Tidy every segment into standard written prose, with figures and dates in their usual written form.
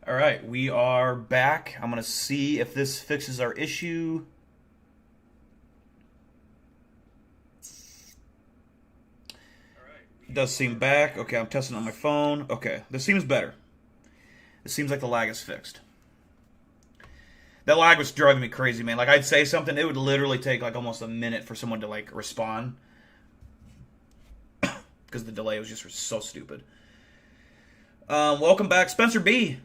All right, we are back. I'm going to see if this fixes our issue. It does seem back. Okay, I'm testing on my phone. Okay, this seems better. It seems like the lag is fixed. That lag was driving me crazy, man. Like, I'd say something, it would literally take like almost a minute for someone to like respond. Because the delay was just so stupid. Welcome back, Spencer B.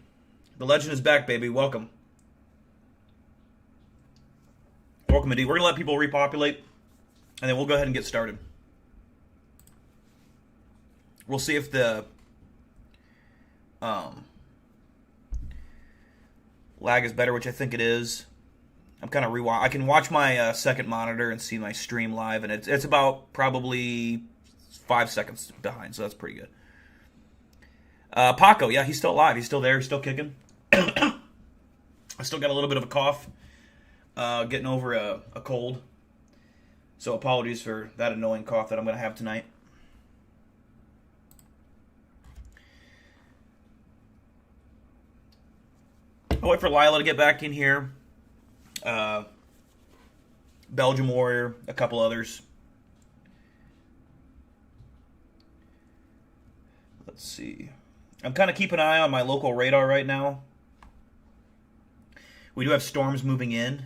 The legend is back, baby. Welcome. Welcome, indeed. We're going to let people repopulate, and then we'll go ahead and get started. We'll see if the lag is better, which I think it is. I'm kind of I can watch my second monitor and see my stream live, and it's about probably 5 seconds behind, so that's pretty good. Paco, yeah, he's still alive. He's still there. He's still kicking. I still got a little bit of a cough. Getting over a cold. So apologies for that annoying cough that I'm going to have tonight. I'll wait for Lila to get back in here. Belgium Warrior, a couple others. Let's see. I'm kind of keeping an eye on my local radar right now. We do have storms moving in,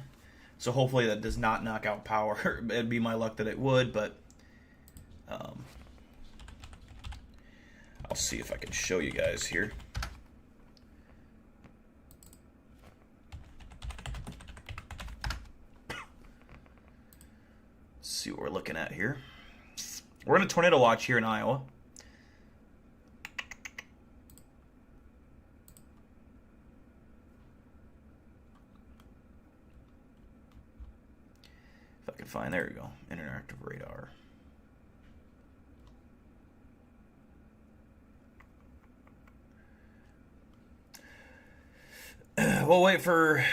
so hopefully that does not knock out power. It'd be my luck that it would, but I'll see if I can show you guys here. Let's see what we're looking at here. We're in a tornado watch here in Iowa. If I can find, there we go, interactive radar. We'll wait for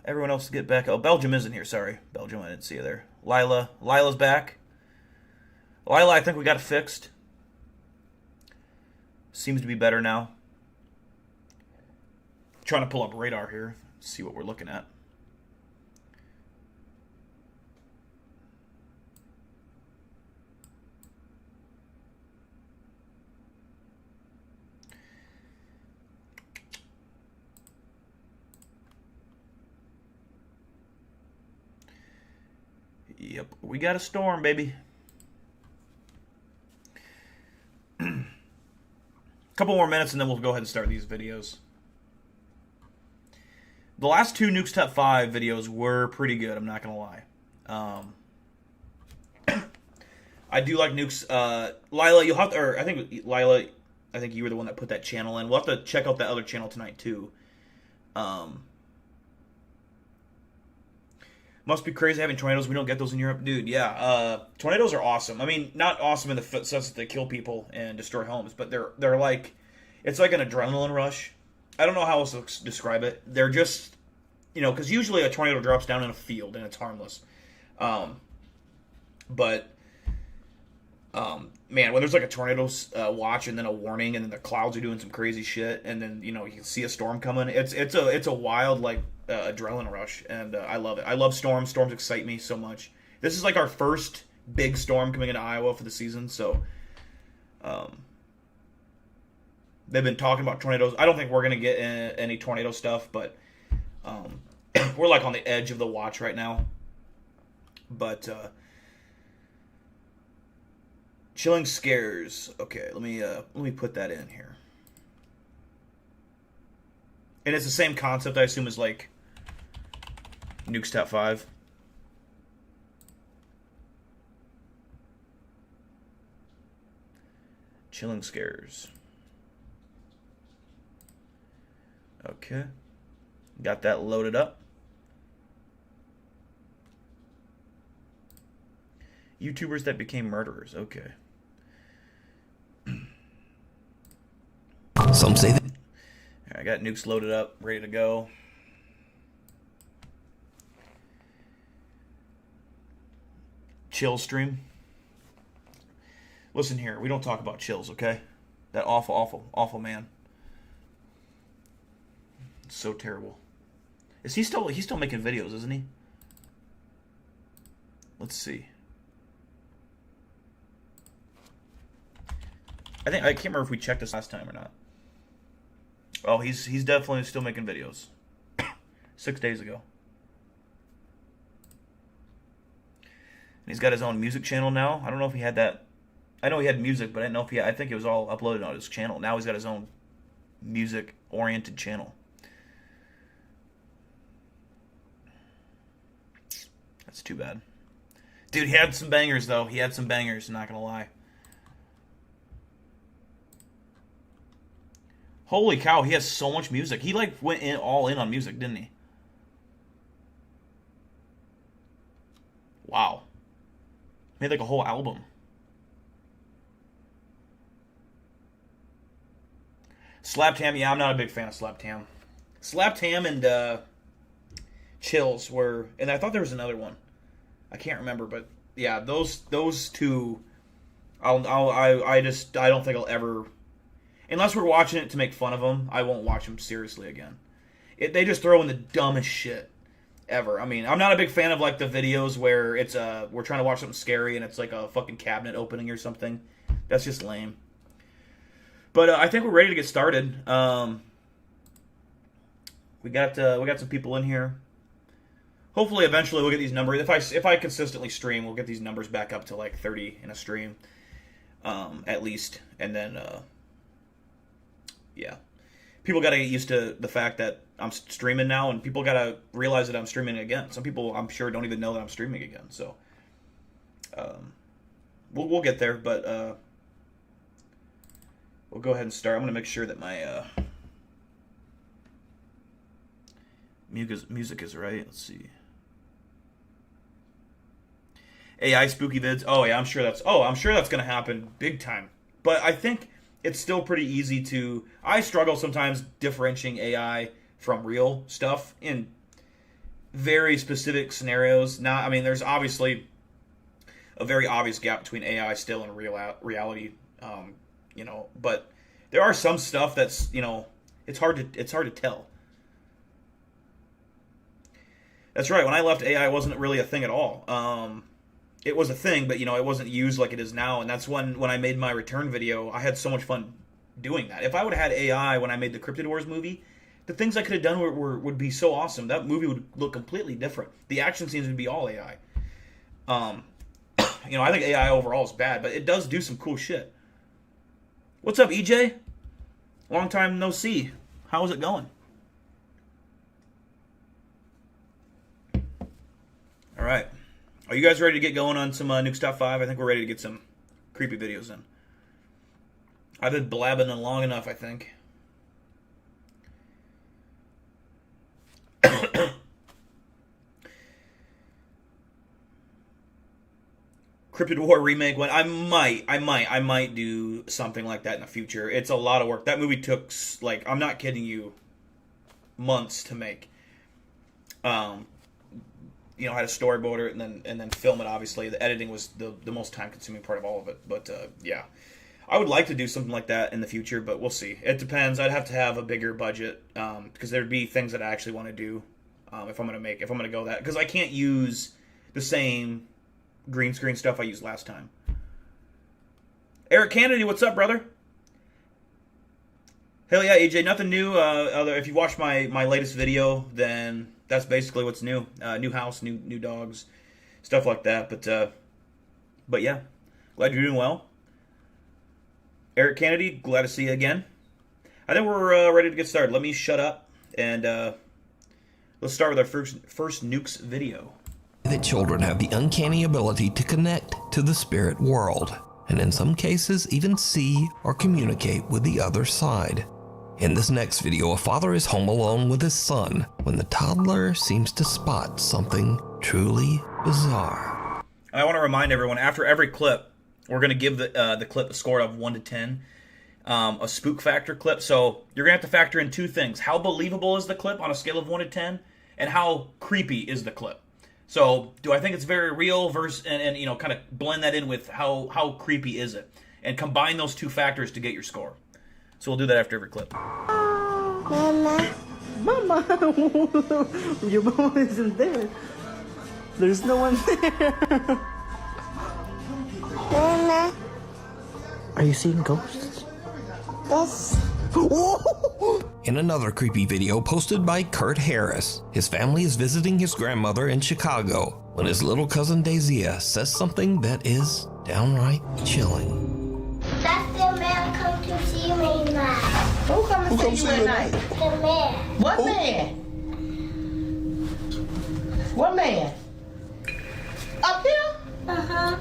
everyone else to get back. Oh, Belgium isn't here, sorry. Belgium, I didn't see you there. Lila's back. Lila, I think we got it fixed. Seems to be better now. Trying to pull up radar here, see what we're looking at. Yep, we got a storm, baby. Couple more minutes and then we'll go ahead and start these videos. The last two Nukes Top 5 videos were pretty good, I'm not going to lie. I do like Nukes. Lila, you'll have to, or I think, Lila, I think you were the one that put that channel in. We'll have to check out that other channel tonight, too. Must be crazy having tornadoes. We don't get those in Europe. Dude, yeah. Tornadoes are awesome. I mean, not awesome in the sense that they kill people and destroy homes, but they're like, it's like an adrenaline rush. I don't know how else to describe it. They're just, you know, because usually a tornado drops down in a field and it's harmless. Man, when there's like a tornado watch and then a warning and then the clouds are doing some crazy shit and then, you know, you can see a storm coming. It's a wild, like, adrenaline rush, and I love it. I love storms. Storms excite me so much. This is like our first big storm coming into Iowa for the season, so they've been talking about tornadoes. I don't think we're going to get any tornado stuff, but we're like on the edge of the watch right now. But chilling scares. Okay, let me put that in here. And it's the same concept, I assume, as like Nukes Top 5. Chilling scares. Okay. Got that loaded up. YouTubers that became murderers. Okay. Some say that. I got nukes loaded up, ready to go. Chill stream. Listen here, we don't talk about chills, okay? That awful, awful, awful man. It's so terrible. Is he still? He's still making videos, isn't he? Let's see. I can't remember if we checked this last time or not. Oh, he's definitely still making videos. 6 days ago. And he's got his own music channel now. I don't know if he had that. I know he had music, but I didn't know if he had, I think it was all uploaded on his channel. Now he's got his own music-oriented channel. That's too bad. Dude, he had some bangers, though. He had some bangers, not gonna lie. Holy cow, he has so much music. He, like, went all in on music, didn't he? Wow. Made, like, a whole album. Slapped Ham, yeah, I'm not a big fan of Slapped Ham. Slapped Ham and Chills were, and I thought there was another one. I can't remember, but yeah, those two, I don't think I'll ever, unless we're watching it to make fun of them, I won't watch them seriously again. They just throw in the dumbest shit ever. I mean, I'm not a big fan of like the videos where it's we're trying to watch something scary and it's like a fucking cabinet opening or something. That's just lame. But I think we're ready to get started. We got some people in here. Hopefully, eventually, we'll get these numbers. If I consistently stream, we'll get these numbers back up to like 30 in a stream, at least. And then, yeah, people got to get used to the fact that I'm streaming now, and people got to realize that I'm streaming again. Some people, I'm sure, don't even know that I'm streaming again. So, we'll get there, but we'll go ahead and start. I'm gonna make sure that my music is right. Let's see. AI spooky vids. Oh yeah, I'm sure that's gonna happen big time. But I think it's still pretty easy to. I struggle sometimes differentiating AI from real stuff in very specific scenarios. Now, I mean, there's obviously a very obvious gap between AI still and reality. You know, but there are some stuff that's, you know, it's hard to tell. That's right. When I left, AI wasn't really a thing at all. It was a thing, but, you know, it wasn't used like it is now. And that's when I made my return video, I had so much fun doing that. If I would have had AI when I made the Cryptid Wars movie, the things I could have done would be so awesome. That movie would look completely different. The action scenes would be all AI. You know, I think AI overall is bad, but it does do some cool shit. What's up, EJ? Long time no see. How's it going? All right. Are you guys ready to get going on some Nukes Top 5? I think we're ready to get some creepy videos in. I've been blabbing in long enough, I think. Cryptid War remake. When I might do something like that in the future. It's a lot of work. That movie took, like, I'm not kidding you, months to make. You know, I had to storyboard it and then film it. Obviously, the editing was the most time consuming part of all of it. But yeah, I would like to do something like that in the future, but we'll see. It depends. I'd have to have a bigger budget because there'd be things that I actually want to do if I'm gonna go that, because I can't use the same green screen stuff I used last time. Eric Kennedy, what's up, brother? Hell yeah, AJ, nothing new. If you watched my latest video, then that's basically what's new. New house, new dogs, stuff like that. But yeah, glad you're doing well. Eric Kennedy, glad to see you again. I think we're ready to get started. Let me shut up and let's start with our first Nukes video. That children have the uncanny ability to connect to the spirit world, and in some cases even see or communicate with the other side. In this next video, a father is home alone with his son when the toddler seems to spot something truly bizarre. I want to remind everyone, after every clip, we're going to give the clip a score of 1 to 10, a spook factor clip. So you're going to have to factor in two things. How believable is the clip on a scale of 1 to 10, and how creepy is the clip? So, do I think it's very real versus, and you know, kind of blend that in with how creepy is it, and combine those two factors to get your score. So we'll do that after every clip. Mama. Mama! Your mama isn't there. There's no one there. Mama. Are you seeing ghosts? Yes. In another creepy video posted by Kurt Harris, his family is visiting his grandmother in Chicago when his little cousin Daisy says something that is downright chilling. That's the man come to see me tonight. Who come to see you at night? The man. What man? What man? Up here? Uh-huh.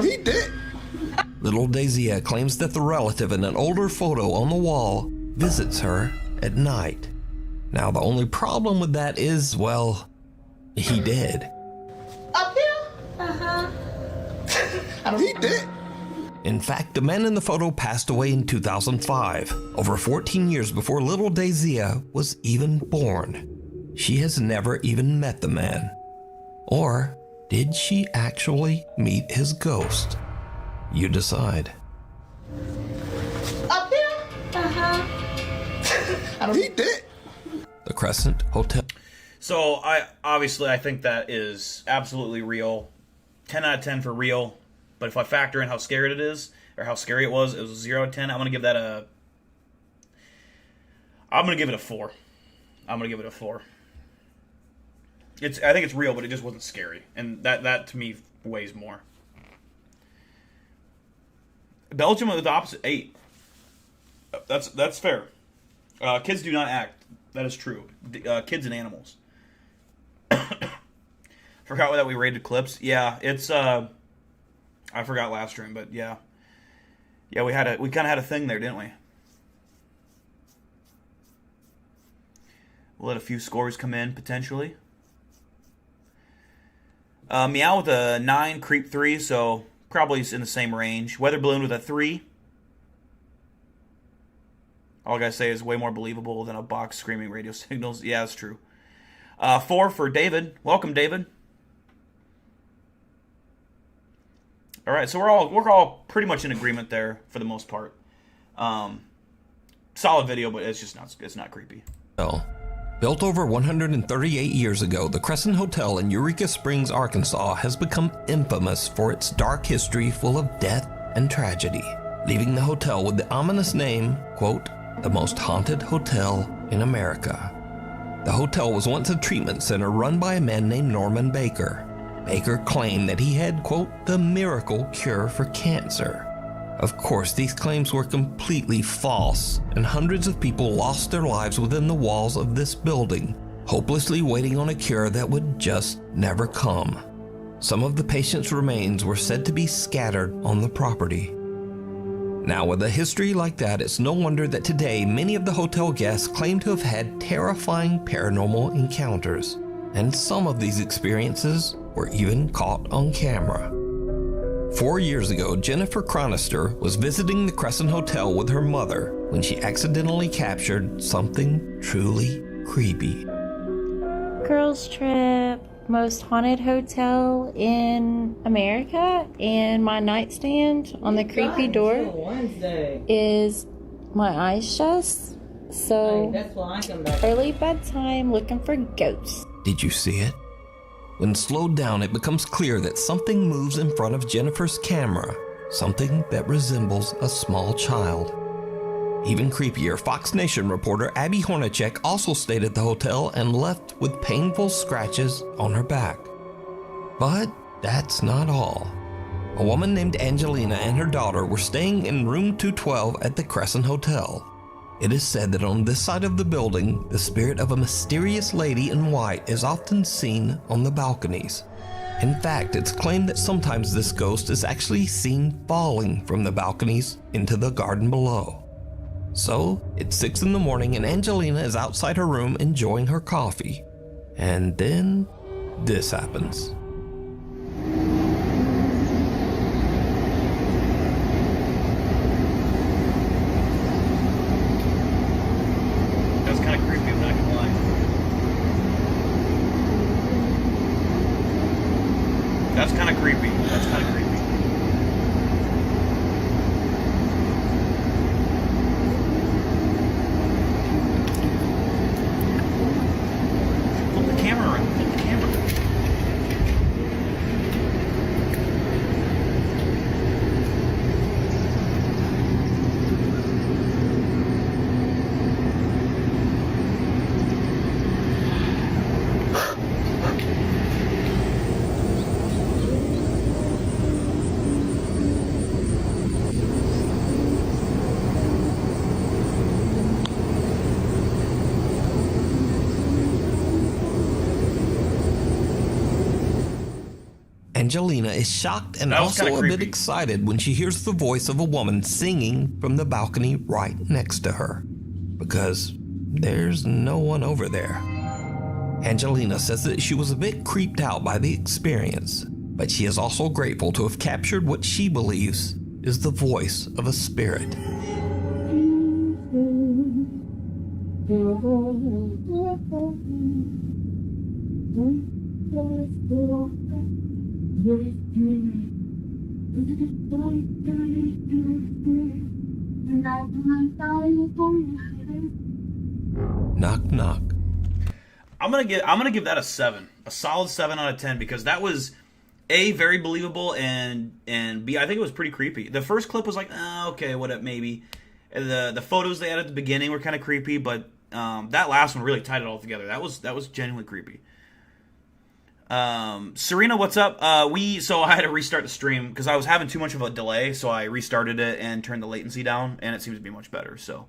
He did. Little Daisy claims that the relative in an older photo on the wall visits her at night. Now, the only problem with that is, well, he did. Up here? Uh-huh. He did. In fact, the man in the photo passed away in 2005, over 14 years before little Daisy was even born. She has never even met the man. Or did she actually meet his ghost? You decide. Up here? Uh-huh. He did. The Crescent Hotel. So I think that is absolutely real. 10 out of 10 for real. But if I factor in how scary it is, or how scary it was a 0 out of 10. I'm gonna give it a 4. I'm gonna give it a 4. I think it's real, but it just wasn't scary, and that to me weighs more. Belgium with the opposite 8. That's fair. Kids do not act. That is true. Kids and animals. Forgot that we rated clips. Yeah, it's I forgot last stream, but yeah, we kind of had a thing there, didn't we? We'll let a few scores come in potentially. Meow with a 9, Creep 3, so probably in the same range. Weather Balloon with a 3. All I gotta say is way more believable than a box screaming radio signals. Yeah, that's true. 4 for David. Welcome, David. All right, so we're all pretty much in agreement there for the most part. Solid video, but it's not creepy. Built over 138 years ago, the Crescent Hotel in Eureka Springs, Arkansas has become infamous for its dark history full of death and tragedy, leaving the hotel with the ominous name, quote, the most haunted hotel in America. The hotel was once a treatment center run by a man named Norman Baker. Baker claimed that he had, quote, the miracle cure for cancer. Of course, these claims were completely false, and hundreds of people lost their lives within the walls of this building, hopelessly waiting on a cure that would just never come. Some of the patients' remains were said to be scattered on the property. Now, with a history like that, it's no wonder that today many of the hotel guests claim to have had terrifying paranormal encounters, and some of these experiences were even caught on camera. 4 years ago, Jennifer Chronister was visiting the Crescent Hotel with her mother when she accidentally captured something truly creepy. Girls trip, most haunted hotel in America, and my nightstand on the creepy door is my eyes shut. So early bedtime looking for ghosts. Did you see it? When slowed down, it becomes clear that something moves in front of Jennifer's camera, something that resembles a small child. Even creepier, Fox Nation reporter Abby Hornacek also stayed at the hotel and left with painful scratches on her back. But that's not all. A woman named Angelina and her daughter were staying in room 212 at the Crescent Hotel. It is said that on this side of the building, the spirit of a mysterious lady in white is often seen on the balconies. In fact, it's claimed that sometimes this ghost is actually seen falling from the balconies into the garden below. So, it's 6 in the morning and Angelina is outside her room enjoying her coffee. And then, this happens. That's kind of creepy, I'm not gonna lie. That's kind of creepy. Angelina is shocked and That was also kinda a bit creepy. excited when she hears the voice of a woman singing from the balcony right next to her, because there's no one over there. Angelina says that she was a bit creeped out by the experience, but she is also grateful to have captured what she believes is the voice of a spirit. Knock, knock. I'm gonna give that a 7, a solid 7 out of 10, because that was A, very believable, and B, I think it was pretty creepy. The first clip was like, okay, what, maybe. The photos they had at the beginning were kind of creepy, but that last one really tied it all together. That was genuinely creepy. Serena, what's up? So I had to restart the stream because I was having too much of a delay, so I restarted it and turned the latency down, and it seems to be much better. So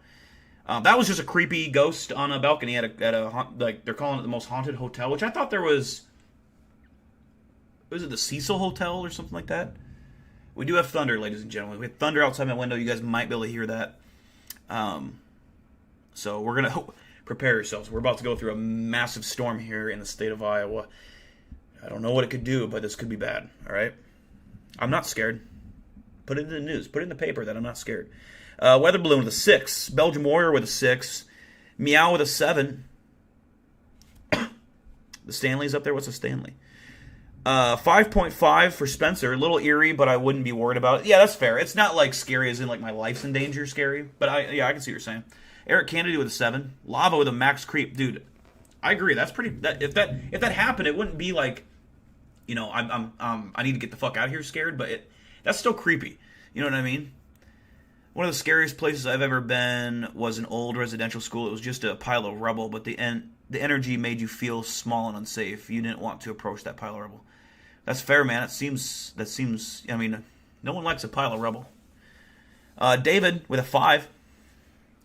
that was just a creepy ghost on a balcony at a like they're calling it the most haunted hotel, which I thought there was. Was it the Cecil Hotel or something like that? We do have thunder, ladies and gentlemen. We have thunder outside my window. You guys might be able to hear that. So we're gonna prepare yourselves. We're about to go through a massive storm here in the state of Iowa. I don't know what it could do, but this could be bad. All right, I'm not scared. Put it in the news. Put it in the paper that I'm not scared. Weather balloon with a 6. Belgium Warrior with a 6. Meow with a 7. The Stanley's up there. What's a Stanley? 5.5 for Spencer. A little eerie, but I wouldn't be worried about it. Yeah, that's fair. It's not like scary as in like my life's in danger scary. But I can see what you're saying. Eric Kennedy with a 7. Lava with a max creep. Dude, I agree. That's pretty. If that happened, it wouldn't be like, you know, I need to get the fuck out of here scared. But that's still creepy. You know what I mean? One of the scariest places I've ever been was an old residential school. It was just a pile of rubble, but the energy made you feel small and unsafe. You didn't want to approach that pile of rubble. That's fair, man. That seems. I mean, no one likes a pile of rubble. David with a 5.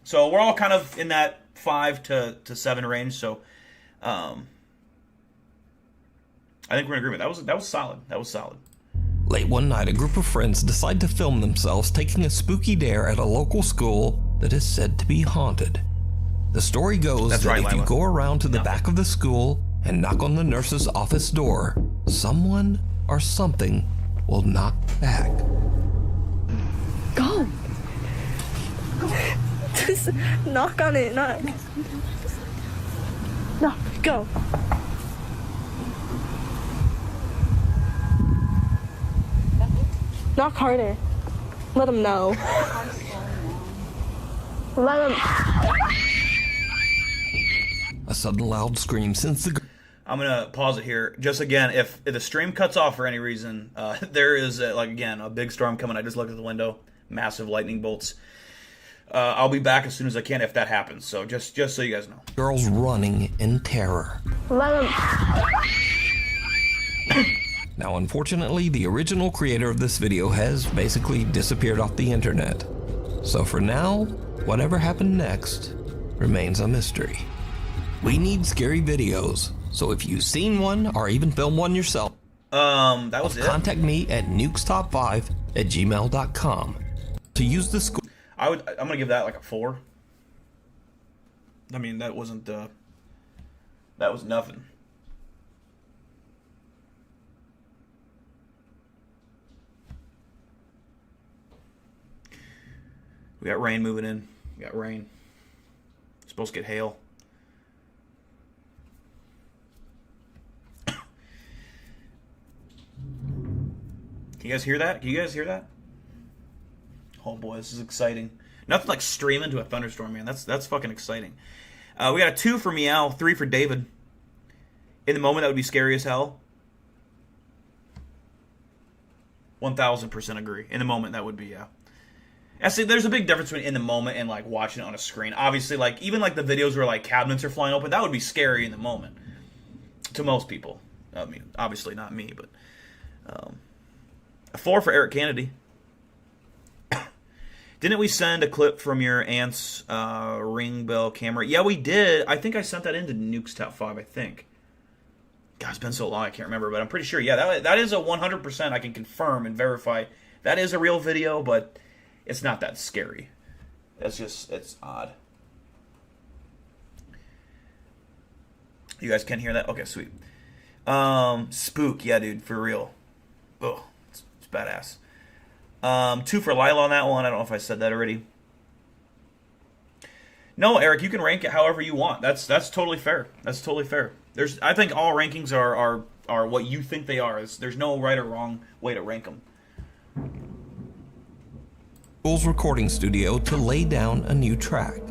So we're all kind of in that 5 to 7 range. So, I think we're in agreement. That was solid. That was solid. Late one night, a group of friends decide to film themselves taking a spooky dare at a local school that is said to be haunted. The story goes That's that right, if you Lila. go around to the back of the school and knock on the nurse's office door, someone or something will knock back. Go. Just knock on it. Knock. No, go. Knock harder. Let them know. Let them. A sudden loud scream sends the I'm gonna pause it here. Just again, if the stream cuts off for any reason, there is a big storm coming. I just looked at the window, massive lightning bolts. I'll be back as soon as I can if that happens. So just so you guys know. girls running in terror. Let them. Now, unfortunately, the original creator of this video has basically disappeared off the internet. So for now, whatever happened next remains a mystery. We need scary videos, so if you've seen one or even filmed one yourself, That was it. contact me at nukestop5@gmail.com. To use the school. I'm gonna give that like a 4. I mean, that wasn't. That was nothing. We got rain moving in. We got rain. Supposed to get hail. Can you guys hear that? Can you guys hear that? Oh boy, this is exciting. Nothing like streaming to a thunderstorm, man. That's fucking exciting. We got a 2 for Meow, 3 for David. In the moment, that would be scary as hell. 1000% agree. In the moment, that would be, yeah. I see, there's a big difference between in the moment and like watching it on a screen. Obviously, like even like the videos where like cabinets are flying open, that would be scary in the moment to most people. I mean, obviously not me, but a 4 for Eric Kennedy. Didn't we send a clip from your aunt's ring bell camera? Yeah, we did. I think I sent that into Nuke's Top 5, I think. God, it's been so long I can't remember, but I'm pretty sure. Yeah, that is a 100%. I can confirm and verify that is a real video, but it's not that scary. It's odd. You guys can hear that? Okay, sweet. Spook, yeah, dude, for real. Oh, it's badass. 2 for Lila on that one. I don't know if I said that already. No, Eric, you can rank it however you want. That's totally fair. That's totally fair. I think all rankings are what you think they are. There's no right or wrong way to rank them. School's recording studio to lay down a new track.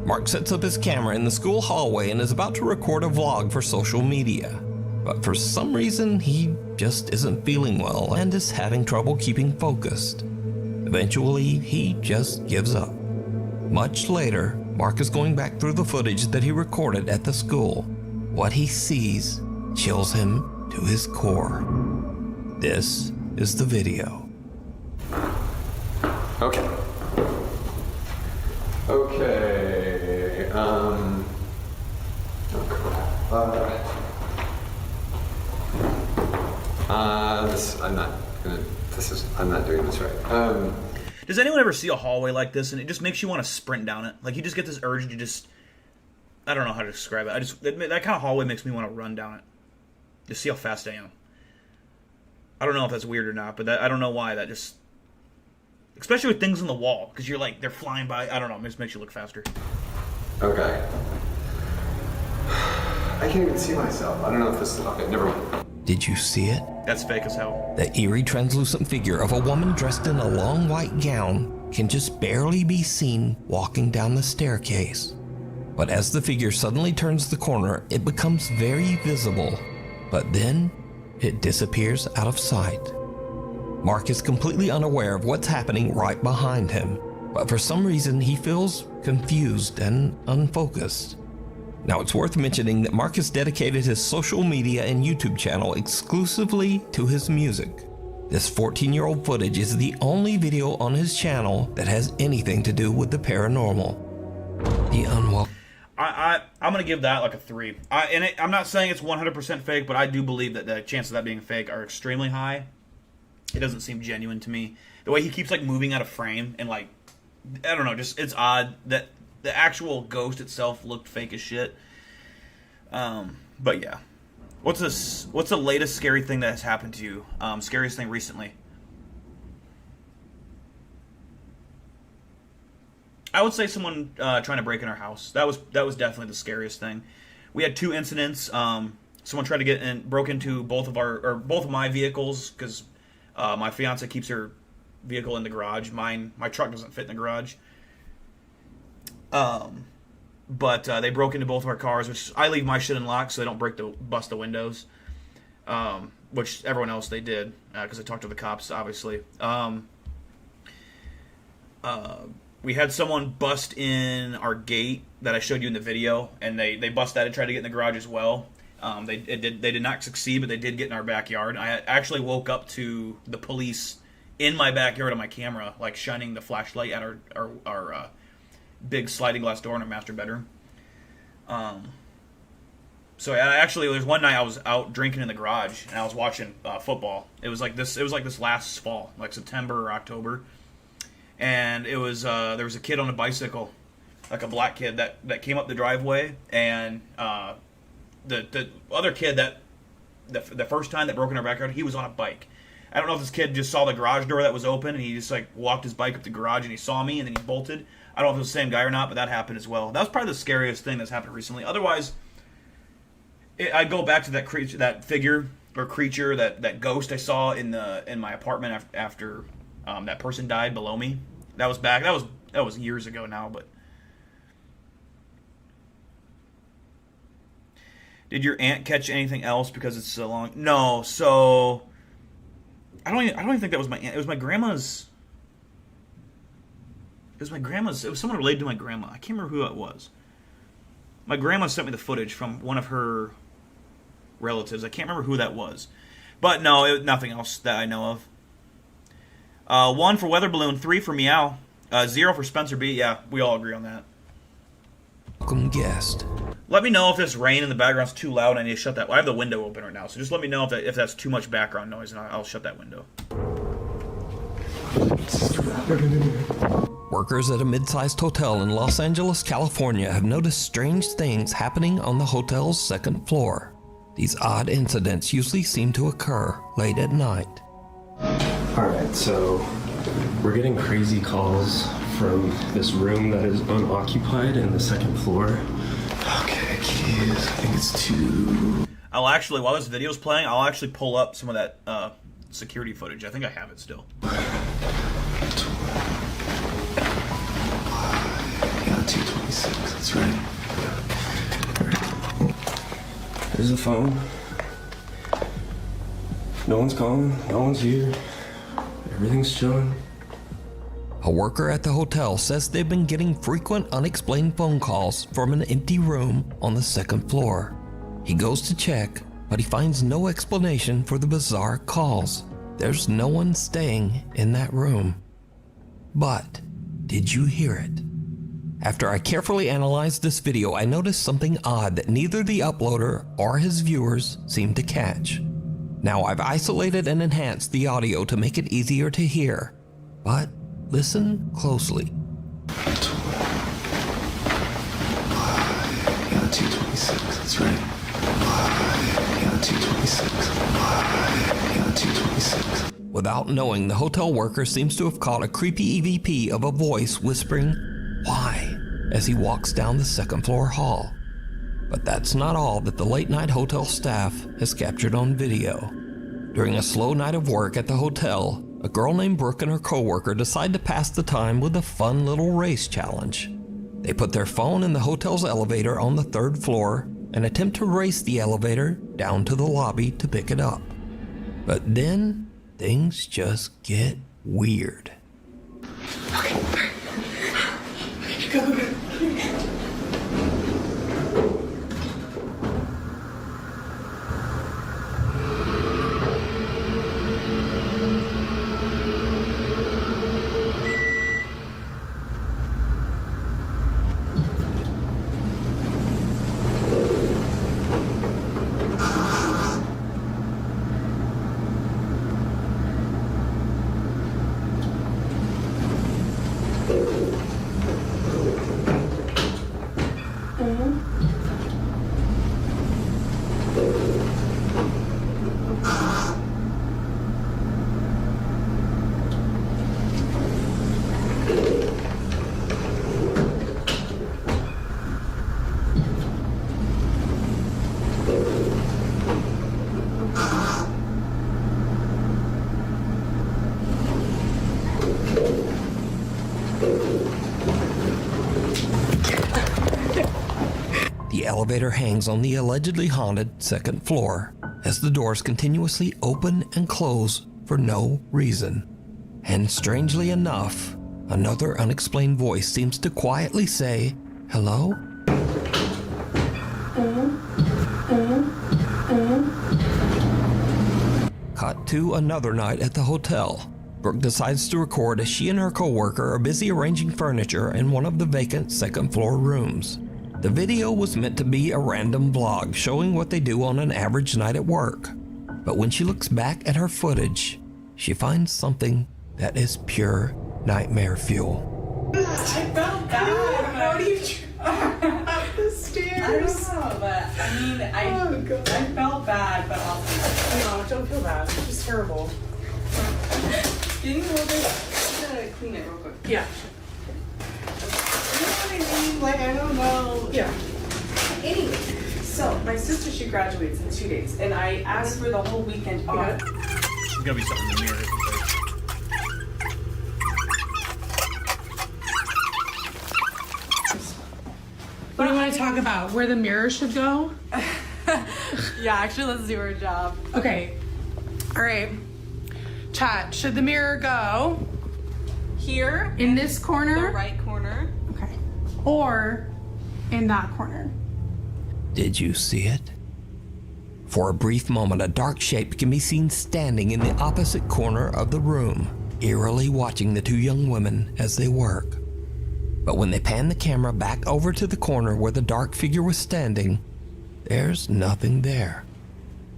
Mark sets up his camera in the school hallway and is about to record a vlog for social media. But for some reason, he just isn't feeling well and is having trouble keeping focused. Eventually, he just gives up. Much later, Mark is going back through the footage that he recorded at the school. What he sees chills him to his core. This is the video. Okay. Oh crap. I'm not doing this right. Does anyone ever see a hallway like this and it just makes you want to sprint down it? Like you just get this urge to just, I don't know how to describe it. That kind of hallway makes me want to run down it. Just see how fast I am. I don't know if that's weird or not, but I don't know why that just, especially with things on the wall, because you're like, they're flying by. I don't know, it just makes you look faster. Okay. I can't even see myself. I don't know if this is, okay, never mind. Did you see it? That's fake as hell. The eerie translucent figure of a woman dressed in a long white gown can just barely be seen walking down the staircase. But as the figure suddenly turns the corner, it becomes very visible. But then, it disappears out of sight. Mark is completely unaware of what's happening right behind him, but for some reason he feels confused and unfocused. Now it's worth mentioning that Mark has dedicated his social media and YouTube channel exclusively to his music. This 14-year-old footage is the only video on his channel that has anything to do with the paranormal. I'm going to give that like a 3. I'm not saying it's 100% fake, but I do believe that the chances of that being fake are extremely high. It doesn't seem genuine to me. The way he keeps like moving out of frame and like, I don't know, just it's odd that the actual ghost itself looked fake as shit. But yeah. What's the latest scary thing that has happened to you? Scariest thing recently? I would say someone trying to break in our house. That was definitely the scariest thing. We had 2 incidents. Someone tried to get in, broke into both of my vehicles because my fiance keeps her vehicle in the garage. My truck doesn't fit in the garage. But they broke into both of our cars, which I leave my shit unlocked so they don't bust the windows. Which everyone else they did because I talked to the cops, obviously. We had someone bust in our gate that I showed you in the video, and they bust that and tried to get in the garage as well. They did not succeed, but they did get in our backyard. I actually woke up to the police in my backyard on my camera, like shining the flashlight at our big sliding glass door in our master bedroom. So actually, there's one night I was out drinking in the garage and I was watching football. It was like this last fall, like September or October, and it was there was a kid on a bicycle, like a black kid that came up the driveway, and the other kid that the first time that broke in our backyard, he was on a bike. I don't know if this kid just saw the garage door that was open and he just like walked his bike up the garage and he saw me and then he bolted. I don't know if it was the same guy or not, but that happened as well. That was probably the scariest thing that's happened recently. Otherwise, I'd go back to that creature, that figure or creature, that ghost I saw in my apartment after that person died below me. That was back. That was years ago now, but. Did your aunt catch anything else because it's so long? No, so I don't even think that was my aunt. It was my grandma's. It was someone related to my grandma. I can't remember who it was. My grandma sent me the footage from one of her relatives. I can't remember who that was. But no, nothing else that I know of. 1 for Weather Balloon, 3 for Meow, 0 for Spencer B. Yeah, we all agree on that. Welcome guest. Let me know if this rain in the background's too loud and I need to shut that. I have the window open right now, so just let me know if that's too much background noise, and I'll shut that window. Workers at a mid-sized hotel in Los Angeles, California have noticed strange things happening on the hotel's second floor. These odd incidents usually seem to occur late at night. Alright, so we're getting crazy calls from this room that is unoccupied in the second floor. Okay, keys. I think it's 2. I'll actually, while this video's playing, I'll actually pull up some of that security footage. I think I have it still. Yeah, 226, that's right. Yeah. There's the phone. No one's calling, no one's here. Everything's chilling. A worker at the hotel says they've been getting frequent unexplained phone calls from an empty room on the second floor. He goes to check, but he finds no explanation for the bizarre calls. There's no one staying in that room. But did you hear it? After I carefully analyzed this video, I noticed something odd that neither the uploader or his viewers seemed to catch. Now I've isolated and enhanced the audio to make it easier to hear, but listen closely. Yeah, 226, that's right. Yeah, 226. Yeah, 226. Without knowing, the hotel worker seems to have caught a creepy EVP of a voice whispering, "Why?" as he walks down the second floor hall. But that's not all that the late night hotel staff has captured on video. During a slow night of work at the hotel, a girl named Brooke and her coworker decide to pass the time with a fun little race challenge. They put their phone in the hotel's elevator on the 3rd floor and attempt to race the elevator down to the lobby to pick it up. But then things just get weird. The elevator hangs on the allegedly haunted 2nd floor as the doors continuously open and close for no reason. And strangely enough, another unexplained voice seems to quietly say, "Hello?" Cut to another night at the hotel. Brooke decides to record as she and her coworker are busy arranging furniture in one of the vacant 2nd floor rooms. The video was meant to be a random vlog showing what they do on an average night at work. But when she looks back at her footage, she finds something that is pure nightmare fuel. I felt bad. How do you up the stairs? I don't know, but I mean, I felt bad, but also no, don't feel bad. It's just terrible. Give me a little bit. I'm gonna clean it real quick. Yeah. You know what I mean? Like, I don't know. Yeah. Anyway, so my sister, she graduates in 2 days, and I asked for the whole weekend off. There's gonna be something in the mirror. What do you want to talk about? Where the mirror should go? Yeah, actually, let's do our job. Okay. All right. Chat, should the mirror go Here, in this corner? the right corner. Okay. Or in that corner? Did you see it? For a brief moment, a dark shape can be seen standing in the opposite corner of the room, eerily watching the two young women as they work. But when they pan the camera back over to the corner where the dark figure was standing, there's nothing there.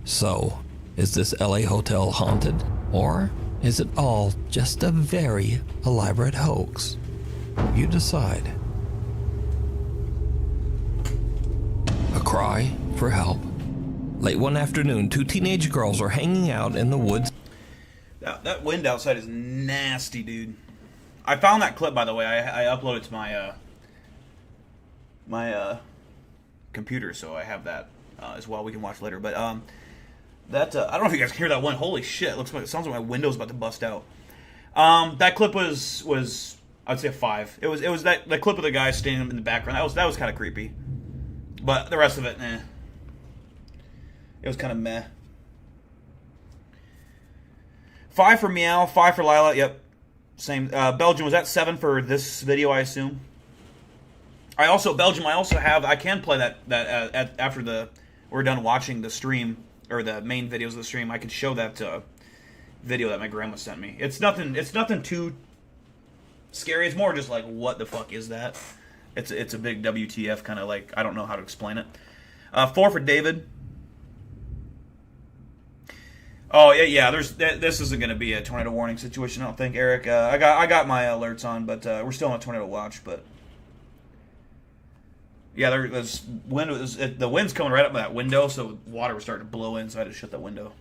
So, is this LA hotel haunted? Or is it all just a very elaborate hoax? You decide. A cry for help. Late one afternoon, 2 teenage girls are hanging out in the woods. That wind outside is nasty, dude. I found that clip, by the way. I uploaded it to my computer, so I have that as well. We can watch later. But I don't know if you guys can hear that one. Holy shit! It sounds like my window's about to bust out. That clip was I'd say a 5. It was that clip of the guy standing in the background. That was kind of creepy. But the rest of it, it was kind of meh. 5 for Meow, 5 for Lila. Yep. Same. Belgium, was that 7 for this video, I assume? Belgium, I can play that after we're done watching the stream, or the main videos of the stream. I can show that video that my grandma sent me. It's nothing too scary. It's more just like, what the fuck is that? It's a big WTF kind of like, I don't know how to explain it. 4 for David. Oh yeah. This isn't going to be a tornado warning situation, I don't think, Eric. I got my alerts on, but we're still on a tornado watch. But yeah, there's wind. The wind's coming right up by that window, so water was starting to blow in. So I had to shut that window.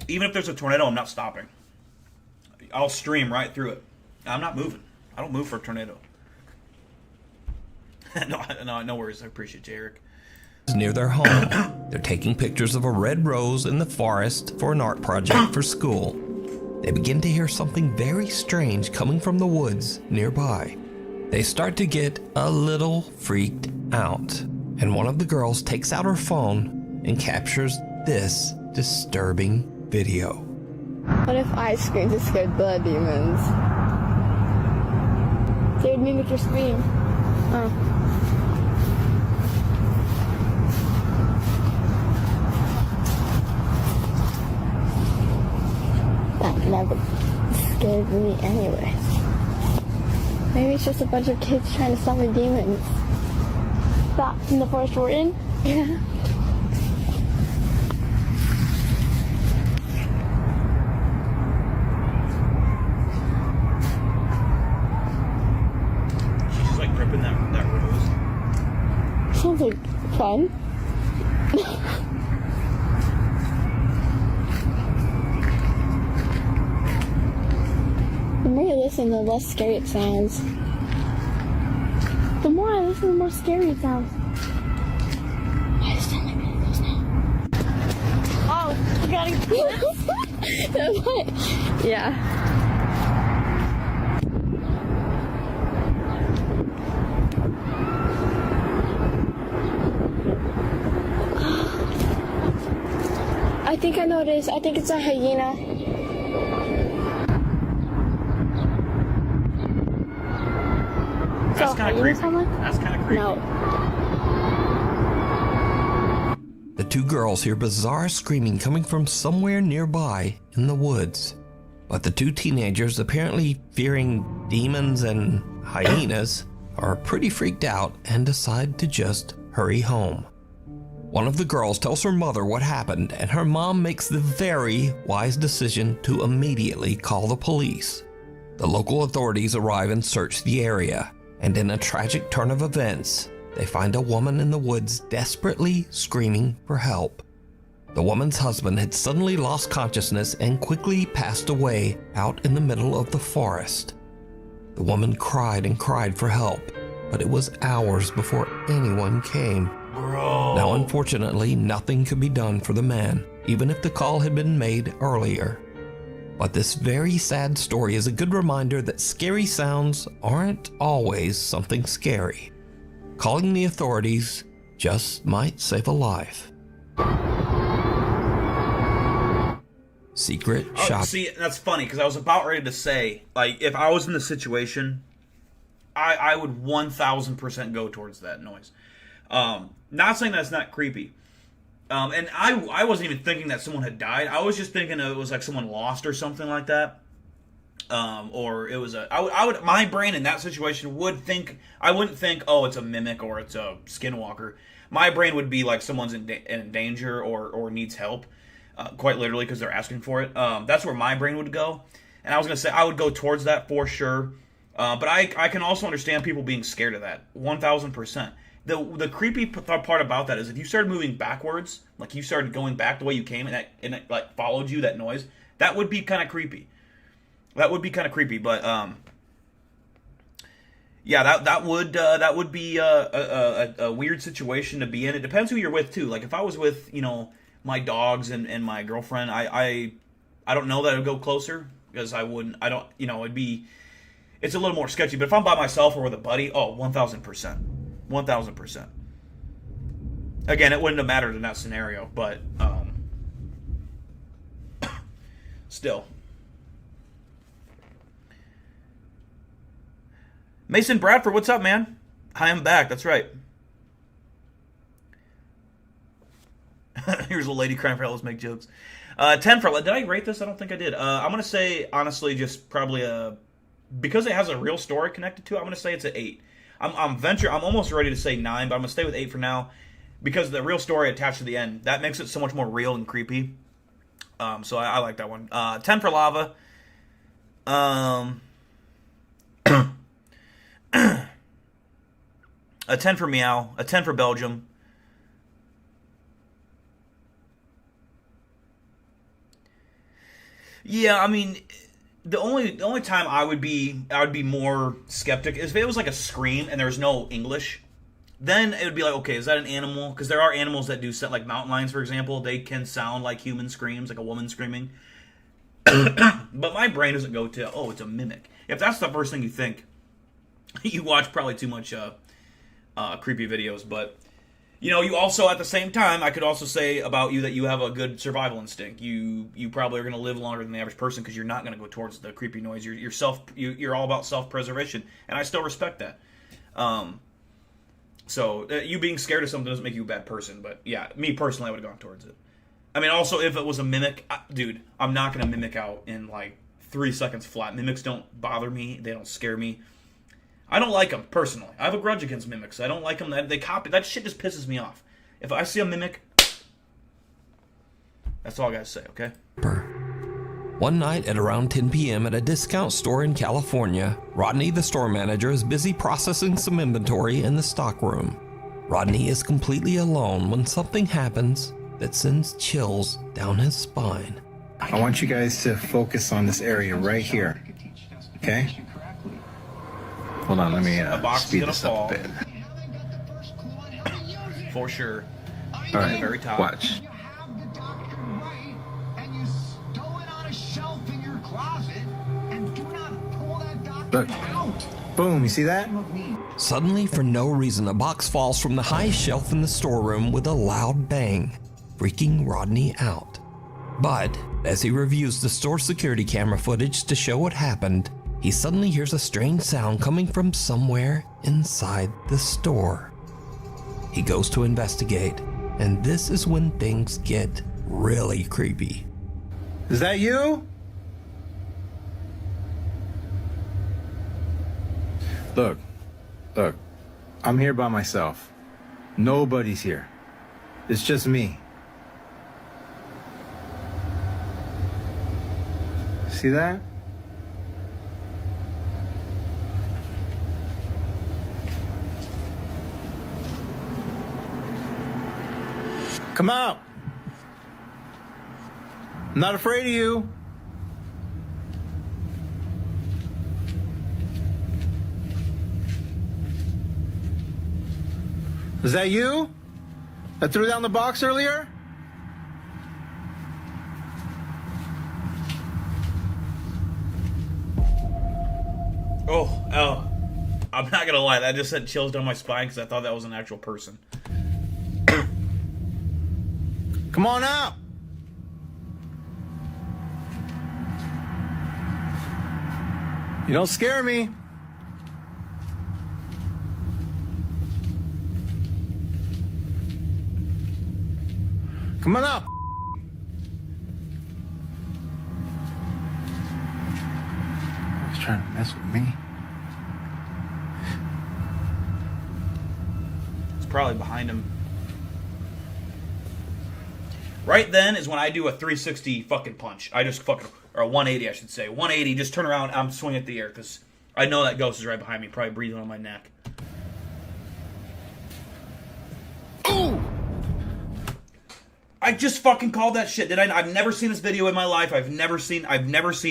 Even if there's a tornado, I'm not stopping. I'll stream right through it. I'm not moving. I don't move for a tornado. No worries. I appreciate you, Eric. Near their home. They're taking pictures of a red rose in the forest for an art project for school. They begin to hear something very strange coming from the woods nearby. They start to get a little freaked out, and one of the girls takes out her phone and captures this disturbing video. What if I screamed to scare the demons? They would mimic your scream. Oh. That never scared me anyway. Maybe it's just a bunch of kids trying to summon demons. That in the forest we're in? Yeah. She's just like gripping that rose. Sounds like fun. The more you listen, the less scary it sounds. The more I listen, the more scary it sounds. I sound like one of those now. Oh, you gotta get Yeah. I think I know what it is. I think it's a hyena. That's kind of creepy. That's kind of creepy. No. The 2 girls hear bizarre screaming coming from somewhere nearby in the woods. But the 2 teenagers, apparently fearing demons and hyenas, are pretty freaked out and decide to just hurry home. One of the girls tells her mother what happened, and her mom makes the very wise decision to immediately call the police. The local authorities arrive and search the area. And in a tragic turn of events, they find a woman in the woods desperately screaming for help. The woman's husband had suddenly lost consciousness and quickly passed away out in the middle of the forest. The woman cried and cried for help, but it was hours before anyone came. Bro. Now, unfortunately, nothing could be done for the man, even if the call had been made earlier. But this very sad story is a good reminder that scary sounds aren't always something scary. Calling the authorities just might save a life. Secret shop. See, that's funny, because I was about ready to say, like, if I was in the situation, I would 1000% go towards that noise. Not saying that's not creepy. And I wasn't even thinking that someone had died. I was just thinking it was like someone lost or something like that. or it was I would my brain in that situation would think, I wouldn't think, oh, it's a mimic or it's a skinwalker. My brain would be like someone's in danger or needs help, quite literally, because they're asking for it. That's where my brain would go, and I was gonna say I would go towards that for sure. But I can also understand people being scared of that 1,000%. The creepy part about that is if you started moving backwards, like you started going back the way you came, and it like followed you, that noise, that would be kind of creepy. That would be kind of creepy, but yeah, that would be a weird situation to be in. It depends who you're with too. Like if I was with my dogs and my girlfriend, I don't know that I would go closer because it's a little more sketchy. But if I'm by myself or with a buddy, oh, 1,000%, 1,000%. Again, it wouldn't have mattered in that scenario, but still. Mason Bradford, what's up, man? I am back. That's right. Here's a lady crying for help. Let's make jokes. 10 for... Did I rate this? I don't think I did. I'm going to say, honestly, just probably because it has a real story connected to it, I'm going to say it's an 8. I'm almost ready to say 9, but I'm going to stay with 8 for now because the real story attached to the end, that makes it so much more real and creepy. So I like that one. 10 for Lava. A 10 for Meow, a 10 for Belgium. Yeah, I mean, the only time I would be more skeptic is if it was like a scream and there was no English. Then it would be like, okay, is that an animal? Because there are animals that do like mountain lions, for example. They can sound like human screams, like a woman screaming. But my brain doesn't go to, oh, it's a mimic. If that's the first thing you think, you watch probably too much creepy videos. But you also, at the same time, I could also say about you that you have a good survival instinct. You probably are going to live longer than the average person because you're not going to go towards the creepy noise. You're all about self-preservation, and I still respect that. So you being scared of something doesn't make you a bad person. But yeah, me personally, I would have gone towards it. I mean, also if it was a mimic, dude, I'm not going to mimic out in like 3 seconds flat. Mimics don't bother me. They don't scare me. I don't like them, personally. I have a grudge against mimics. I don't like them. They copy. That shit just pisses me off. If I see a mimic, that's all I gotta say, okay? One night at around 10 p.m. at a discount store in California, Rodney, the store manager, is busy processing some inventory in the stock room. Rodney is completely alone when something happens that sends chills down his spine. I want you guys to focus on this area right here, okay? Hold on, let me speed this up a bit. For sure. All right, very top. Watch. Look. Boom, you see that? Suddenly, for no reason, a box falls from the high shelf in the storeroom with a loud bang, freaking Rodney out. But as he reviews the store security camera footage to show what happened, he suddenly hears a strange sound coming from somewhere inside the store. He goes to investigate, and this is when things get really creepy. Is that you? Look, I'm here by myself. Nobody's here. It's just me. See that? Come out. I'm not afraid of you. Is that you? That threw down the box earlier? Oh, I'm not gonna lie, that just sent chills down my spine because I thought that was an actual person. Come on out. You don't scare me. Come on out. trying to mess with me. It's probably behind him. Right then is when I do a 360 fucking punch. I just fucking, or a 180 I should say. 180, just turn around, I'm swinging at the air, because I know that ghost is right behind me, probably breathing on my neck. Ooh! I just fucking called that shit. Did I? I've never seen this video in my life. I've never seen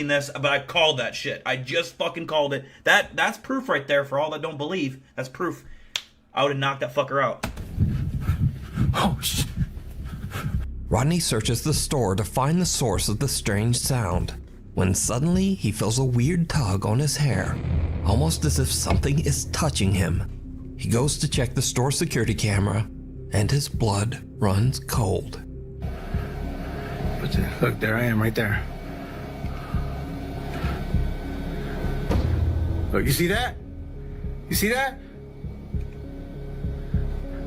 this, but I called that shit. I just fucking called it. That's proof right there for all that don't believe. That's proof. I would have knocked that fucker out. Oh shit. Rodney searches the store to find the source of the strange sound, when suddenly he feels a weird tug on his hair, almost as if something is touching him. He goes to check the store security camera, and his blood runs cold. But look, there I am right there. Look, you see that? You see that?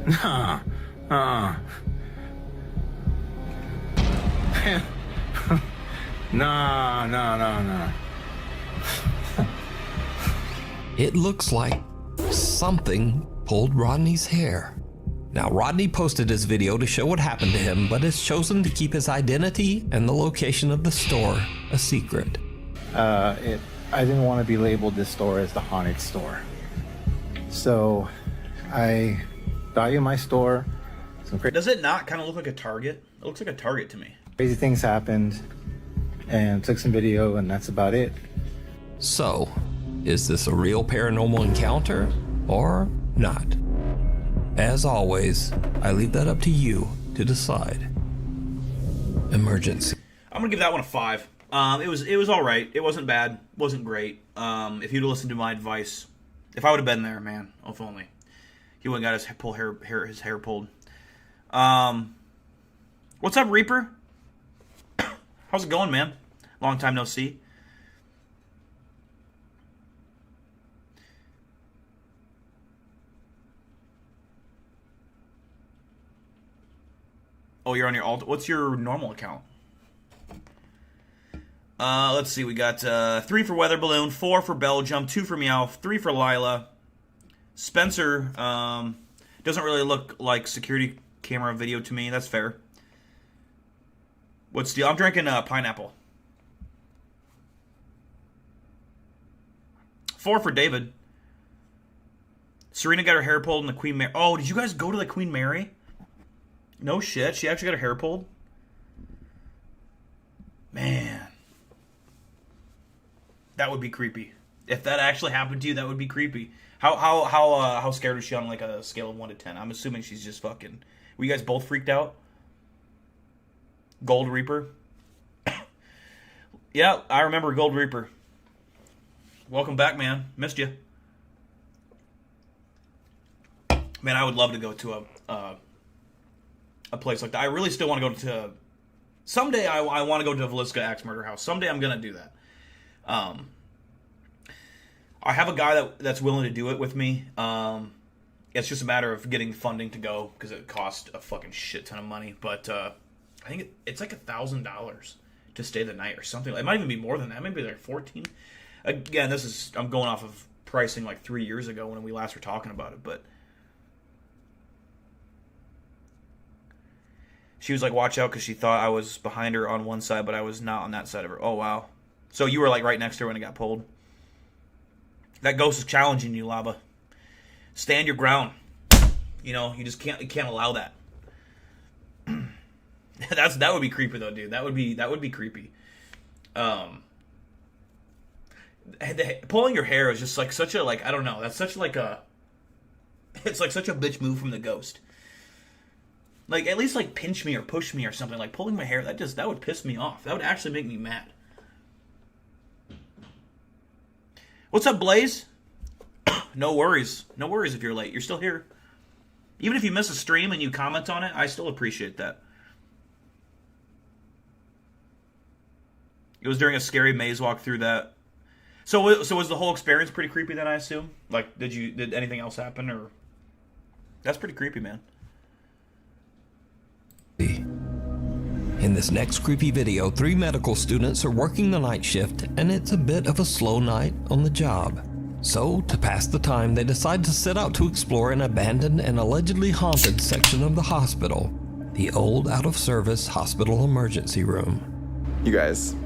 Nah. Nah. It looks like something pulled Rodney's hair. Now, Rodney posted his video to show what happened to him, but has chosen to keep his identity and the location of the store a secret. I didn't want to be labeled this store as the haunted store. So I value my store. Does it not kind of look like a Target? It looks like a Target to me. Crazy things happened and took some video, and that's about it. So, is this a real paranormal encounter or not? As always, I leave that up to you to decide. Emergency. I'm gonna give that one a 5. It was all right. It wasn't bad. Wasn't great. If you'd listened to my advice, if I would have been there, man, if only he wouldn't got his hair pulled. What's up, Reaper? How's it going, man? Long time no see. Oh, you're on your alt. What's your normal account? Let's see. We got 3 for Weather Balloon, 4 for Belgium, 2 for Meowth, 3 for Lila. Spencer doesn't really look like security camera video to me. That's fair. What's the deal? I'm drinking pineapple. 4 for David. Serena got her hair pulled in the Queen Mary. Oh, did you guys go to the Queen Mary? No shit. She actually got her hair pulled? Man. That would be creepy. If that actually happened to you, that would be creepy. How scared was she on like a scale of 1 to 10? I'm assuming she's just fucking... Were you guys both freaked out? Gold Reaper? Yeah, I remember Gold Reaper. Welcome back, man. Missed you. Man, I would love to go to a place like that. I really still want to go to... Someday I want to go to Villisca Axe Murder House. Someday I'm going to do that. I have a guy that's willing to do it with me. It's just a matter of getting funding to go, because it costs a fucking shit ton of money. But I think it's like $1,000 to stay the night or something. It might even be more than that. Maybe like 14. Again, I'm going off of pricing like 3 years ago when we last were talking about it. But she was like, watch out, because she thought I was behind her on one side, but I was not on that side of her. Oh, wow. So you were like right next to her when it got pulled. That ghost is challenging you, Lava. Stand your ground. You know, you can't allow that. That would be creepy though, dude. That would be creepy. Pulling your hair is just like such a, like, I don't know. That's such like a... It's like such a bitch move from the ghost. Like, at least like pinch me or push me or something. Like pulling my hair, that would piss me off. That would actually make me mad. What's up, Blaze? No worries. No worries if you're late. You're still here. Even if you miss a stream and you comment on it, I still appreciate that. It was during a scary maze walk through that. So was the whole experience pretty creepy then, I assume? Like, did anything else happen, or... That's pretty creepy, man. In this next creepy video, 3 medical students are working the night shift, and it's a bit of a slow night on the job. So, to pass the time, they decide to set out to explore an abandoned and allegedly haunted section of the hospital, the old out-of-service hospital emergency room. You guys,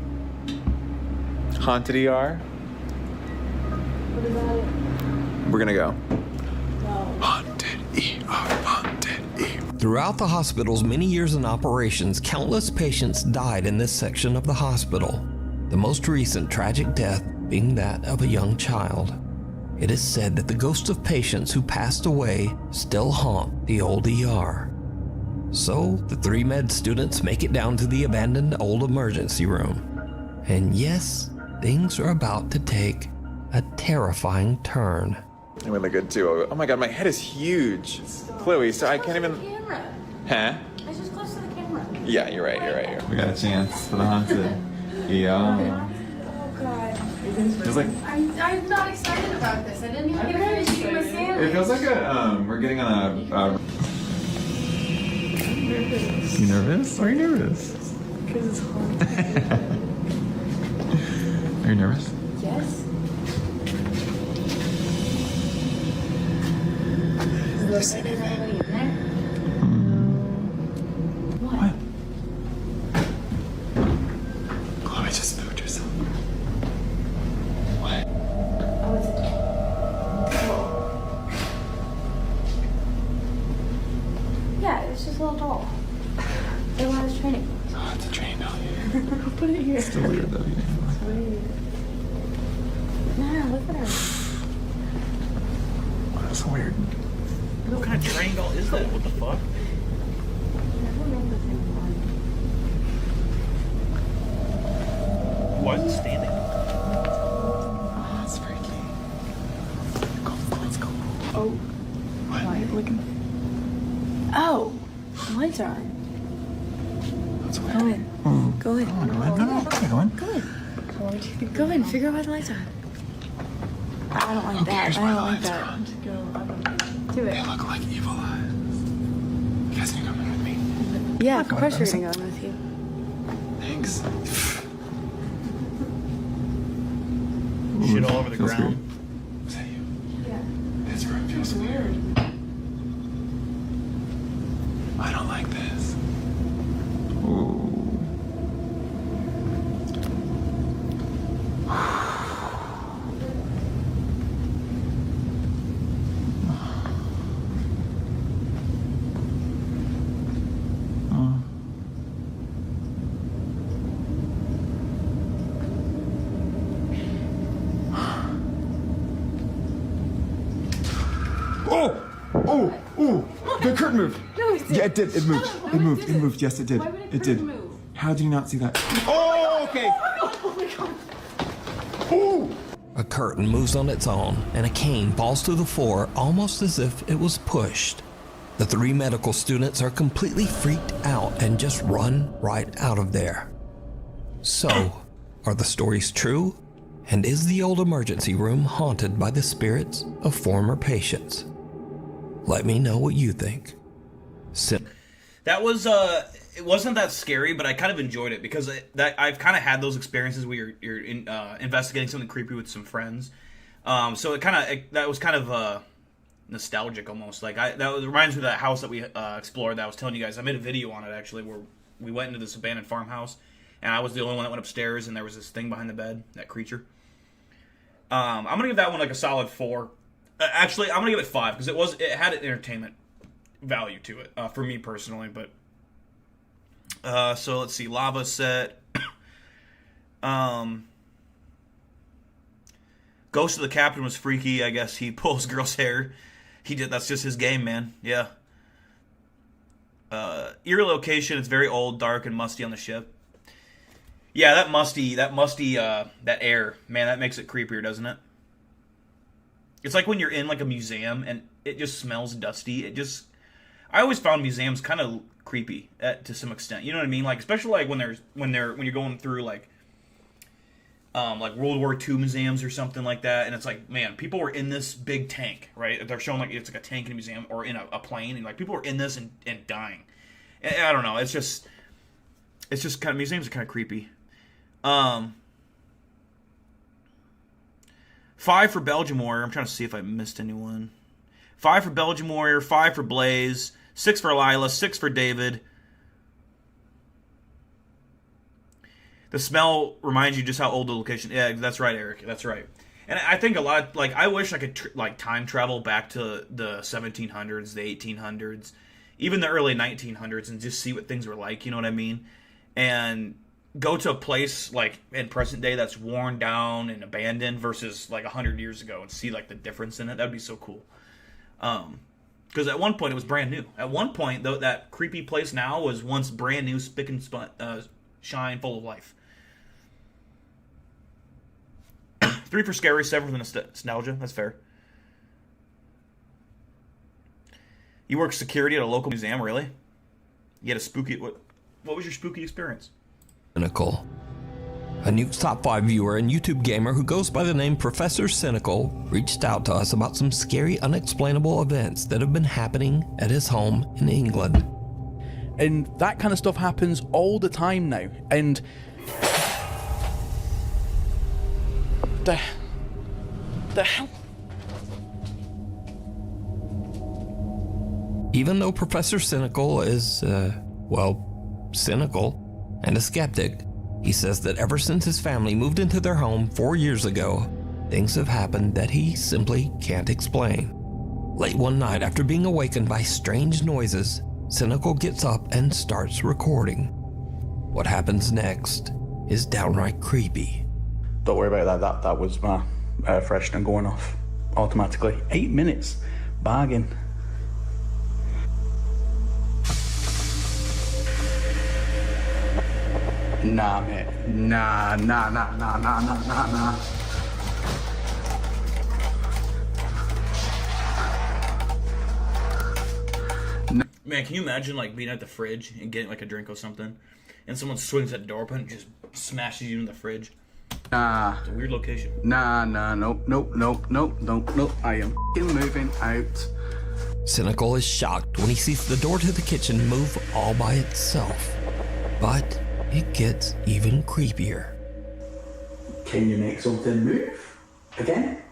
haunted ER? What about it? We're gonna go. No. Haunted ER, haunted ER. Throughout the hospital's many years in operations, countless patients died in this section of the hospital, the most recent tragic death being that of a young child. It is said that the ghosts of patients who passed away still haunt the old ER. So, the 3 med students make it down to the abandoned old emergency room. And yes, things are about to take a terrifying turn. I'm really good too. Oh my god, my head is huge. Chloe, so I can't even... Camera. Huh? It's just close to the camera. Yeah, you're right. We got a chance for the haunted ER. Oh god. Feels like... I'm not excited about this. I didn't even get to finish eating my sandwich. It feels like we're getting on a... You nervous? Why are you nervous? Because it's haunted. Are you nervous? Yes. Is there anybody in there? What? Chloe just moved herself. What? Oh, it's a doll. Yeah, it's just a little doll. They want us training. Oh, it's a train doll. Put it here. It's still weird though. It's weird. Nah, look at her. That's weird. What kind of train doll is that? What the fuck? Why is it standing? Oh, it's freaky. Let's go. Oh. What? Why are you looking? Oh, the lights are on. That's weird. Go in. Go in. Go in. Go in. Go in. Go in. Figure out why the lights are on. I don't like that. I don't like that. Just go. Do They it. look like evil eyes. You guys need to come in with me. Yeah, of course you're gonna go in with you. Thanks. Shit all over the Feels ground. weird. Was that you? Yeah. This room feels weird. I don't like this. Ooh. The curtain moved. No, it did. Yeah, it did. It moved. No, It moved. it It moved. Yes, it did. Why would a It curtain did. move? How did you not see that? Oh, okay. Oh my god. Ooh. A curtain moves on its own, and a cane falls to the floor almost as if it was pushed. The 3 medical students are completely freaked out and just run right out of there. So, are the stories true? And is the old emergency room haunted by the spirits of former patients? Let me know what you think. That was it wasn't that scary, but I kind of enjoyed it because I've kind of had those experiences where you're investigating something creepy with some friends. So that was kind of nostalgic almost. Like reminds me of that house that we explored that I was telling you guys. I made a video on it actually where we went into this abandoned farmhouse, and I was the only one that went upstairs, and there was this thing behind the bed, that creature. I'm gonna give that one like a solid 4. Actually, I'm gonna give it 5 because it had an entertainment value to it for me personally. But so let's see, lava set. Ghost of the Captain was freaky. I guess he pulls girls' hair. He did. That's just his game, man. Yeah. Eerie location. It's very old, dark, and musty on the ship. Yeah, that musty, that air, man, that makes it creepier, doesn't it? It's like when you're in like a museum and it just smells dusty. I always found museums kind of creepy to some extent. You know what I mean? Like especially like when you're going through like World War II museums or something like that, and it's like, man, people were in this big tank, right? They're showing like it's like a tank in a museum or in a plane, and like people were in this and dying. And I don't know. It's just It's just kind of, museums are kind of creepy. 5 for Belgium Warrior. I'm trying to see if I missed anyone. 5 for Belgium Warrior, 5 for Blaze, 6 for Lila, 6 for David. The smell reminds you just how old the location. Yeah, that's right, Eric. That's right. And I think a lot, like, I wish I could time travel back to the 1700s, the 1800s, even the early 1900s, and just see what things were like. You know what I mean? And go to a place like in present day that's worn down and abandoned versus like 100 years ago, and see like the difference in it. That'd be so cool. Because at one point it was brand new. At one point, though, that creepy place now was once brand new, spick and shine, full of life. 3 for scary, 7 for nostalgia. That's fair. You work security at a local museum, really? You had a spooky... What was your spooky experience? Cynical. A Nuke's Top 5 viewer and YouTube gamer who goes by the name Professor Cynical reached out to us about some scary, unexplainable events that have been happening at his home in England. And that kind of stuff happens all the time now. And the hell? Even though Professor Cynical is, cynical and a skeptic, he says that ever since his family moved into their home 4 years ago, things have happened that he simply can't explain. Late one night, after being awakened by strange noises, Cynical gets up and starts recording. What happens next is downright creepy. Don't worry about that. That was my air freshener going off automatically. 8 minutes. Bargain. Nah, mate. Nah. Man, can you imagine like being at the fridge and getting like a drink or something, and someone swings that door open and just smashes you in the fridge? Nah. It's a weird location. Nah, nope. I am f***ing moving out. Cynical is shocked when he sees the door to the kitchen move all by itself. But it gets even creepier. Can you make something move? Again?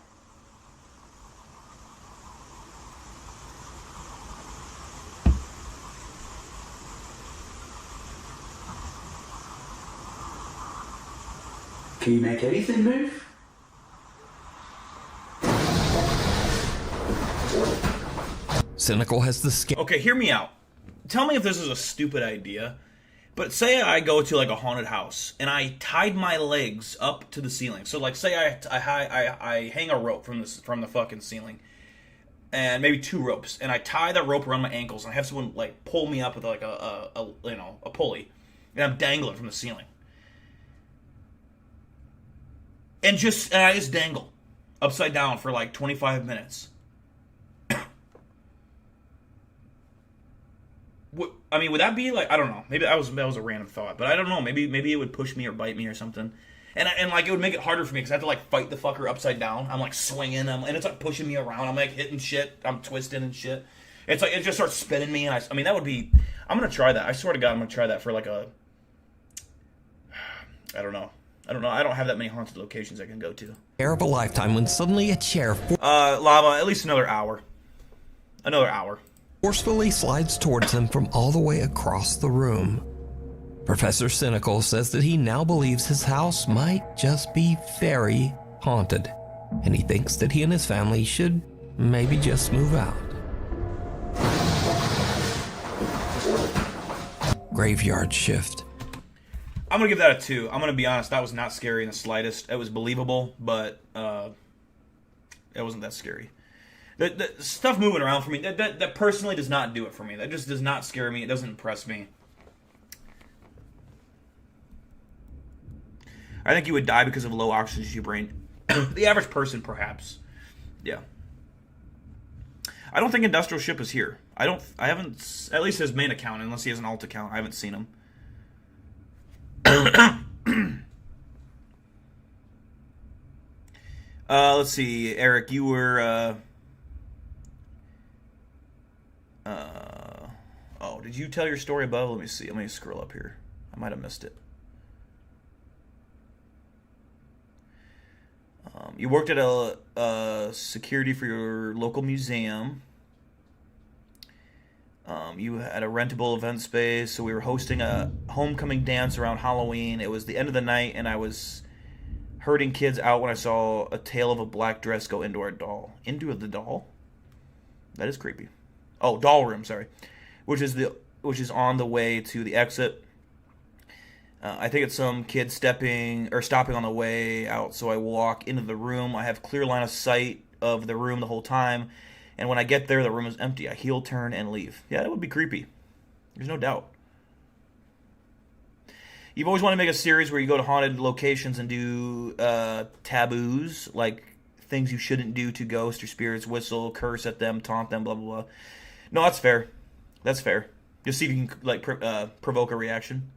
Can you make anything move? Cynical has the skin. Okay, hear me out. Tell me if this is a stupid idea, but say I go to like a haunted house and I tied my legs up to the ceiling. So like, say I hang a rope from the fucking ceiling, and maybe 2 ropes, and I tie that rope around my ankles, and I have someone like pull me up with like a pulley, and I'm dangling from the ceiling. And I just dangle upside down for like 25 minutes. I mean, would that be like, I don't know. Maybe that was a random thought, but I don't know. Maybe it would push me or bite me or something. And like it would make it harder for me because I have to like fight the fucker upside down. I'm like swinging, and it's like pushing me around. I'm like hitting shit. I'm twisting and shit. It's like it just starts spinning me, and I mean that would be. I'm gonna try that. I swear to God, I'm gonna try that for like a. I don't know. I don't have that many haunted locations I can go to. Air of a lifetime when suddenly a chair. Lava. At least another hour. Another hour. Forcefully slides towards him from all the way across the room. Professor Cynical says that he now believes his house might just be very haunted, and he thinks that he and his family should maybe just move out. Graveyard shift. I'm gonna give that a 2. I'm gonna be honest, that was not scary in the slightest. It was believable, but it wasn't that scary. The stuff moving around for me, that personally does not do it for me. That just does not scare me. It doesn't impress me. I think you would die because of low oxygen to your brain. The average person, perhaps. Yeah. I don't think Industrial Ship is here. I haven't, at least his main account, unless he has an alt account. I haven't seen him. Let's see, Eric, you were, oh, did you tell your story above? Let me see. Let me scroll up here. I might have missed it. You worked at a security for your local museum. You had a rentable event space, so we were hosting a homecoming dance around Halloween. It was the end of the night, and I was herding kids out when I saw a tail of a black dress go into our doll. Into the doll? That is creepy. Oh, doll room, sorry. Which is on the way to the exit. I think it's some kid stopping on the way out, so I walk into the room. I have clear line of sight of the room the whole time, and when I get there, the room is empty. I heel turn and leave. Yeah, that would be creepy. There's no doubt. You've always wanted to make a series where you go to haunted locations and do taboos, like things you shouldn't do to ghosts or spirits, whistle, curse at them, taunt them, blah, blah, blah. No, that's fair. That's fair. Just see if you can provoke a reaction.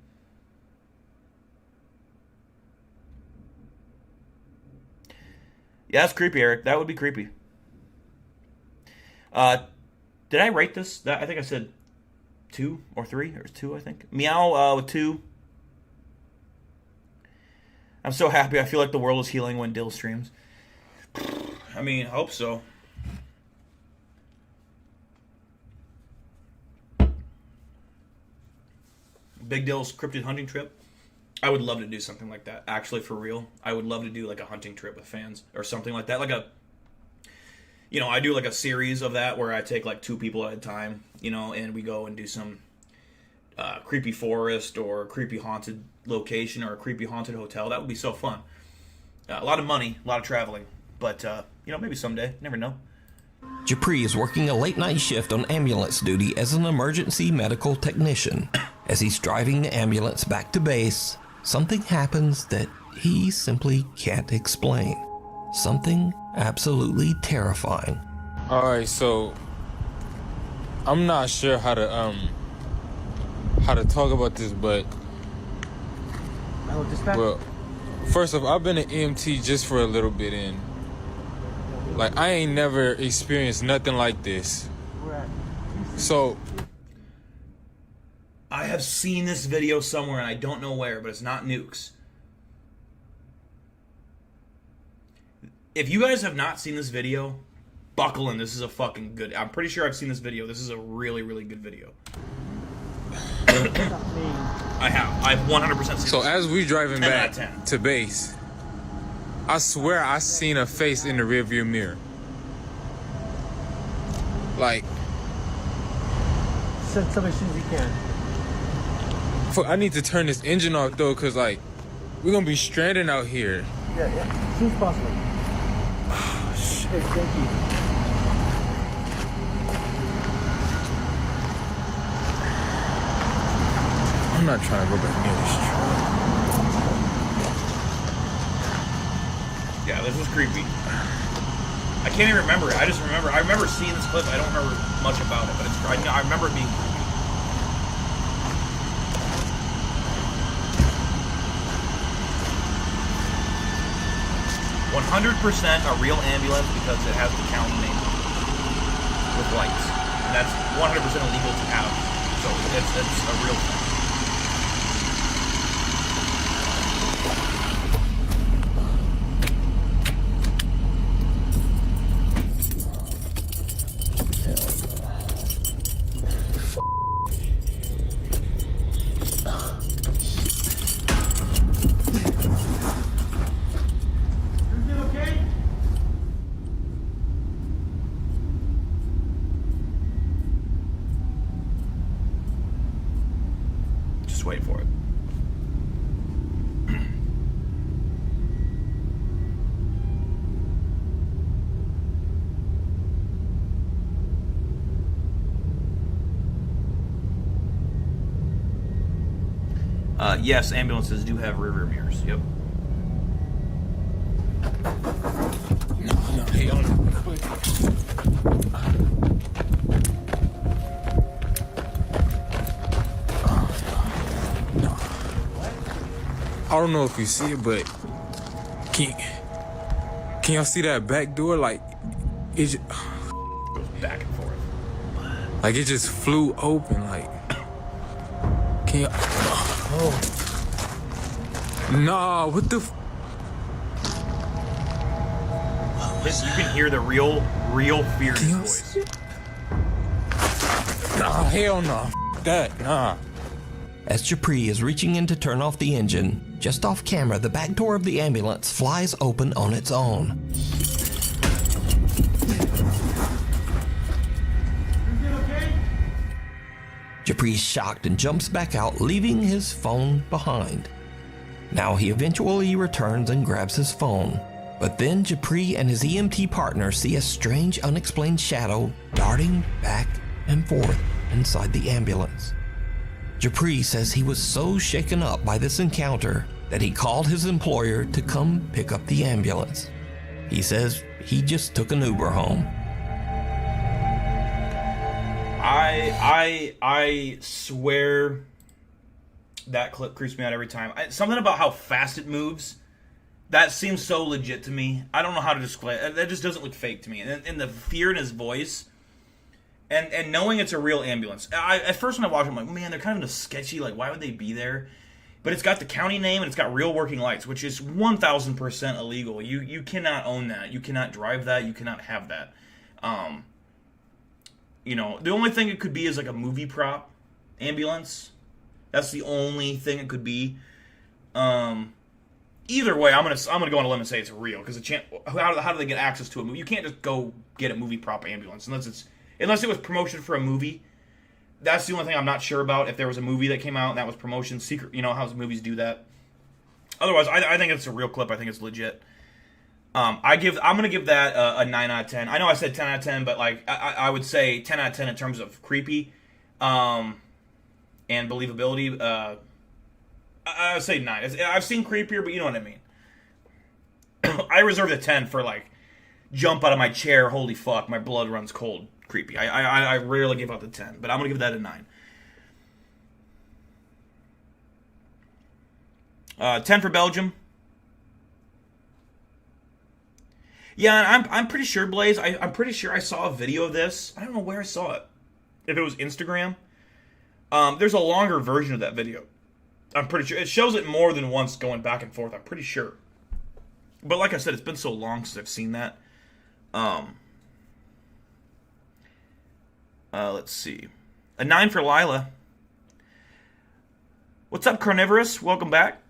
Yeah, that's creepy, Eric. That would be creepy. Did I rate this? I think I said 2 or 3 or 2. I think meow with 2. I'm so happy. I feel like the world is healing when Dill streams. I mean, I hope so. Big Dill's cryptid hunting trip. I would love to do something like that. Actually, for real. I would love to do like a hunting trip with fans or something like that. Like I do like a series of that where I take like 2 people at a time, and we go and do some creepy forest or creepy haunted location or a creepy haunted hotel. That would be so fun. A lot of money, a lot of traveling. But, maybe someday. Never know. Japri is working a late-night shift on ambulance duty as an emergency medical technician. As he's driving the ambulance back to base, something happens that he simply can't explain. Something absolutely terrifying. Alright, so I'm not sure how to talk about this, but well, first off, I've been an EMT just for a little bit, and like I ain't never experienced nothing like this. So I have seen this video somewhere and I don't know where, but it's not Nukes. If you guys have not seen this video, buckle in. This is a fucking good. I'm pretty sure I've seen this video. This is a really, really good video. I have. I've 100% seen So this. as we driving 10 back out of 10. to base, I swear I seen a face in the rearview mirror. Like, Send somebody as soon as you can. I need to turn this engine off though, cause like we're gonna be stranded out here. Yeah. As soon as possible. Oh, shit. Hey, thank you. I'm not trying to go back near this truck. Yeah, this was creepy. I can't even remember it. I remember seeing this clip. I don't remember much about it, but I remember it being creepy. $100% a real ambulance because it has the county name on it with lights. And that's 100% illegal to have. So it's a real thing. Just wait for it. Yes, ambulances do have rear mirrors. Yep. No, he on it. I don't know if you see it, but can y'all see that back door? Like it just Goes back and forth. like it just flew open. Like can y'all? Nah, what the You can hear the real fear in his voice. Nah, hell no. That, nah. As Japri is reaching in to turn off the engine, just off camera, the back door of the ambulance flies open on its own. Japri is shocked and jumps back out, leaving his phone behind. Now he eventually returns and grabs his phone. But then Japri and his EMT partner see a strange, unexplained shadow darting back and forth inside the ambulance. Japri says he was so shaken up by this encounter that he called his employer to come pick up the ambulance. He says he just took an Uber home. I swear that clip creeps me out every time. Something about how fast it moves, that seems so legit to me. I don't know how to describe it. That just doesn't look fake to me. And the fear in his voice, and knowing it's a real ambulance. At first when I watched it, I'm like, man, they're kind of sketchy. Like, why would they be there? But it's got the county name and it's got real working lights, which is 1,000% illegal. You cannot own that. You cannot drive that. You cannot have that. You know, the only thing it could be is like a movie prop ambulance. That's the only thing it could be. Either way, I'm gonna go on a limb and say it's real, because how do they get access to a movie? You can't just go get a movie prop ambulance unless it was promotion for a movie. That's the only thing I'm not sure about. If there was a movie that came out and that was promotion, secret, you know how movies do that. Otherwise, I think it's a real clip. I think it's legit. I'm gonna give that a 9 out of 10. I know I said 10 out of 10, but like I would say 10 out of 10 in terms of creepy, and believability. I would say 9. I've seen creepier, but you know what I mean. I reserve the 10 for like jump out of my chair, holy fuck, my blood runs cold. Creepy. I rarely give out the 10, but I'm gonna give that a 9. 10 for Belgium. Yeah, and I'm pretty sure, Blaze, I'm pretty sure I saw a video of this. I don't know where I saw it. If it was Instagram. There's a longer version of that video. I'm pretty sure. It shows it more than once going back and forth. I'm pretty sure. But like I said, it's been so long since I've seen that. Let's see. A 9 for Lila. What's up, Carnivorous? Welcome back.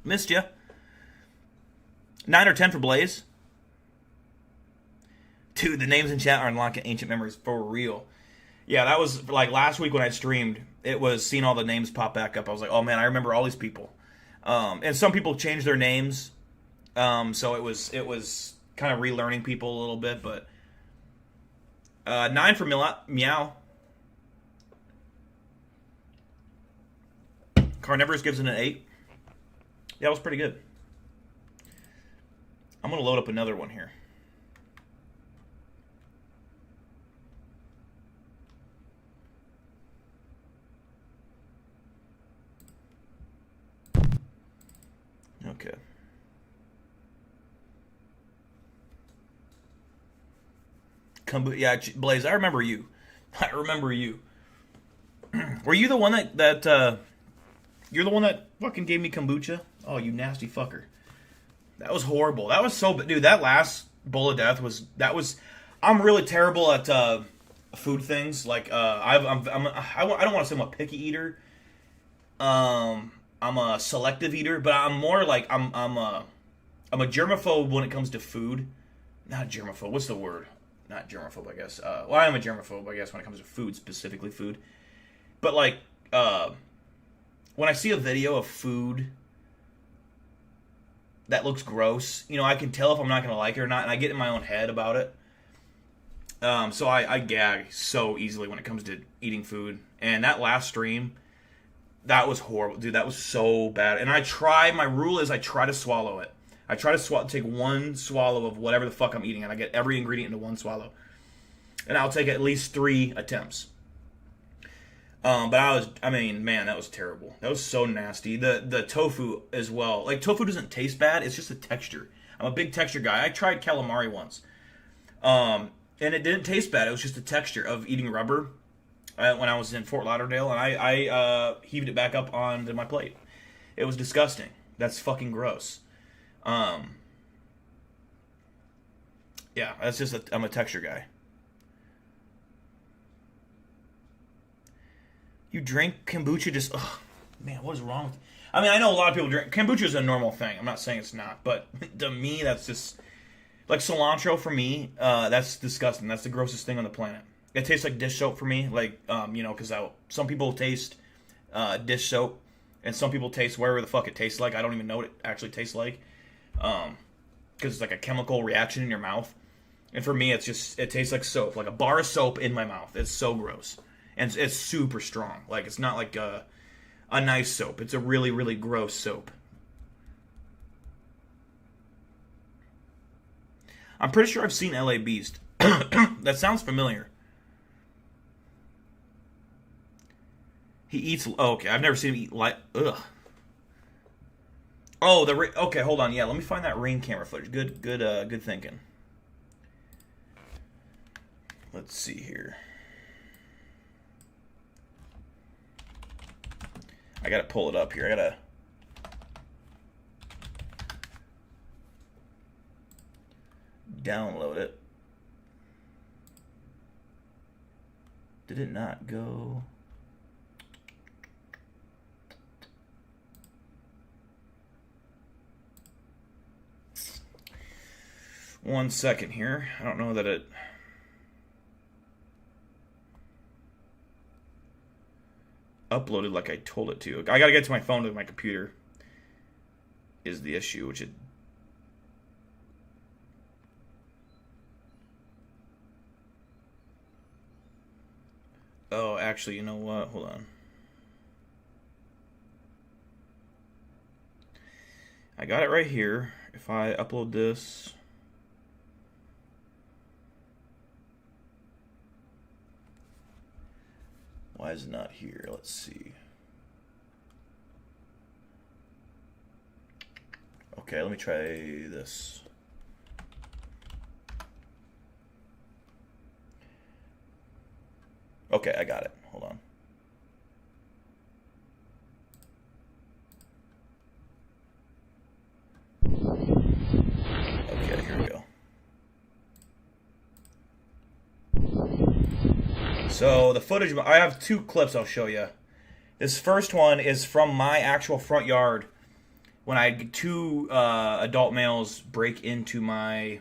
Missed ya. 9 or 10 for Blaze. Dude, the names in chat are unlocking ancient memories for real. Yeah, that was like last week when I streamed. It was seeing all the names pop back up. I was like, oh man, I remember all these people. And some people changed their names. So it was kind of relearning people a little bit, but 9 for Meow. Carnivorous gives it an 8. Yeah, it was pretty good. I'm going to load up another one here. Okay. Yeah, Blaze, I remember you. I remember you. Were you the one that you're the one that fucking gave me kombucha? Oh, you nasty fucker. That was horrible. That was so... Dude, that last bowl of death was... I'm really terrible at food things. Like, I don't want to say I'm a picky eater. I'm a selective eater, but I'm more like... I'm a germaphobe when it comes to food. Not germaphobe. What's the word? Not germaphobe, I guess. Well, I am a germaphobe, I guess, when it comes to food, specifically food. But, like, when I see a video of food that looks gross, you know, I can tell if I'm not going to like it or not, and I get in my own head about it. So I gag so easily when it comes to eating food. And that last stream, that was horrible. Dude, that was so bad. And my rule is I try to swallow it. I try to take one swallow of whatever the fuck I'm eating, and I get every ingredient into one swallow. And I'll take at least 3 attempts. But man, that was terrible. That was so nasty. The tofu as well. Like, tofu doesn't taste bad, it's just the texture. I'm a big texture guy. I tried calamari once. And it didn't taste bad, it was just the texture of eating rubber. when I was in Fort Lauderdale, and I heaved it back up onto my plate. It was disgusting. That's fucking gross. Yeah, that's just I'm a texture guy. You drink kombucha just, ugh, man, what is wrong with you? I mean, I know a lot of people drink, kombucha is a normal thing. I'm not saying it's not, but to me, that's just, like cilantro for me, that's disgusting. That's the grossest thing on the planet. It tastes like dish soap for me, like, you know, because some people taste dish soap, and some people taste whatever the fuck it tastes like. I don't even know what it actually tastes like, because it's like a chemical reaction in your mouth. And for me, it tastes like soap, like a bar of soap in my mouth. It's so gross. And it's super strong. Like, it's not like a nice soap. It's a really, really gross soap. I'm pretty sure I've seen LA Beast. That sounds familiar. He eats... Oh, okay, I've never seen him eat... Ugh. Oh, okay, hold on. Yeah, let me find that Ring camera footage. Good thinking. Let's see here. I gotta pull it up here. I gotta... download it. Did it not go? One second here. I don't know that it... uploaded like I told it to. I gotta get to my phone to my computer is the issue, which it... Oh, actually, you know what? Hold on. I got it right here. If I upload this... Why is it not here? Let's see. Okay, let me try this. Okay, I got it. Hold on. Okay, here we go. So the footage, I have two clips I'll show you. This first one is from my actual front yard when I had two adult males break into my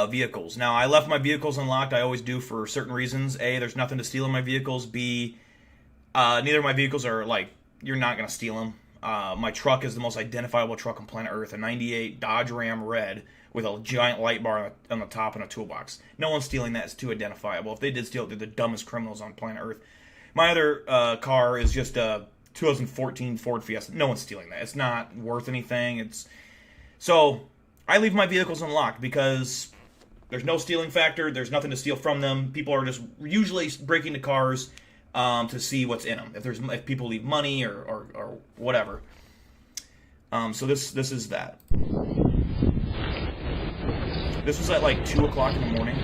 vehicles. Now, I left my vehicles unlocked. I always do for certain reasons. A, there's nothing to steal in my vehicles. B, neither of my vehicles are, like, you're not going to steal them. My truck is the most identifiable truck on planet Earth, a 98 Dodge Ram Red with a giant light bar on the top and a toolbox. No one's stealing that. It's too identifiable. If they did steal it, they're the dumbest criminals on planet Earth. My other car is just a 2014 Ford Fiesta. No one's stealing that. It's not worth anything. So I leave my vehicles unlocked because there's no stealing factor. There's nothing to steal from them. People are just usually breaking the cars to see what's in them. If people leave money or whatever. So this is that. This was at like 2 o'clock in the morning.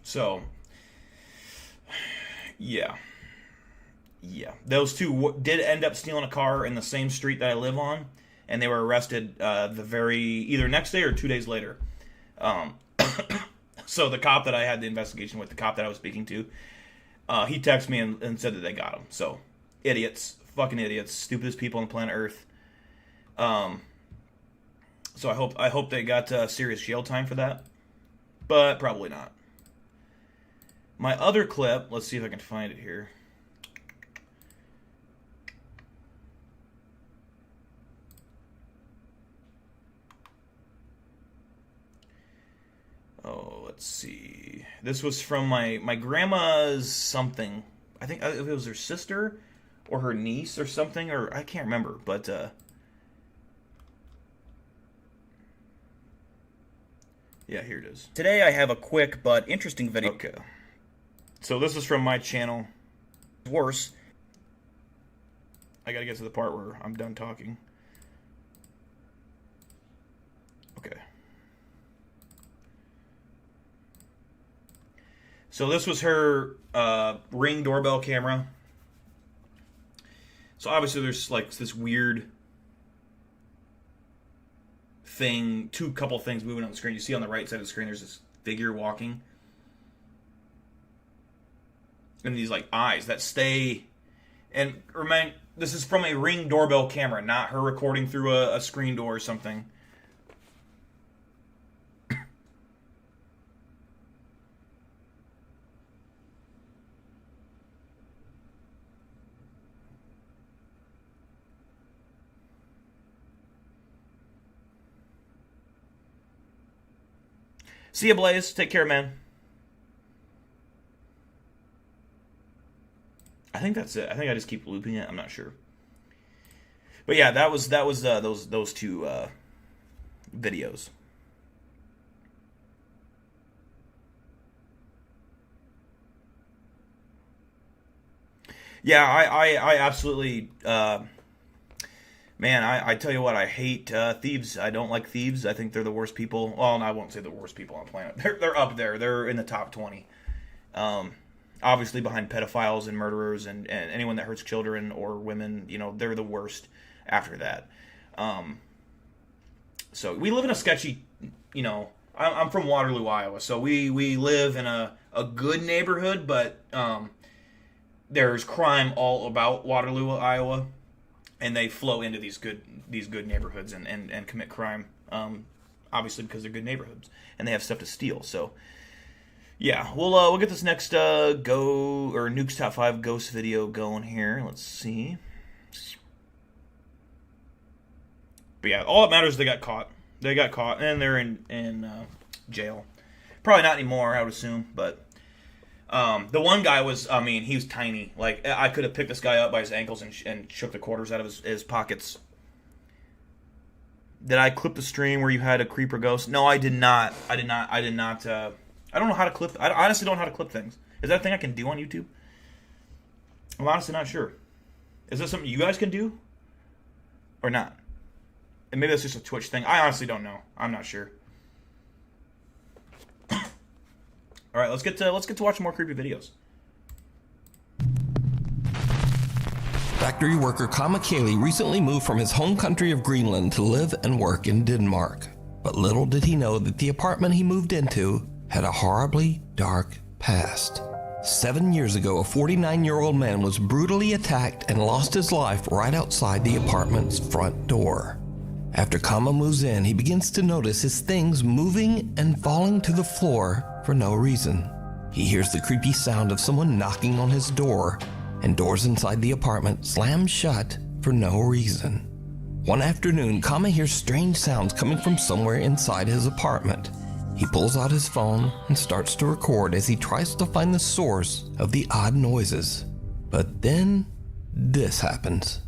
So, yeah. Those two did end up stealing a car in the same street that I live on, and they were arrested either next day or 2 days later. So the cop that I had the investigation with, the cop that I was speaking to, he texted me and said that they got him. So, idiots. Fucking idiots. Stupidest people on planet Earth. So I hope they got serious jail time for that. But probably not. My other clip, let's see if I can find it here. Oh, let's see. This was from my grandma's something. I think it was her sister or her niece or something, or I can't remember, but Yeah, here it is. Today I have a quick but interesting video. Okay. So this is from my channel. Worse. I gotta get to the part where I'm done talking. Okay. So this was her Ring doorbell camera. So obviously there's like this weird thing, couple things moving on the screen. You see on the right side of the screen there's this figure walking. And these like eyes that stay. And remind, this is from a Ring doorbell camera, not her recording through a screen door or something. See ya, Blaze. Take care, man. I think that's it. I think I just keep looping it. I'm not sure. But yeah, that was those two videos. Yeah, I absolutely, man, I tell you what, I hate thieves. I don't like thieves. I think they're the worst people. Well, I won't say the worst people on the planet. They're up there. They're in the top 20. Obviously behind pedophiles and murderers and anyone that hurts children or women, you know, they're the worst after that. So we live in a sketchy, you know, I'm from Waterloo, Iowa, so we live in a good neighborhood, but there's crime all about Waterloo, Iowa, and they flow into these good neighborhoods and commit crime, obviously because they're good neighborhoods and they have stuff to steal. So yeah, we'll get this next Nuke's Top 5 Ghost video going here. Let's see. But yeah, all that matters is they got caught. They got caught, and they're in jail. Probably not anymore, I would assume, but the one guy was, I mean, he was tiny. Like, I could have picked this guy up by his ankles and shook the quarters out of his pockets. Did I clip the stream where you had a creeper ghost? No, I did not. I did not. I don't know how to clip. I honestly don't know how to clip things. Is that a thing I can do on YouTube? I'm honestly not sure. Is that something you guys can do? Or not? And maybe that's just a Twitch thing. I honestly don't know. I'm not sure. All right, let's get to watching more creepy videos. Factory worker Kama Kaylee recently moved from his home country of Greenland to live and work in Denmark. But little did he know that the apartment he moved into had a horribly dark past. 7 years ago, a 49-year-old man was brutally attacked and lost his life right outside the apartment's front door. After Kama moves in, he begins to notice his things moving and falling to the floor for no reason. He hears the creepy sound of someone knocking on his door, and doors inside the apartment slam shut for no reason. One afternoon, Kama hears strange sounds coming from somewhere inside his apartment. He pulls out his phone and starts to record as he tries to find the source of the odd noises. But then, this happens.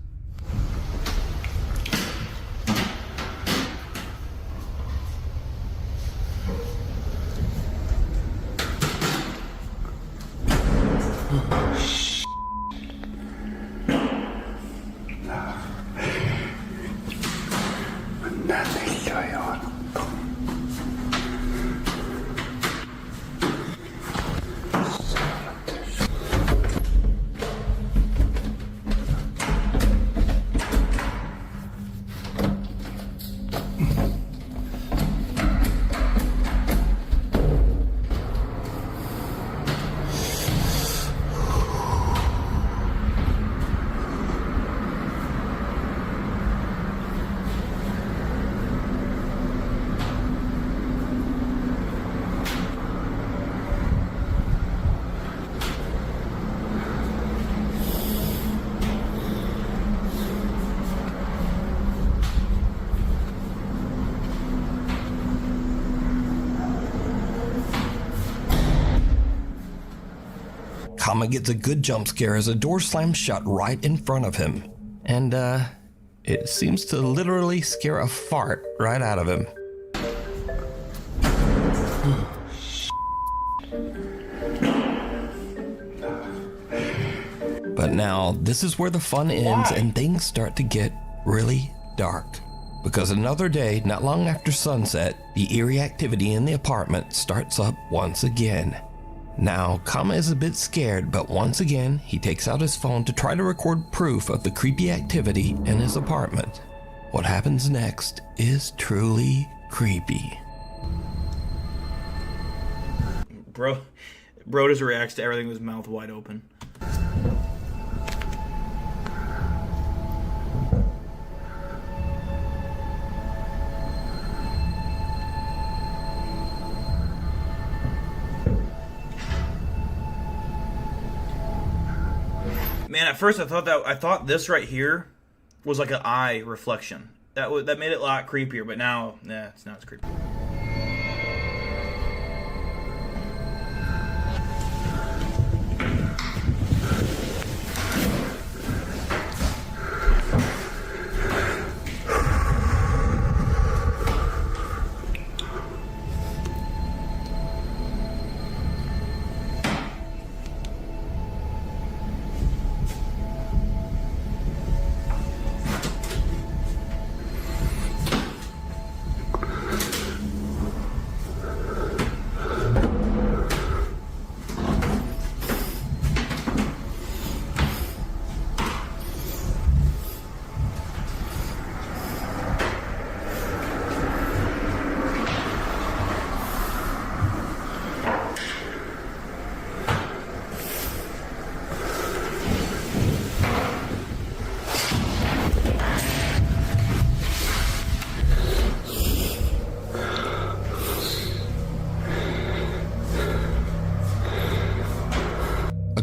Kama gets a good jump scare as a door slams shut right in front of him. And, it seems to literally scare a fart right out of him. But now, this is where the fun ends and things start to get really dark. Because another day, not long after sunset, the eerie activity in the apartment starts up once again. Now, Kama is a bit scared, but once again, he takes out his phone to try to record proof of the creepy activity in his apartment. What happens next is truly creepy. Bro just reacts to everything with his mouth wide open. Man, at first I thought this right here was like an eye reflection. That made it a lot creepier, but now, it's not as creepy.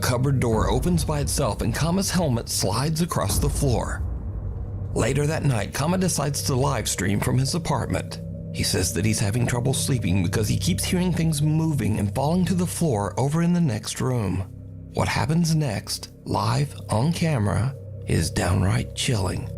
Cupboard door opens by itself and Kama's helmet slides across the floor. Later that night, Kama decides to live stream from his apartment. He says that he's having trouble sleeping because he keeps hearing things moving and falling to the floor over in the next room. What happens next, live on camera, is downright chilling.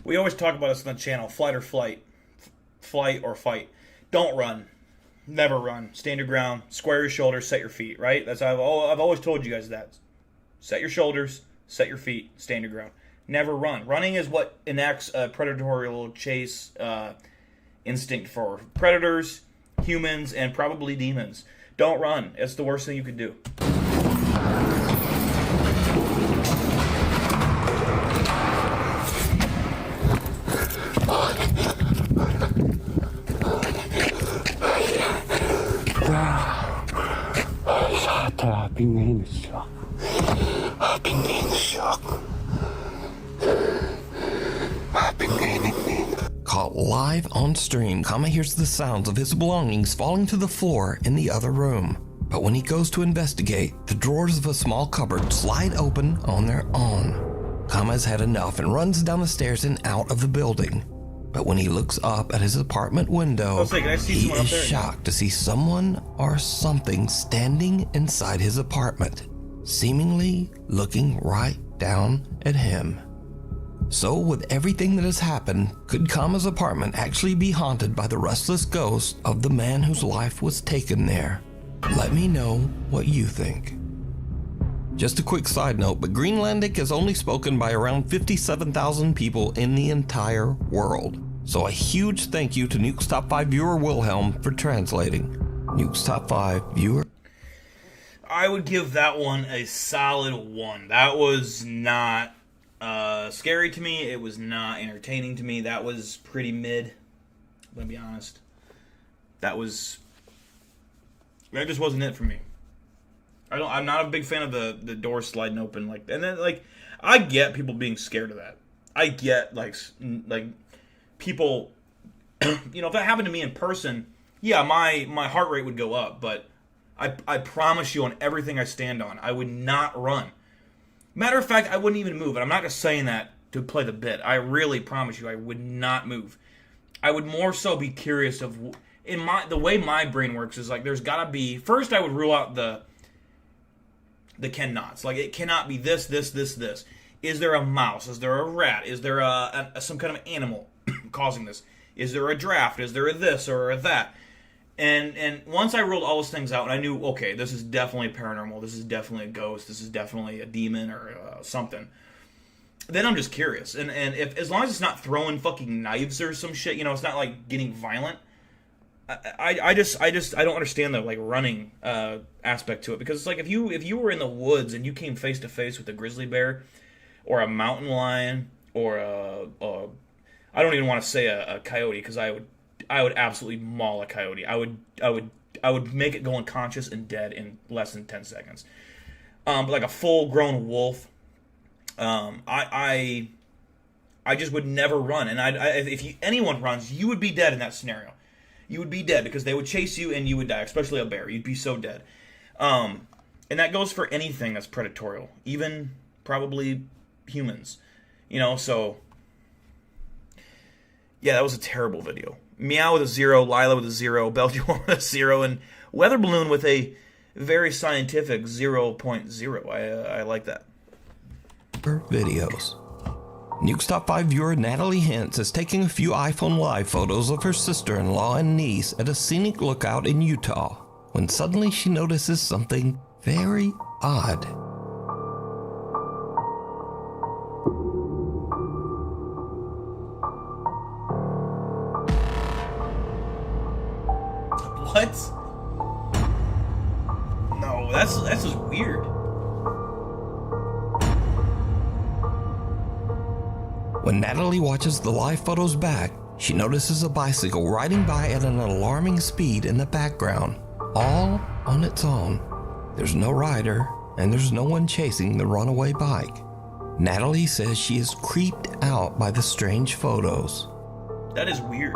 We always talk about this on the channel, flight or flight. Flight or fight. Don't run. Never run. Stand your ground. Square your shoulders. Set your feet, right? That's how I've always told you guys that. Set your shoulders. Set your feet. Stand your ground. Never run. Running is what enacts a predatory chase instinct for predators, humans, and probably demons. Don't run. It's the worst thing you could do. Caught live on stream, Kama hears the sounds of his belongings falling to the floor in the other room. But when he goes to investigate, the drawers of a small cupboard slide open on their own. Kama's had enough and runs down the stairs and out of the building. But when he looks up at his apartment window, he is shocked to see someone or something standing inside his apartment, seemingly looking right down at him. So with everything that has happened, could Kama's apartment actually be haunted by the restless ghost of the man whose life was taken there? Let me know what you think. Just a quick side note, but Greenlandic is only spoken by around 57,000 people in the entire world. So a huge thank you to Nuke's Top 5 viewer Wilhelm for translating. Nuke's Top 5 viewer. I would give that one a solid 1. That was not scary to me. It was not entertaining to me. That was pretty mid. I'm gonna be honest. That just wasn't it for me. I'm not a big fan of the door sliding open like that. And then like I get people being scared of that. I get like people, you know, if that happened to me in person, yeah, my heart rate would go up, but I promise you on everything I stand on, I would not run. Matter of fact, I wouldn't even move. And I'm not just saying that to play the bit. I really promise you I would not move. I would more so be curious of, the way my brain works is like there's gotta be, first I would rule out the cannots. Like it cannot be this. Is there a mouse? Is there a rat? Is there some kind of animal causing this? Is there a draft? Is there a this or a that? And once I ruled all those things out and I knew, okay, this is definitely paranormal, this is definitely a ghost, this is definitely a demon or something, then I'm just curious. And if as long as it's not throwing fucking knives or some shit, you know, it's not like getting violent, I don't understand the like running aspect to it, because it's like if you were in the woods and you came face to face with a grizzly bear or a mountain lion or I don't even want to say a coyote, because I would absolutely maul a coyote. I would make it go unconscious and dead in less than 10 seconds. But like a full grown wolf, I just would never run. And if anyone runs, you would be dead in that scenario. You would be dead because they would chase you and you would die, especially a bear. You'd be so dead. And that goes for anything that's predatorial, even probably humans. You know, so yeah, that was a terrible video. Meow with a 0, Lila with a 0, Belgium with a 0, and Weather Balloon with a very scientific 0.0. I like that. Videos. Nuke's Top 5 viewer Natalie Hintz is taking a few iPhone Live photos of her sister-in-law and niece at a scenic lookout in Utah, when suddenly she notices something very odd. What? No, that's just weird. When Natalie watches the live photos back, she notices a bicycle riding by at an alarming speed in the background, all on its own. There's no rider, and there's no one chasing the runaway bike. Natalie says she is creeped out by the strange photos. That is weird.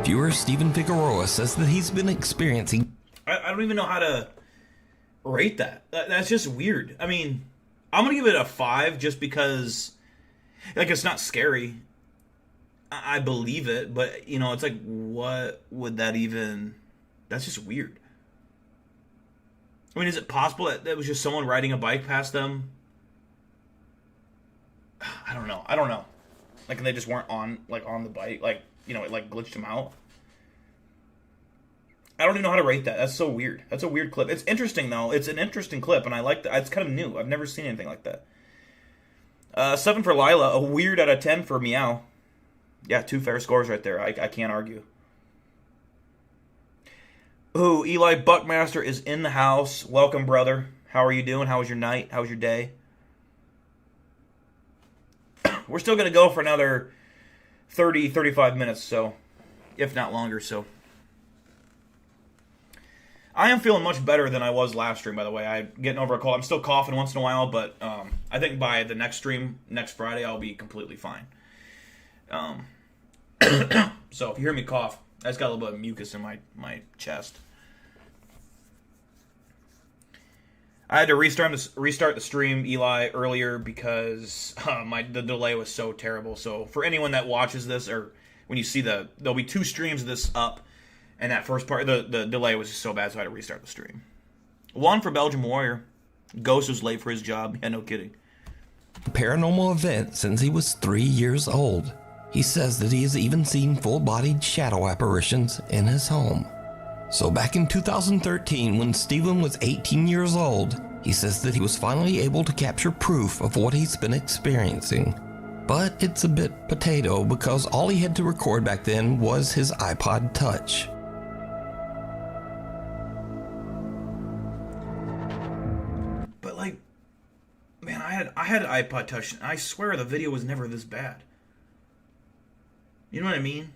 Viewer Steven Figueroa says that he's been experiencing... I don't even know how to rate that. That's just weird. I mean, I'm going to give it a 5 just because, like, it's not scary. I believe it, but, you know, it's like, what would that even... That's just weird. I mean, is it possible that was just someone riding a bike past them? I don't know. Like, and they just weren't on the bike, like, you know, it like glitched them out. I don't even know how to rate that. That's so weird. That's a weird clip. It's interesting though. It's an interesting clip, and I like that. It's kind of new. I've never seen anything like that. 7 for Lila. A weird out of 10 for Meow. Yeah, 2 fair scores right there. I can't argue. Ooh, Eli Buckmaster is in the house. Welcome, brother. How are you doing? How was your night? How was your day? We're still going to go for another 30, 35 minutes, so, if not longer, so. I am feeling much better than I was last stream, by the way. I'm getting over a cold. I'm still coughing once in a while, but I think by the next stream, next Friday, I'll be completely fine. So, if you hear me cough, I just got a little bit of mucus in my chest. I had to restart the stream, Eli, earlier because the delay was so terrible. So for anyone that watches this, or when you see there'll be 2 streams of this up, and that first part, the delay was just so bad, so I had to restart the stream. 1 for Belgium Warrior. Ghost was late for his job. Yeah, no kidding. Paranormal event since he was 3 years old. He says that he has even seen full-bodied shadow apparitions in his home. So back in 2013, when Steven was 18 years old, he says that he was finally able to capture proof of what he's been experiencing. But it's a bit potato because all he had to record back then was his iPod Touch. I had an iPod Touch, and I swear the video was never this bad. You know what I mean?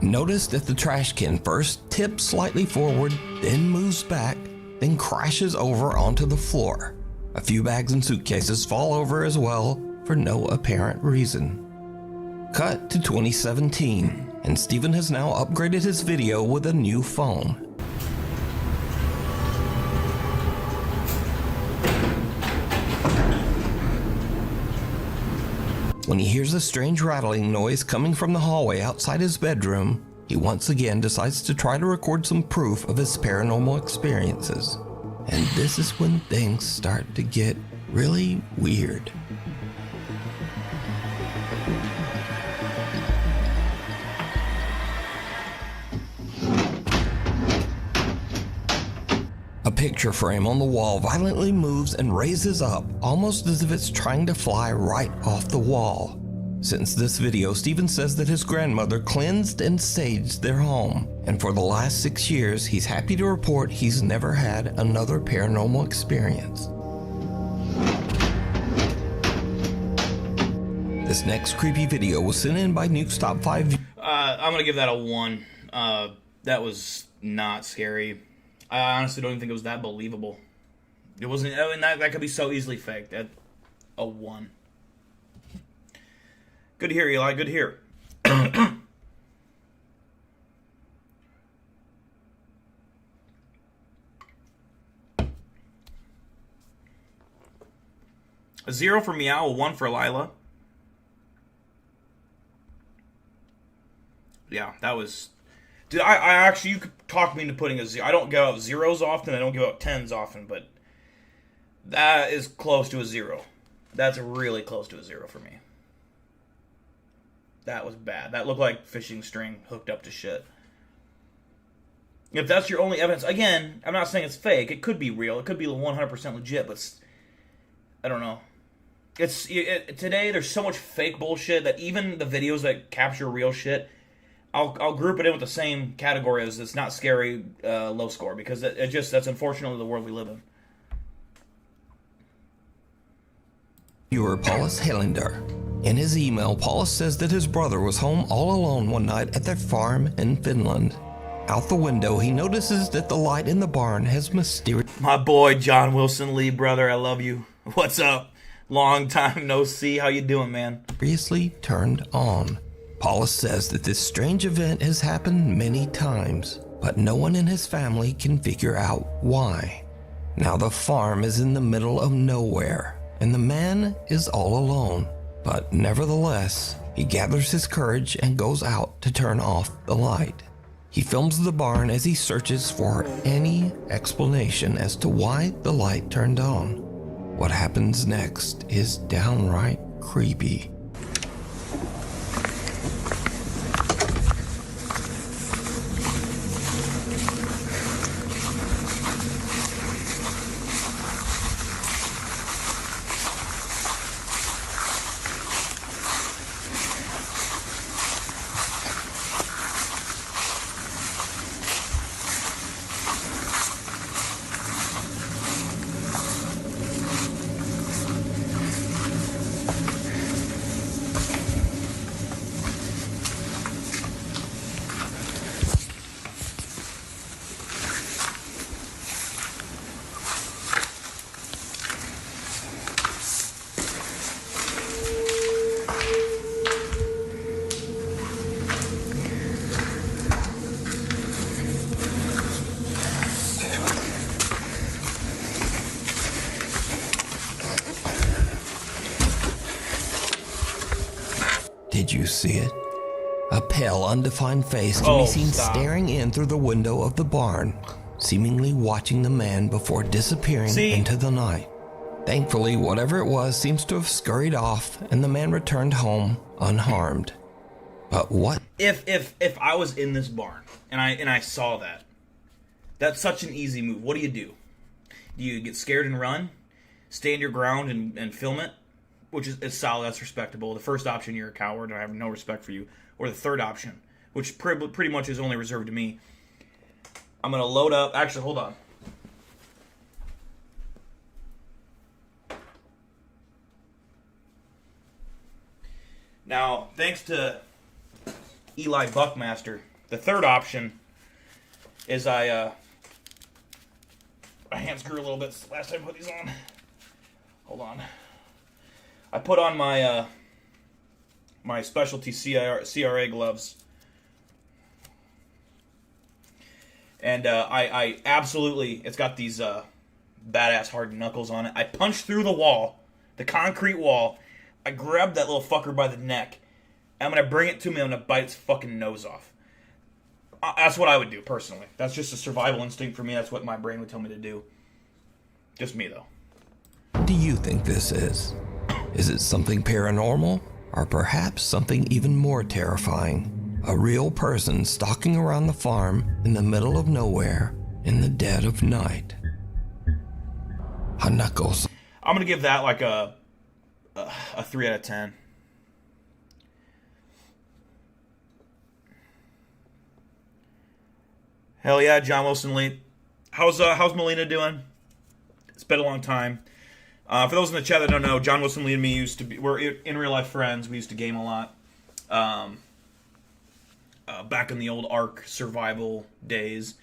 Notice that the trash can first tips slightly forward, then moves back, then crashes over onto the floor. A few bags and suitcases fall over as well for no apparent reason. Cut to 2017, and Steven has now upgraded his video with a new phone. When he hears a strange rattling noise coming from the hallway outside his bedroom, he once again decides to try to record some proof of his paranormal experiences. And this is when things start to get really weird. A picture frame on the wall violently moves and raises up, almost as if it's trying to fly right off the wall. Since this video, Steven says that his grandmother cleansed and saged their home, and for the last 6 years, he's happy to report he's never had another paranormal experience. This next creepy video was sent in by Nuke's Top 5. I'm gonna give that a 1. That was not scary. I honestly don't even think it was that believable. It wasn't. I mean, that could be so easily faked. At a 1. Good to hear, Eli. Good to hear. A 0 for Meow, a 1 for Lila. Yeah, that was... Dude, I actually, you could talk me into putting a 0. I don't give out 0s often, I don't give out 10s often, but that is close to a 0. That's really close to a 0 for me. That was bad. That looked like fishing string hooked up to shit. If that's your only evidence, again, I'm not saying it's fake. It could be real. It could be 100% legit, but I don't know. Today, there's so much fake bullshit that even the videos that capture real shit, I'll group it in with the same category as it's not scary, low score, because that's unfortunately the world we live in. Viewer Paulus Helander. In his email, Paulus says that his brother was home all alone one night at their farm in Finland. Out the window, he notices that the light in the barn has mysterious... My boy, John Wilson Lee, brother, I love you. What's up? Long time no see. How you doing, man? ...mysteriously turned on. Paulus says that this strange event has happened many times, but no one in his family can figure out why. Now the farm is in the middle of nowhere, and the man is all alone. But nevertheless, he gathers his courage and goes out to turn off the light. He films the barn as he searches for any explanation as to why the light turned on. What happens next is downright creepy. Did you see it? A pale, undefined face can be seen staring in through the window of the barn, seemingly watching the man before disappearing into the night. Thankfully, whatever it was seems to have scurried off, and the man returned home unharmed. But what? If I was in this barn and I saw that, that's such an easy move. What do? Do you get scared and run? Stand your ground and film it? Which is solid, that's respectable. The first option, you're a coward, and I have no respect for you. Or the third option, which pretty much is only reserved to me. I'm gonna load up. Actually, hold on. Now, thanks to Eli Buckmaster, the third option is my hands grew a little bit last time I put these on. Hold on. I put on my my specialty CRA gloves. And I absolutely, it's got these badass hard knuckles on it. I punched through the wall, the concrete wall. I grabbed that little fucker by the neck. I'm going to bring it to me. I'm going to bite its fucking nose off. That's what I would do, personally. That's just a survival instinct for me. That's what my brain would tell me to do. Just me, though. What do you think this is? Is it something paranormal? Or perhaps something even more terrifying? A real person stalking around the farm in the middle of nowhere in the dead of night. Hanako. I'm going to give that like a 3 out of 10. Hell yeah, John Wilson Lee. How's Melina doing? It's been a long time. For those in the chat that don't know, John Wilson Lee and me we're in real life friends. We used to game a lot. Back in the old Ark survival days.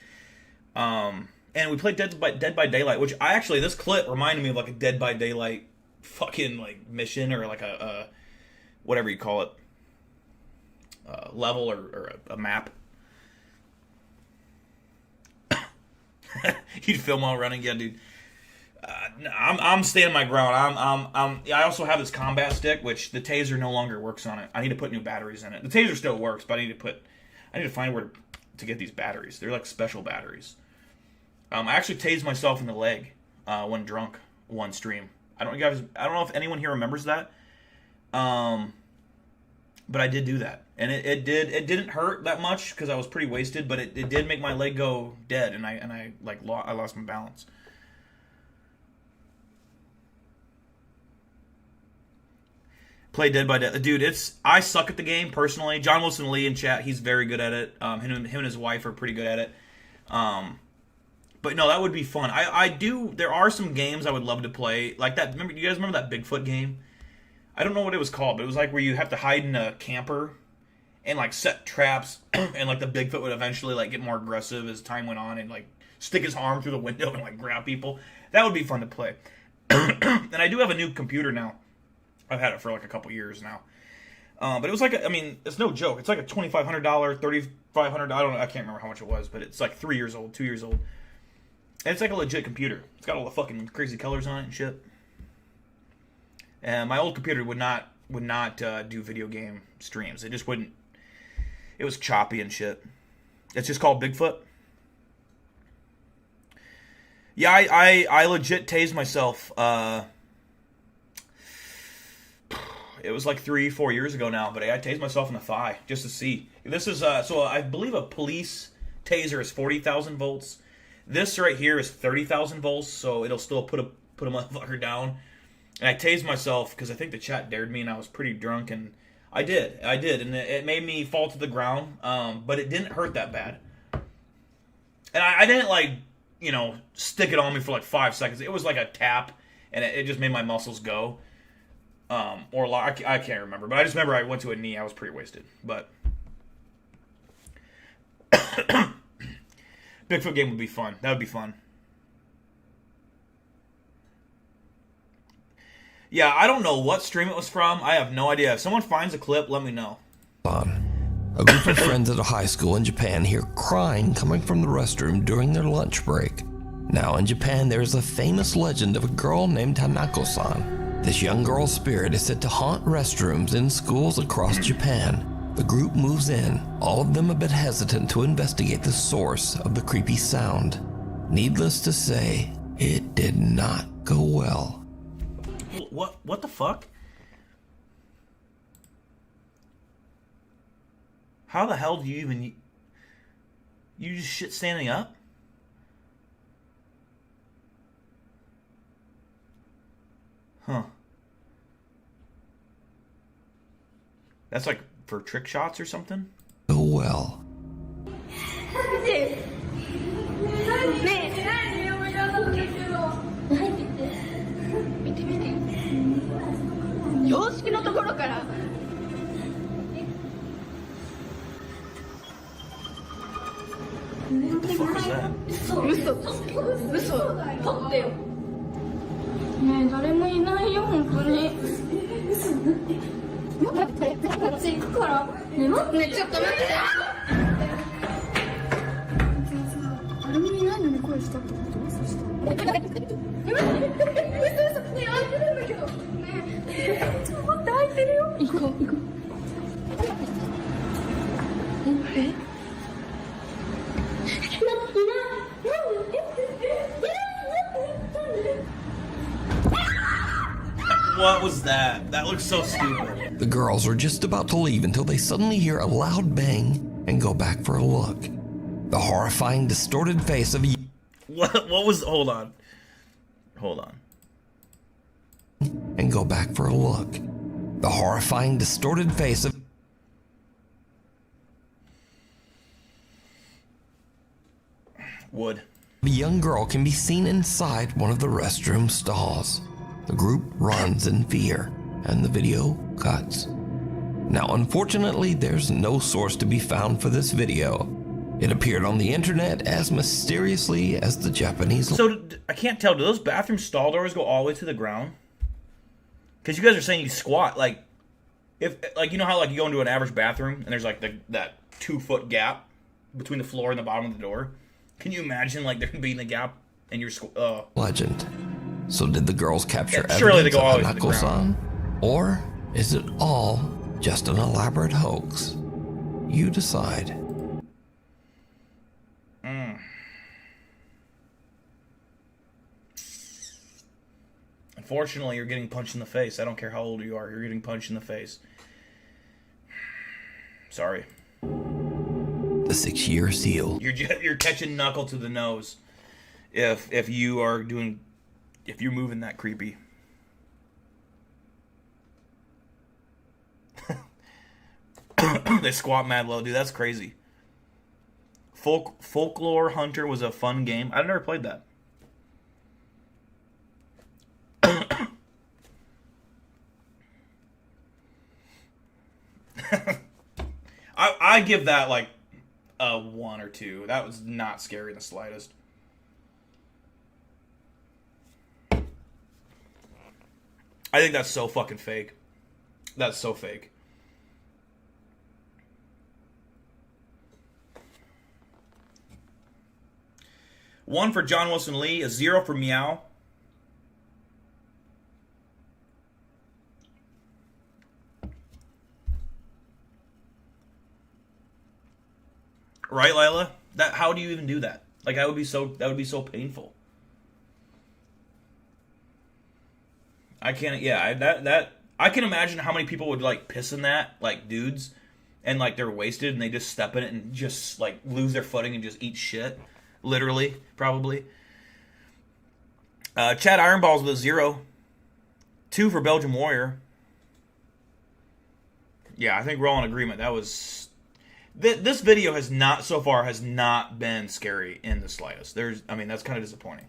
And we played Dead by Daylight, which this clip reminded me of like a Dead by Daylight fucking like mission or like a whatever you call it, level or a map. You'd film while running, yeah, dude. I'm standing my ground. I also have this combat stick, which the taser no longer works on it. I need to put new batteries in it. The taser still works, but I need to find where to get these batteries. They're like special batteries. I actually tased myself in the leg when drunk one stream. I don't know if anyone here remembers that. But I did do that, and it didn't hurt that much because I was pretty wasted, but it did make my leg go dead, and I lost my balance. Play Dead by Daylight, dude. I suck at the game personally. John Wilson Lee in chat, he's very good at it. Him and his wife are pretty good at it. But no, that would be fun. There are some games I would love to play like that. You guys remember that Bigfoot game? I don't know what it was called, but it was like where you have to hide in a camper and like set traps, and like the Bigfoot would eventually like get more aggressive as time went on and like stick his arm through the window and like grab people. That would be fun to play. And I do have a new computer now. I've had it for like a couple years now. But it was like, it's no joke. It's like a $2,500, $3,500. I can't remember how much it was, but it's like 3 years old, 2 years old. And it's like a legit computer. It's got all the fucking crazy colors on it and shit. And my old computer would not do video game streams. It just wouldn't. It was choppy and shit. It's just called Bigfoot. Yeah, I legit tased myself. It was like 3-4 years ago now, but I tased myself in the thigh just to see. This is so I believe a police taser is 40,000 volts. This right here is 30,000 volts, so it'll still put a motherfucker down. And I tased myself because I think the chat dared me, and I was pretty drunk, and I did, and it made me fall to the ground, but it didn't hurt that bad. And I didn't stick it on me for like 5 seconds. It was like a tap, and it just made my muscles go. I can't remember, but I just remember I went to a knee. I was pretty wasted, but Bigfoot game would be fun. That would be fun. Yeah, I don't know what stream it was from. I have no idea. If someone finds a clip, let me know. A group of friends at a high school in Japan hear crying coming from the restroom during their lunch break. Now in Japan, there is a famous legend of a girl named Hanako-san. This young girl's spirit is said to haunt restrooms in schools across Japan. The group moves in, all of them a bit hesitant to investigate the source of the creepy sound. Needless to say, it did not go well. What the fuck? How the hell do you even... You just shit standing up? Huh. That's like for trick shots or something? Go well. What the fuck was that? 嘘撮ってよねえ誰もいないよ本当に待ってこっち行くからね待ってちょっと待って誰もいないのに声したってことそしたら嘘ね開いてるんだけどねちょっと待って開いてるよ行こうえWhat was that? That looks so stupid. The girls are just about to leave until they suddenly hear a loud bang and go back for a look. The horrifying, distorted face of a... What was... Hold on. And go back for a look. The horrifying, distorted face of... Wood. A young girl can be seen inside one of the restroom stalls. The group runs in fear, and the video cuts. Now, unfortunately, there's no source to be found for this video. It appeared on the internet as mysteriously as the Japanese... So, I can't tell, do those bathroom stall doors go all the way to the ground? Because you guys are saying you squat, like, if, like, you know how, like, you go into an average bathroom, and there's, like, that 2-foot gap between the floor and the bottom of the door? Can you imagine, like, there being a gap in your legend. So did the girls capture surely they evidence go all of the way to the ground. Hanako-san? Or is it all just an elaborate hoax? You decide. Unfortunately, you're getting punched in the face. I don't care how old you are. You're getting punched in the face. Sorry. The 6-year seal. You're catching knuckle to the nose. If you're moving that creepy. They squat mad low, dude. That's crazy. Folklore Hunter was a fun game. I've never played that. I give that like a 1 or 2. That was not scary in the slightest. I think that's so fucking fake. That's so fake. One for John Wilson Lee, a 0 for Meow. Right, Lila? How do you even do that? Like that would be so painful. I can't. Yeah, I can imagine how many people would like piss in that, like dudes, and like they're wasted and they just step in it and just like lose their footing and just eat shit, literally, probably. Chad Ironballs with a 0. 2 for Belgium Warrior. Yeah, I think we're all in agreement. That was. This video has not been scary in the slightest. That's kind of disappointing.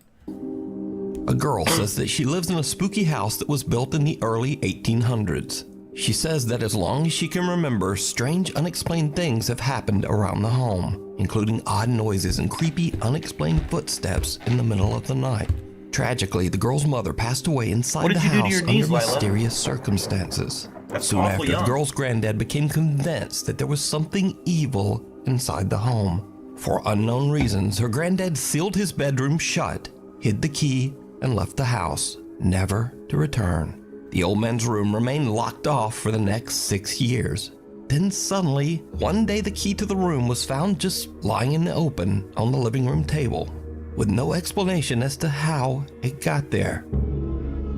A girl says that she lives in a spooky house that was built in the early 1800s. She says that as long as she can remember, strange, unexplained things have happened around the home, including odd noises and creepy, unexplained footsteps in the middle of the night. Tragically, the girl's mother passed away inside the house under mysterious circumstances. Soon after, the girl's granddad became convinced that there was something evil inside the home. For unknown reasons, her granddad sealed his bedroom shut, hid the key, and left the house, never to return. The old man's room remained locked off for the next 6 years. Then suddenly, one day the key to the room was found just lying in the open on the living room table, with no explanation as to how it got there.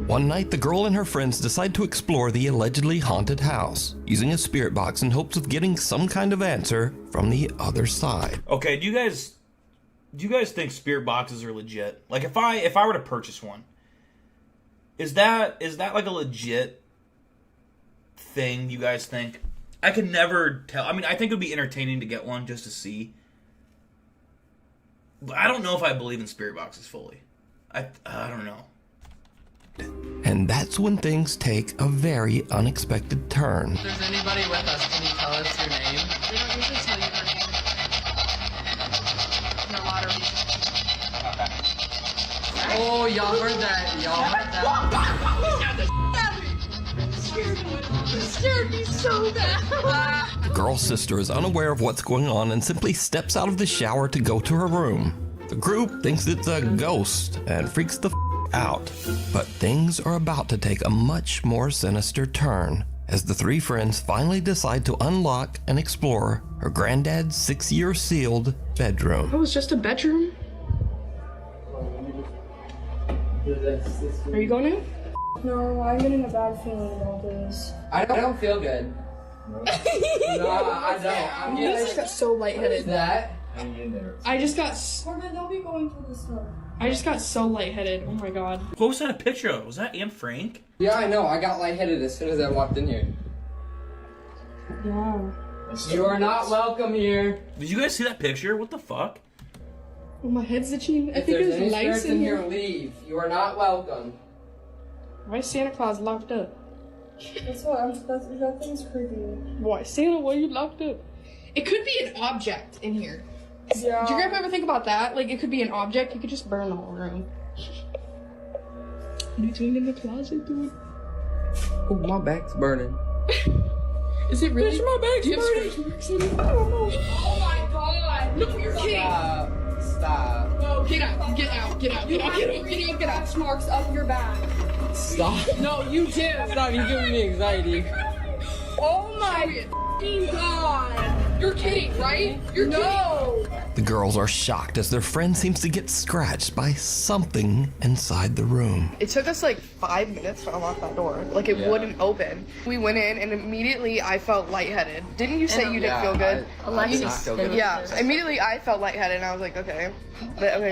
One night, the girl and her friends decide to explore the allegedly haunted house, using a spirit box in hopes of getting some kind of answer from the other side. Okay, do you guys think spirit boxes are legit? Like if I were to purchase one, is that like a legit thing you guys think? I could never tell. I mean, I think it would be entertaining to get one just to see. But I don't know if I believe in spirit boxes fully. I don't know. And that's when things take a very unexpected turn. If there's anybody with us, can you tell us your name? We don't usually tell you Y'all heard that? Y'all heard that? It scared me so bad. The girl's sister is unaware of what's going on and simply steps out of the shower to go to her room. The group thinks it's a ghost and freaks the out. But things are about to take a much more sinister turn as the three friends finally decide to unlock and explore her granddad's 6-year sealed bedroom. It was just a bedroom? Are you going in? No, I'm getting a bad feeling about this. I don't feel good. No, I don't. I just got so lightheaded. That? I just got Corbin, don't be going for this stuff. I just got so lightheaded. Oh my god. What was that a picture of? Was that Aunt Frank? Yeah, I know. I got lightheaded as soon as I walked in here. Yeah. You are not welcome here. Did you guys see that picture? What the fuck? Oh, my head's itching. I If think there's there's any lights spirits in here. leave. You are not welcome. Why is Santa Claus locked up? That's what that thing's creepy. Why, Santa, why are you locked up? It could be an object in here. Yeah. Did you guys ever think about that? Like, it could be an object. You could just burn the whole room. What are you doing in the closet, dude? Oh, my back's burning. Is it really? Bitch, my back's Do you have burning. stretch marks in it? Oh my god! No, you're kidding! Stop. No, get out, get out, get out, get out, get out, get out, get out. Marks up your back. Stop. No, you do. Stop, you're giving me anxiety. Oh my god! You're kidding, right? You're No! The girls are shocked as their friend seems to get scratched by something inside the room. It took us like 5 minutes to unlock that door. Like, it wouldn't open. We went in and immediately I felt lightheaded. Didn't you say you didn't feel good? Alexis. Yeah, immediately I felt lightheaded and I was like, okay,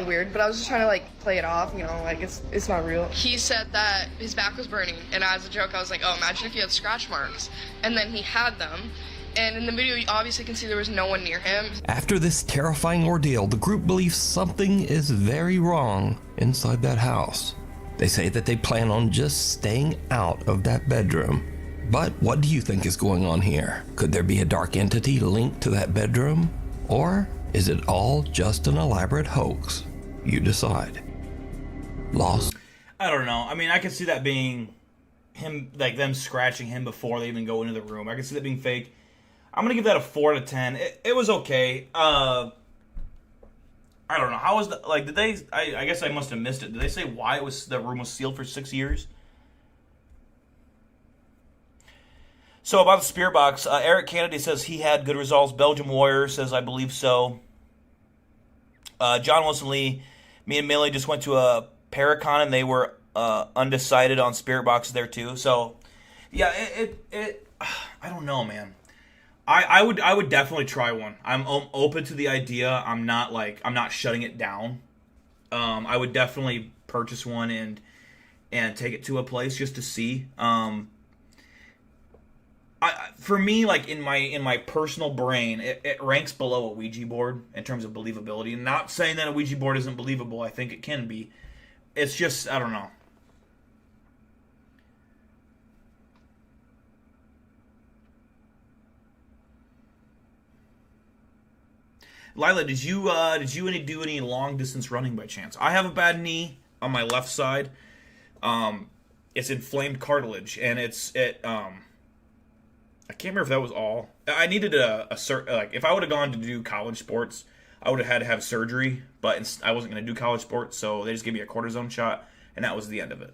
weird. But I was just trying to like play it off, you know, like it's not real. He said that his back was burning, and as a joke, I was like, oh, imagine if you had scratch marks. And then he had them. And in the video, you obviously can see there was no one near him. After this terrifying ordeal, the group believes something is very wrong inside that house. They say that they plan on just staying out of that bedroom. But what do you think is going on here? Could there be a dark entity linked to that bedroom? Or is it all just an elaborate hoax? You decide. Lost? I don't know. I mean, I could see that being him, like them scratching him before they even go into the room. I could see that being fake. I'm gonna give that a 4 out of 10. It was okay. I don't know. How was the, like, did they, I guess I must have missed it. Did they say why the room was sealed for 6 years? So about the spirit box, Eric Kennedy says he had good results. Belgium Warrior says I believe so. John Wilson Lee, me and Millie just went to a Paracon and they were undecided on spirit boxes there too. So yeah, it I don't know, man. I would definitely try one. I'm open to the idea. I'm not shutting it down. I would definitely purchase one and take it to a place just to see. For me, like in my personal brain, it ranks below a Ouija board in terms of believability. And not saying that a Ouija board isn't believable. I think it can be. It's just, I don't know. Lila, did you do any long distance running by chance? I have a bad knee on my left side. It's inflamed cartilage, and I can't remember if that was all. I needed like if I would have gone to do college sports, I would have had to have surgery, but I wasn't going to do college sports, so they just gave me a cortisone shot, and that was the end of it.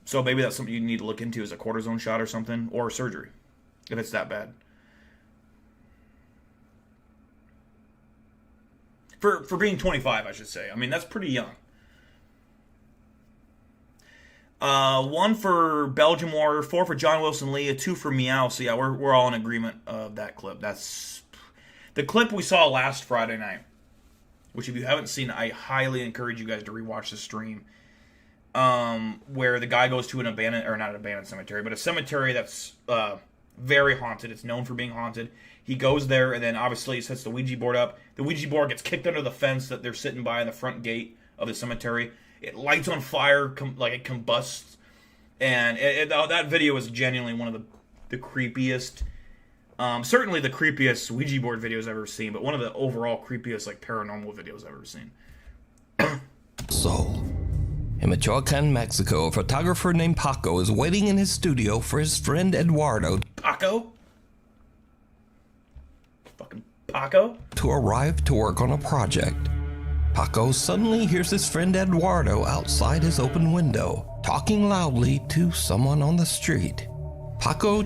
So maybe that's something you need to look into, is a cortisone shot or something, or surgery, if it's that bad. For being 25, I should say. I mean, that's pretty young. 1 for Belgium Warrior, 4 for John Wilson Lee, a 2 for Meow. So yeah, we're all in agreement of that clip. That's the clip we saw last Friday night, which if you haven't seen, I highly encourage you guys to rewatch the stream. Where the guy goes to an abandoned, or not an abandoned cemetery, but a cemetery that's very haunted. It's known for being haunted. He goes there, and then obviously he sets the Ouija board up. The Ouija board gets kicked under the fence that they're sitting by in the front gate of the cemetery. It lights on fire, like it combusts. And that video is genuinely one of the creepiest, certainly the creepiest Ouija board videos I've ever seen, but one of the overall creepiest, like, paranormal videos I've ever seen. soul. In Michoacan, Mexico, a photographer named Paco is waiting in his studio for his friend Eduardo. Paco? Fucking Paco? To arrive to work on a project. Paco suddenly hears his friend Eduardo outside his open window, talking loudly to someone on the street. Paco...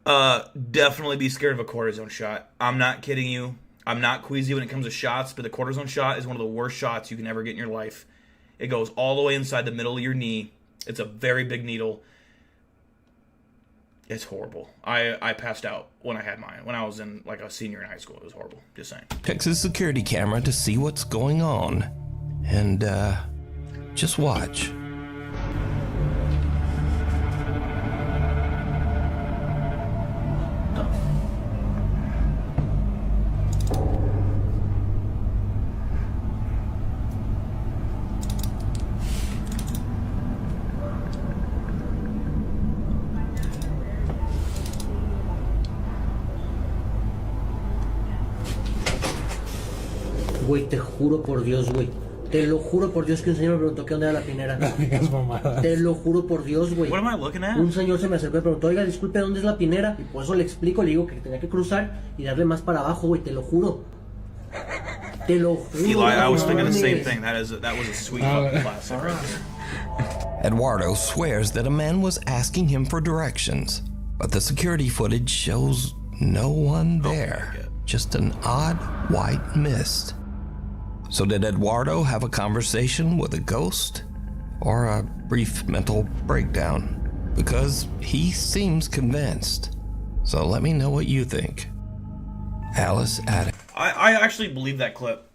Definitely be scared of a cortisone shot. I'm not kidding you. I'm not queasy when it comes to shots, but the cortisone shot is one of the worst shots you can ever get in your life. It goes all the way inside the middle of your knee. It's a very big needle. It's horrible. I passed out when I had mine. When I was in, like, a senior in high school. It was horrible. Just saying. Checks his security camera to see what's going on. And, just watch. Güey, te juro por Dios, güey. Te lo juro por Dios que un señor me preguntó qué onda era la pinera. No digas mamadas. Te lo juro por Dios, güey. What am I looking at? Un señor se me acercó y preguntó, oiga, disculpe, ¿dónde es la pinera? Y por eso le explico, le digo que tenía que cruzar y darle más para abajo, güey, te lo juro. Te lo juro. Eli, I was thinking the same thing. That was a sweet fucking classic right there. Eduardo swears that a man was asking him for directions, but the security footage shows no one there. Just an odd white mist. So did Eduardo have a conversation with a ghost? Or a brief mental breakdown? Because he seems convinced. So let me know what you think. Alice Addict. I actually believe that clip.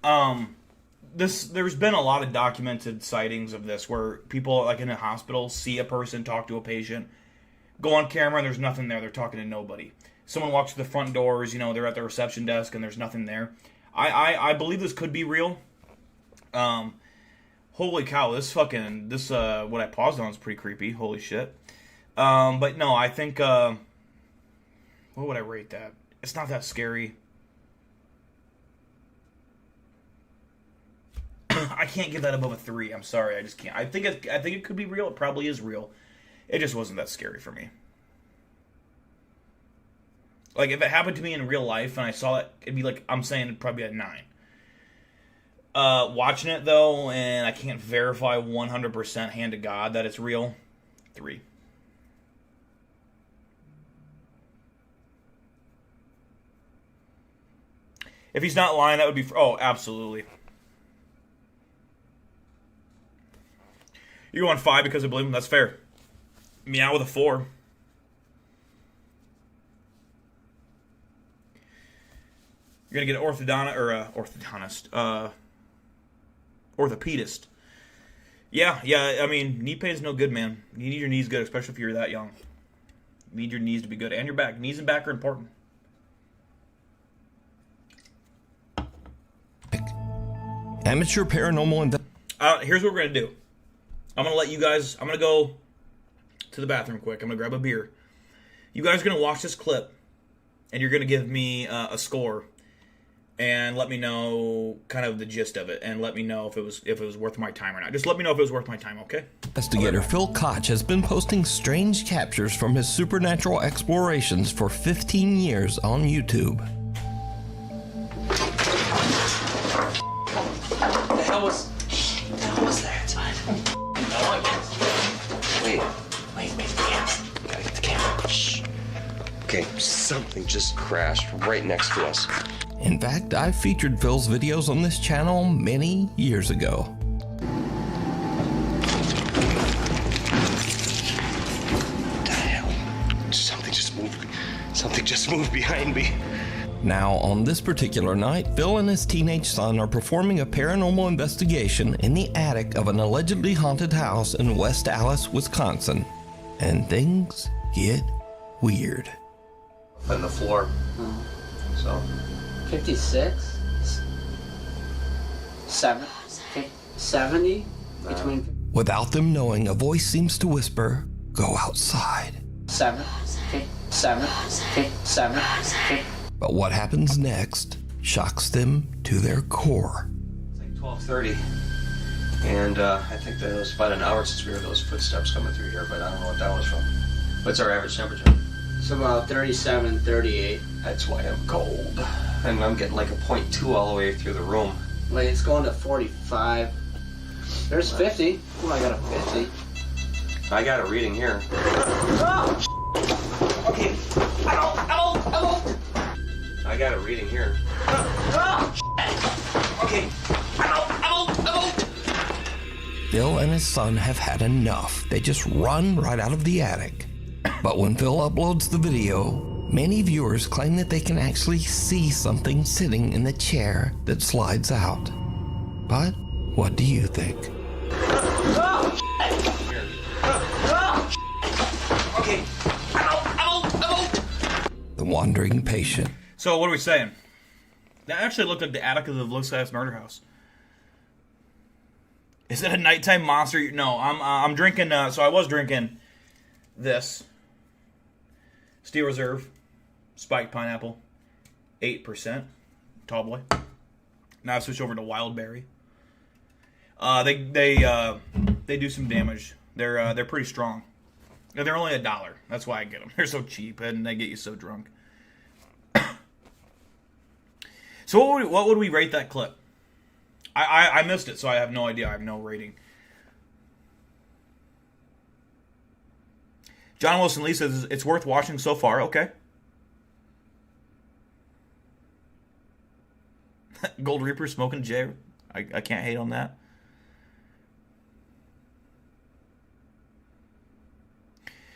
There's been a lot of documented sightings of this where people, like in a hospital, see a person talk to a patient, go on camera and there's nothing there. They're talking to nobody. Someone walks through the front doors, you know, they're at the reception desk and there's nothing there. I believe this could be real. Holy cow, this what I paused on is pretty creepy. Holy shit. But no, I think, what would I rate that? It's not that scary. I can't give that above a 3. I'm sorry, I just can't. I think it could be real. It probably is real. It just wasn't that scary for me. Like, if it happened to me in real life and I saw it, it'd be like, I'm saying it'd probably be a 9. Watching it, though, and I can't verify 100% hand to God that it's real, 3. If he's not lying, that would be... Oh, absolutely. You're going 5 because I believe him. That's fair. Meow with a 4. You're going to get an orthopedist. Yeah, I mean, knee pain is no good, man. You need your knees good, especially if you're that young. You need your knees to be good. And your back. Knees and back are important. Amateur paranormal... Here's what we're going to do. I'm going to let you guys... I'm going to go to the bathroom quick. I'm going to grab a beer. You guys are going to watch this clip, and you're going to give me a score, and let me know kind of the gist of it, and let me know if it was worth my time or not. Just let me know if it was worth my time, okay? Investigator Phil Koch has been posting strange captures from his supernatural explorations for 15 years on YouTube. The hell was that? Wait, yeah. Gotta get the camera. Shh. Okay, something just crashed right next to us. In fact, I featured Phil's videos on this channel many years ago. What the hell? Something just moved behind me. Now, on this particular night, Phil and his teenage son are performing a paranormal investigation in the attic of an allegedly haunted house in West Allis, Wisconsin. And things get weird. On the floor. So. 56? 70? Between. Without them knowing, a voice seems to whisper, "Go outside." 7. But what happens next shocks them to their core. It's like 12:30. And I think that it was about an hour since we heard those footsteps coming through here, but I don't know what that was from. What's our average temperature? It's about 37, 38. That's why I'm cold. And I'm getting like a 0.2 all the way through the room. Wait, it's going to 45. There's 50. Oh, I got a 50. I got a reading here. Okay. Hello. I got a reading here. Okay. Hello. Phil and his son have had enough. They just run right out of the attic. But when Phil uploads the video, many viewers claim that they can actually see something sitting in the chair that slides out. But what do you think? Okay. Hello. The Wandering Patient. So what are we saying? That actually looked like the attic of the Vliskas murder house. Is it a nighttime monster? No, I'm drinking. So I was drinking this Steel Reserve spiked pineapple, 8%, tall boy. Now I switch over to wild berry. They do some damage. They're pretty strong. They're only $1. That's why I get them. They're so cheap and they get you so drunk. So what would we rate that clip? I missed it, so I have no idea. I have no rating. John Wilson Lee says it's worth watching so far. Okay. Gold Reaper smoking J. I can't hate on that.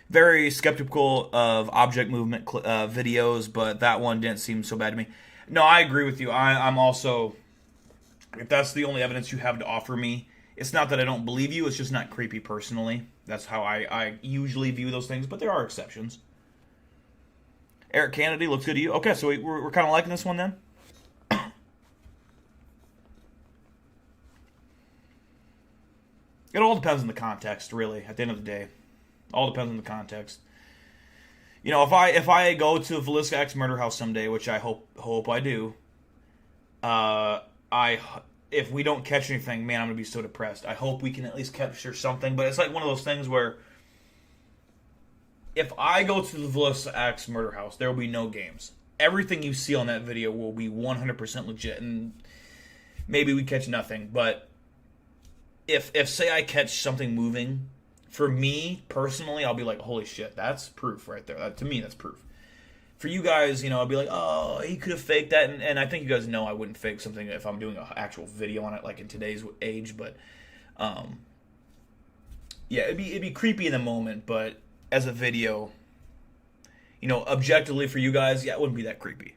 Very skeptical of object movement videos, but that one didn't seem so bad to me. No, I agree with you. I'm also, if that's the only evidence you have to offer me, it's not that I don't believe you, it's just not creepy personally. That's how I usually view those things, but there are exceptions. Eric Kennedy looks good to you. Okay, so we're kind of liking this one then? It all depends on the context, really, at the end of the day. All depends on the context. You know, if I go to the Vliskas murder house someday, which I hope I do, if we don't catch anything, man, I'm gonna be so depressed. I hope we can at least capture something, but it's like one of those things where if I go to the Vliskas murder house, there will be no games. Everything you see on that video will be 100% legit, and maybe we catch nothing. But if say I catch something moving, for me personally, I'll be like, holy shit, that's proof right there. To me, that's proof. For you guys, you know, I'll be like, oh, he could have faked that, and I think you guys know I wouldn't fake something if I'm doing an actual video on it, like in today's age. But yeah, it'd be creepy in the moment, but as a video, you know, objectively for you guys, yeah, it wouldn't be that creepy.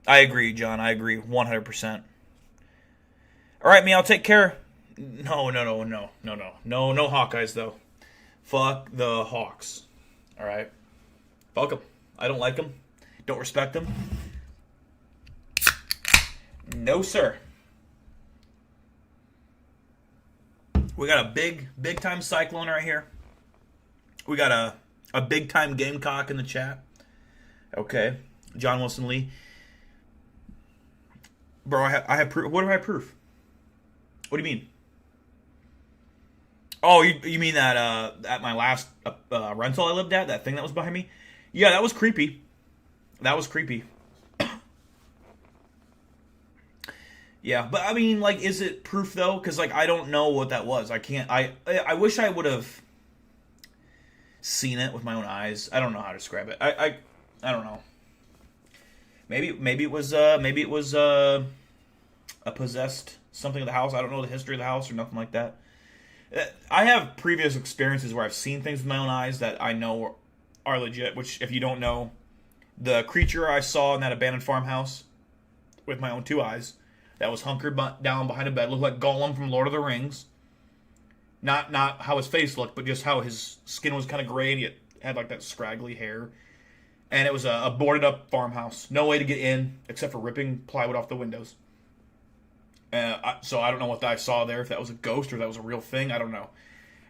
I agree, John. I agree 100%. All right, me, I'll take care. No Hawkeyes, though. Fuck the Hawks. All right? Fuck them. I don't like them. Don't respect them. No, sir. We got a big time Cyclone right here. We got a big time Gamecock in the chat. Okay. John Wilson Lee. Bro, I have proof. What do I have proof? What do you mean? Oh, you mean that at my last rental I lived at, that thing that was behind me? Yeah, that was creepy. That was creepy. Yeah, but I mean, like, is it proof though? Because like I don't know what that was. I can't. I wish I would have seen it with my own eyes. I don't know how to describe it. I don't know. Maybe it was a possessed something of the house. I don't know the history of the house or nothing like that. I have previous experiences where I've seen things with my own eyes that I know are legit, which if you don't know, the creature I saw in that abandoned farmhouse with my own two eyes that was hunkered down behind a bed looked like Gollum from Lord of the Rings. Not how his face looked, but just how his skin was kind of gray and he had like that scraggly hair. And it was a boarded up farmhouse. No way to get in except for ripping plywood off the windows. So I don't know what I saw there, if that was a ghost or that was a real thing. I don't know.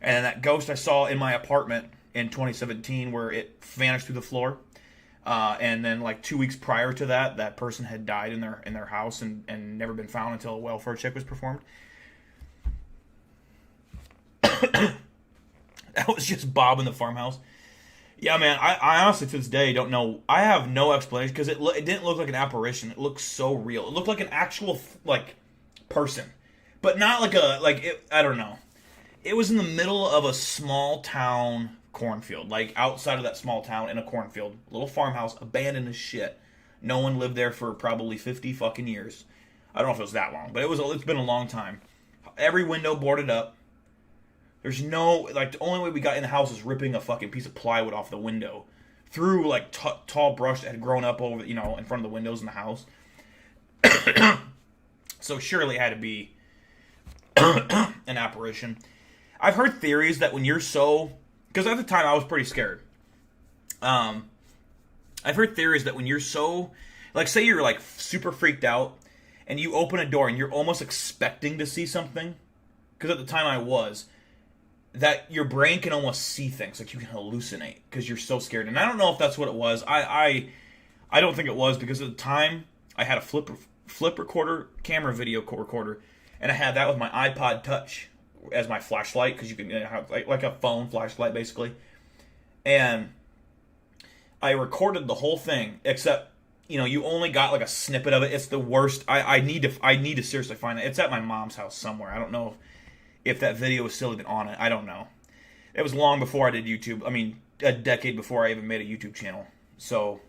And that ghost I saw in my apartment in 2017 where it vanished through the floor. And then like 2 weeks prior to that, that person had died in their house and never been found until a welfare check was performed. That was just Bob in the farmhouse. Yeah, man, I honestly to this day don't know. I have no explanation because it didn't look like an apparition. It looked so real. It looked like an actual like person, but not like I don't know. It was in the middle of a small town cornfield, like outside of that small town in a cornfield, little farmhouse, abandoned as shit. No one lived there for probably 50 fucking years. I don't know if it was that long, but it's been a long time. Every window boarded up. There's no, like, the only way we got in the house is ripping a fucking piece of plywood off the window through, like, tall brush that had grown up over, in front of the windows in the house. So surely it had to be an apparition. I've heard theories that when you're so, because at the time I was pretty scared. I've heard theories that when you're so, like, say you're, like, super freaked out and you open a door and you're almost expecting to see something, because at the time I was, that your brain can almost see things, like you can hallucinate because you're so scared. And I don't know if that's what it was. I don't think it was, because at the time I had a flip recorder, camera video recorder, and I had that with my iPod Touch as my flashlight, because you can have like a phone flashlight basically. And I recorded the whole thing, except you only got like a snippet of it. It's the worst. I need to seriously find it. It's at my mom's house somewhere. I don't know if that video was still even on it. I don't know. It was long before I did YouTube. I mean, a decade before I even made a YouTube channel. So,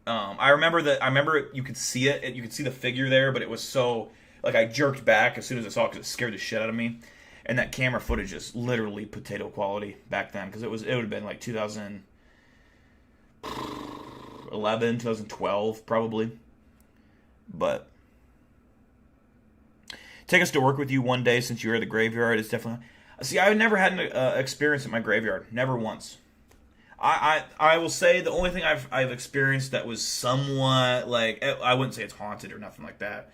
I remember you could see it. You could see the figure there, but it was so, like, I jerked back as soon as I saw it because it scared the shit out of me. And that camera footage is literally potato quality back then, because it would have been like 2011, 2012 probably. But take us to work with you one day since you were at the graveyard. It's definitely... See, I've never had an experience at my graveyard. Never once. I will say the only thing I've experienced that was somewhat, like... I wouldn't say it's haunted or nothing like that.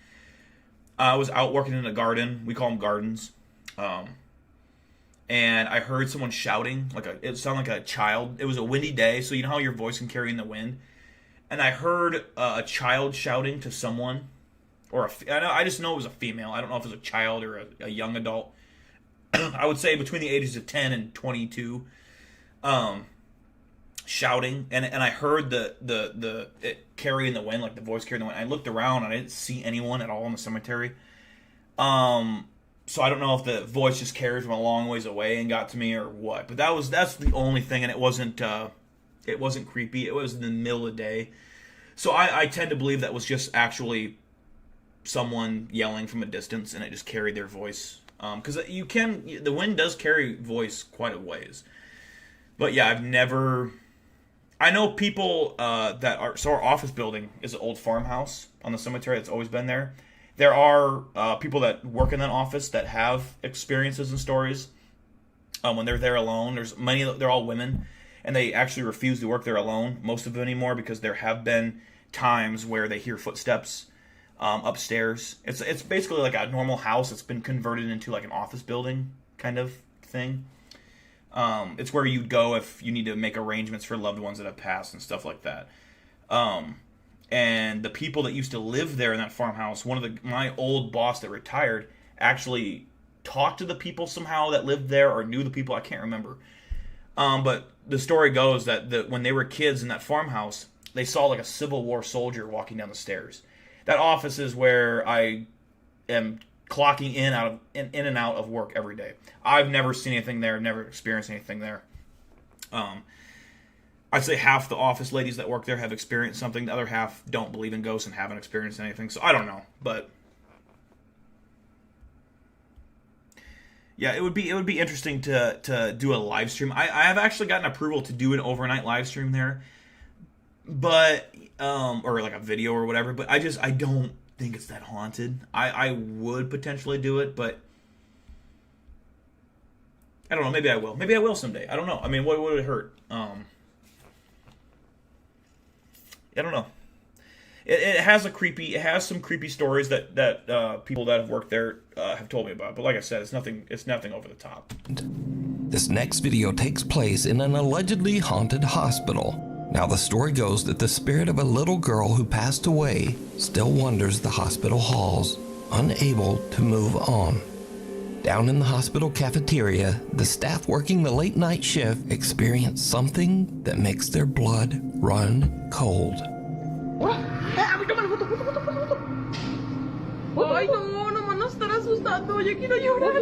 I was out working in a garden. We call them gardens. And I heard someone shouting. It sounded like a child. It was a windy day, so you know how your voice can carry in the wind? And I heard a child shouting to someone. I just know it was a female. I don't know if it was a child or a young adult. I would say between the ages of 10 and 22, shouting, and I heard it carrying the wind, like the voice carrying the wind. I looked around and I didn't see anyone at all in the cemetery. So I don't know if the voice just carried from a long ways away and got to me or what. But that's the only thing, and it wasn't creepy. It was in the middle of the day, so I tend to believe that was just actually someone yelling from a distance, and it just carried their voice. Because the wind does carry voice quite a ways. But yeah, I know people so our office building is an old farmhouse on the cemetery that's always been there. There are people that work in that office that have experiences and stories when they're there alone. They're all women, and they actually refuse to work there alone, most of them anymore, because there have been times where they hear footsteps upstairs. It's basically like a normal house. It's been converted into like an office building kind of thing. It's where you'd go if you need to make arrangements for loved ones that have passed and stuff like that. And the people that used to live there in that farmhouse, my old boss that retired actually talked to the people somehow that lived there or knew the people. I can't remember. But the story goes that when they were kids in that farmhouse, they saw like a Civil War soldier walking down the stairs. That office is where I am clocking in and out of work every day. I've never seen anything there, never experienced anything there. I'd say half the office ladies that work there have experienced something. The other half don't believe in ghosts and haven't experienced anything. So I don't know, but yeah, it would be interesting to do a live stream. I have actually gotten approval to do an overnight live stream there, but or like a video or whatever. But I don't think it's that haunted. I would potentially do it, but I don't know. Maybe I will. Maybe I will someday. I don't know. I mean, what would it hurt? I don't know. It has some creepy stories that people that have worked there have told me about. But like I said, it's nothing over the top. This next video takes place in an allegedly haunted hospital. Now, the story goes that the spirit of a little girl who passed away still wanders the hospital halls, unable to move on. Down in the hospital cafeteria, the staff working the late night shift experience something that makes their blood run cold. Ay, no, nomás nos están asustando. Yo quiero llorar.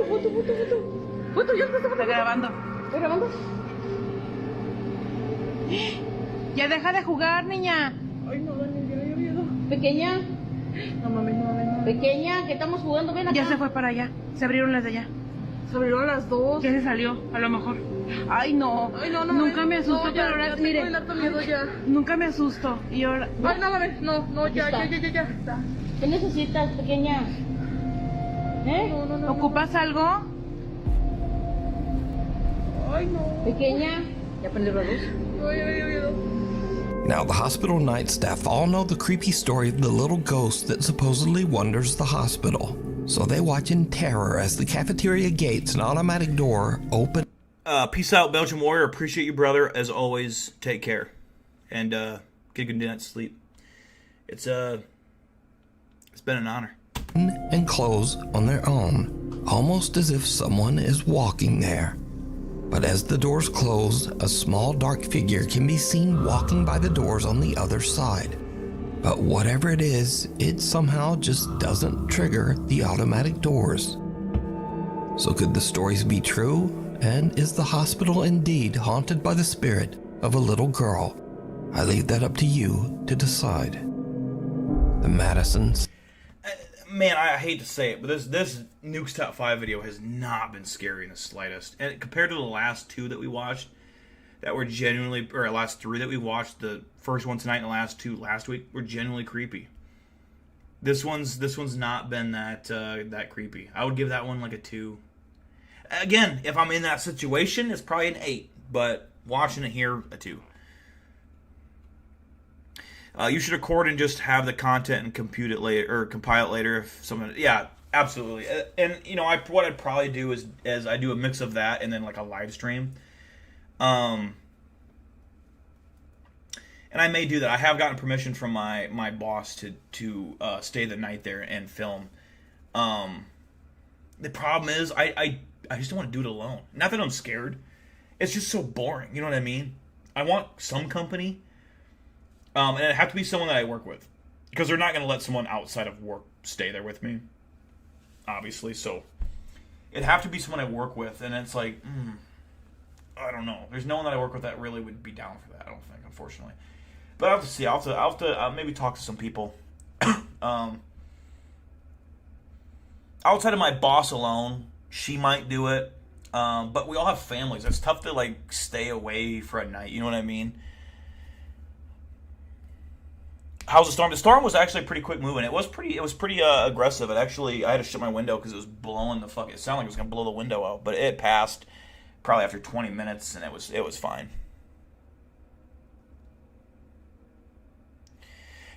Foto, ya está grabando. ¿Estás grabando? Ya deja de jugar, niña. Ay, no, Dani, yo miedo. Pequeña. No mames, no mames, no. Pequeña, que estamos jugando, ven acá. Ya se fue para allá. Se abrieron las de allá. Se abrieron las dos. Ya se salió, a lo mejor. Ay, no. Ay, no, no. Nunca me asusto, no, pero ahora, mire. Miedo ya. Nunca me asusto. Y ahora. Ay, no mames, no, ya. ¿Qué necesitas, pequeña? ¿Eh? No. ¿Ocupas algo? Ay, no. Pequeña. ¿Ya prendió la luz? Now, the hospital night staff all know the creepy story of the little ghost that supposedly wanders the hospital. So they watch in terror as the cafeteria gates and automatic door open. Peace out, Belgian Warrior. Appreciate you, brother. As always, take care. And get a good night's sleep. It's been an honor. And close on their own, almost as if someone is walking there. But as the doors close, a small dark figure can be seen walking by the doors on the other side. But whatever it is, it somehow just doesn't trigger the automatic doors. So could the stories be true? And is the hospital indeed haunted by the spirit of a little girl? I leave that up to you to decide. The Madisons. Man, I hate to say it, but this Nuke's Top 5 video has not been scary in the slightest. And compared to the last two that we watched, that were genuinely, or last three that we watched, the first one tonight and the last two last week, were genuinely creepy. This one's not been that creepy. I would give that one like a 2. Again, if I'm in that situation, it's probably an 8. But watching it here, a 2. You should record and just have the content and compute it later, or compile it later if someone. Yeah, absolutely. And you know, what I'd probably do is I do a mix of that and then like a live stream. And I may do that. I have gotten permission from my boss to stay the night there and film. The problem is I just don't want to do it alone. Not that I'm scared. It's just so boring. You know what I mean? I want some company. And it'd have to be someone that I work with. Because they're not going to let someone outside of work stay there with me. Obviously. So, it'd have to be someone I work with. And it's like, I don't know. There's no one that I work with that really would be down for that, I don't think, unfortunately. But I'll have to see. I'll have to maybe talk to some people. Outside of my boss alone, she might do it. But we all have families. It's tough to, like, stay away for a night. You know what I mean? How's the storm? The storm was actually pretty quick moving. It was pretty aggressive. It actually, I had to shut my window because it was blowing the fuck. It sounded like it was gonna blow the window out, but it passed probably after 20 minutes, and it was fine.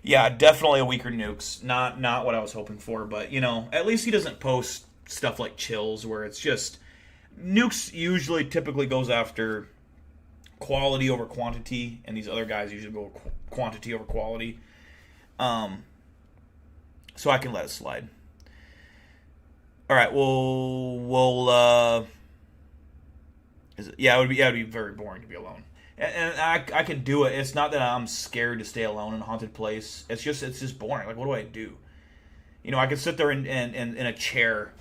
Yeah, definitely a weaker Nukes. Not what I was hoping for, but you know, at least he doesn't post stuff like Chills where it's just Nukes typically goes after quality over quantity, and these other guys usually go quantity over quality. So I can let it slide. All right, it would be very boring to be alone, and I can do it. It's not that I'm scared to stay alone in a haunted place. It's just boring. Like, what do I do? You know, I could sit there in a chair,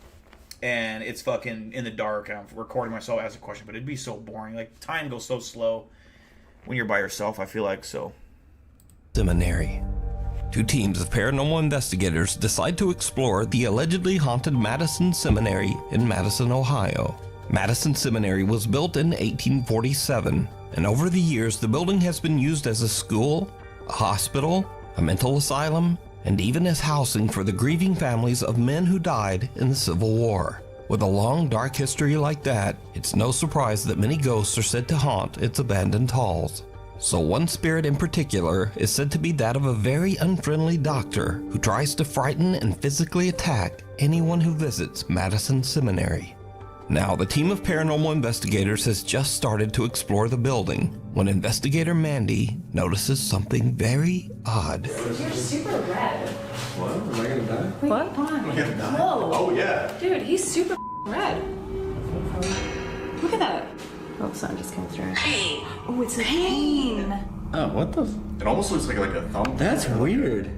and it's fucking in the dark, and I'm recording myself as a question, but it'd be so boring. Like, time goes so slow when you're by yourself, I feel like, so. Seminary. 2 teams of paranormal investigators decide to explore the allegedly haunted Madison Seminary in Madison, Ohio. Madison Seminary was built in 1847, and over the years the building has been used as a school, a hospital, a mental asylum, and even as housing for the grieving families of men who died in the Civil War. With a long, dark history like that, it's no surprise that many ghosts are said to haunt its abandoned halls. So one spirit in particular is said to be that of a very unfriendly doctor who tries to frighten and physically attack anyone who visits Madison Seminary. Now, the team of paranormal investigators has just started to explore the building when investigator Mandy notices something very odd. You're super red. What? Am I gonna die? Wait, what? Come on. Am I gonna die? Whoa. Oh, yeah. Dude, he's super red. Look at that. Oh, sun just came through. Hey. Oh, it's a pain. Oh, what the? It almost looks like a thumb. That's weird.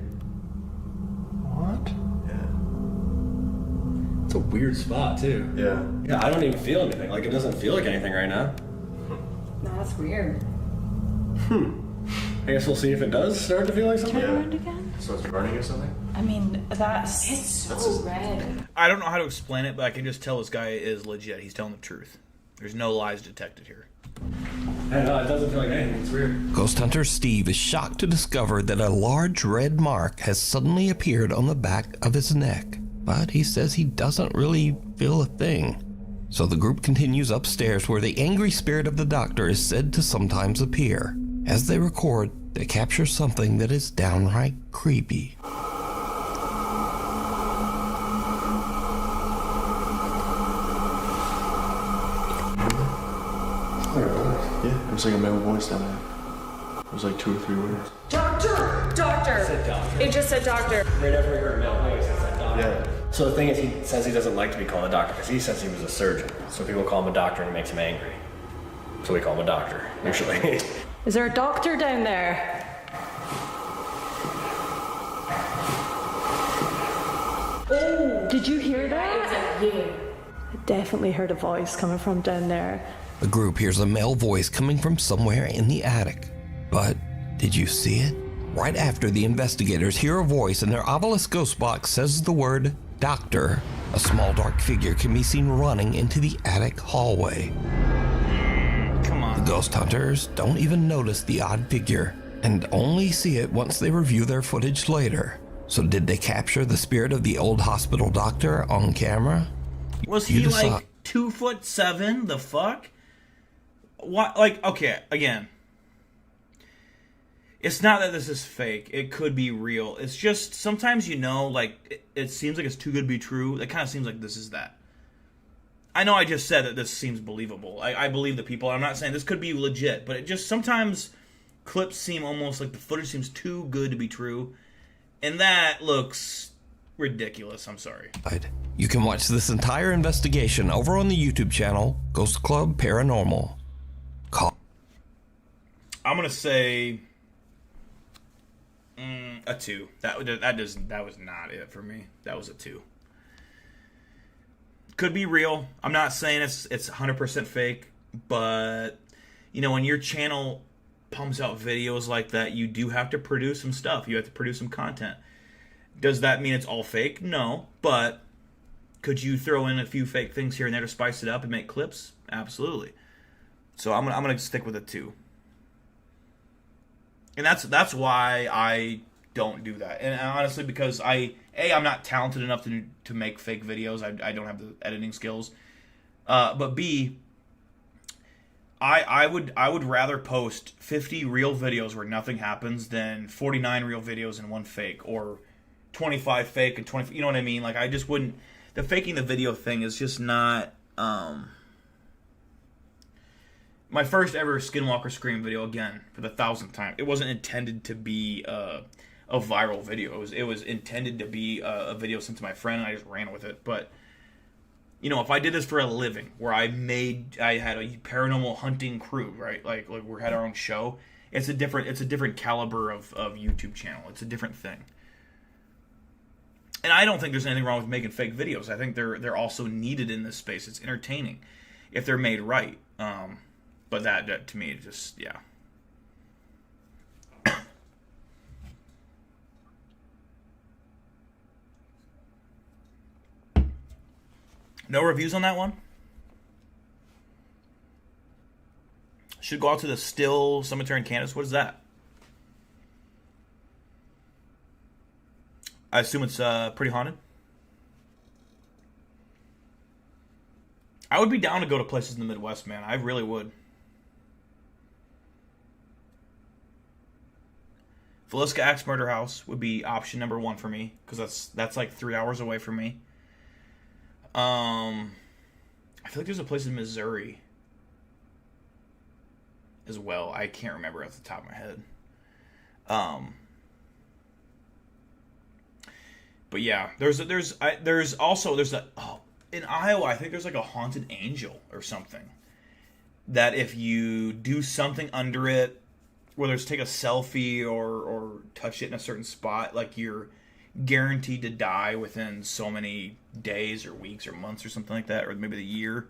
What? Yeah. It's a weird spot, too. Yeah. Yeah, I don't even feel anything. Like, it doesn't feel like anything right now. No, that's weird. I guess we'll see if it does start to feel like something. Turn around again. So it's burning or something? I mean, it's so red. I don't know how to explain it, but I can just tell this guy is legit. He's telling the truth. There's no lies detected here. I know, it doesn't feel like anything. It's weird. Ghost hunter Steve is shocked to discover that a large red mark has suddenly appeared on the back of his neck, but he says he doesn't really feel a thing. So the group continues upstairs where the angry spirit of the doctor is said to sometimes appear. As they record, they capture something that is downright creepy. Yeah, it was like a male voice down there. It was like 2 or 3 words. Doctor! Doctor! It said doctor. It just said doctor. Right after we heard a male voice, it said doctor. Yeah. So the thing is, he says he doesn't like to be called a doctor because he says he was a surgeon. So people call him a doctor and it makes him angry. So we call him a doctor, usually. Is there a doctor down there? Oh! Did you hear that? It was like, yeah. I definitely heard a voice coming from down there. The group hears a male voice coming from somewhere in the attic. But did you see it? Right after the investigators hear a voice and their obelisk ghost box says the word doctor, a small dark figure can be seen running into the attic hallway. Come on. The ghost hunters don't even notice the odd figure and only see it once they review their footage later. So did they capture the spirit of the old hospital doctor on camera? Was You he decide. like 2'7"? The fuck? What? Like, okay, again. It's not that this is fake. It could be real. It's just sometimes, you know, like, it seems like it's too good to be true. It kind of seems like this is that. I know I just said that this seems believable. I believe the people. I'm not saying this could be legit, but it just sometimes clips seem almost like the footage seems too good to be true. And that looks ridiculous. I'm sorry. You can watch this entire investigation over on the YouTube channel, Ghost Club Paranormal. I'm gonna say a 2. That was not it for me. That was a 2. Could be real. I'm not saying it's 100% fake, but you know, when your channel pumps out videos like that, you do have to produce some stuff. You have to produce some content. Does that mean it's all fake? No, but could you throw in a few fake things here and there to spice it up and make clips? Absolutely. So I'm gonna stick with a 2. And that's why I don't do that. And honestly, because I'm not talented enough to make fake videos. I don't have the editing skills. But B, I would rather post 50 real videos where nothing happens than 49 real videos and 1 fake, or 25 fake and 20. You know what I mean? Like, I just wouldn't. The faking the video thing is just not. My first ever Skinwalker Scream video, again, for the 1,000th time, it wasn't intended to be a viral video. It was intended to be a video sent to my friend, and I just ran with it. But, you know, if I did this for a living, where I had a paranormal hunting crew, right? Like we had our own show, it's a different caliber of YouTube channel. It's a different thing. And I don't think there's anything wrong with making fake videos. I think they're also needed in this space. It's entertaining if they're made right. But that to me, just, yeah. No reviews on that one? Should go out to the Still Cemetery in Kansas. What is that? I assume it's pretty haunted. I would be down to go to places in the Midwest, man. I really would. Villisca Axe Murder House would be option number 1 for me, because that's like 3 hours away from me. I feel like there's a place in Missouri as well. I can't remember off the top of my head. But yeah, there's in Iowa, I think there's like a haunted angel or something. That if you do something under it, whether it's take a selfie or touch it in a certain spot, like you're guaranteed to die within so many days or weeks or months or something like that, or maybe the year.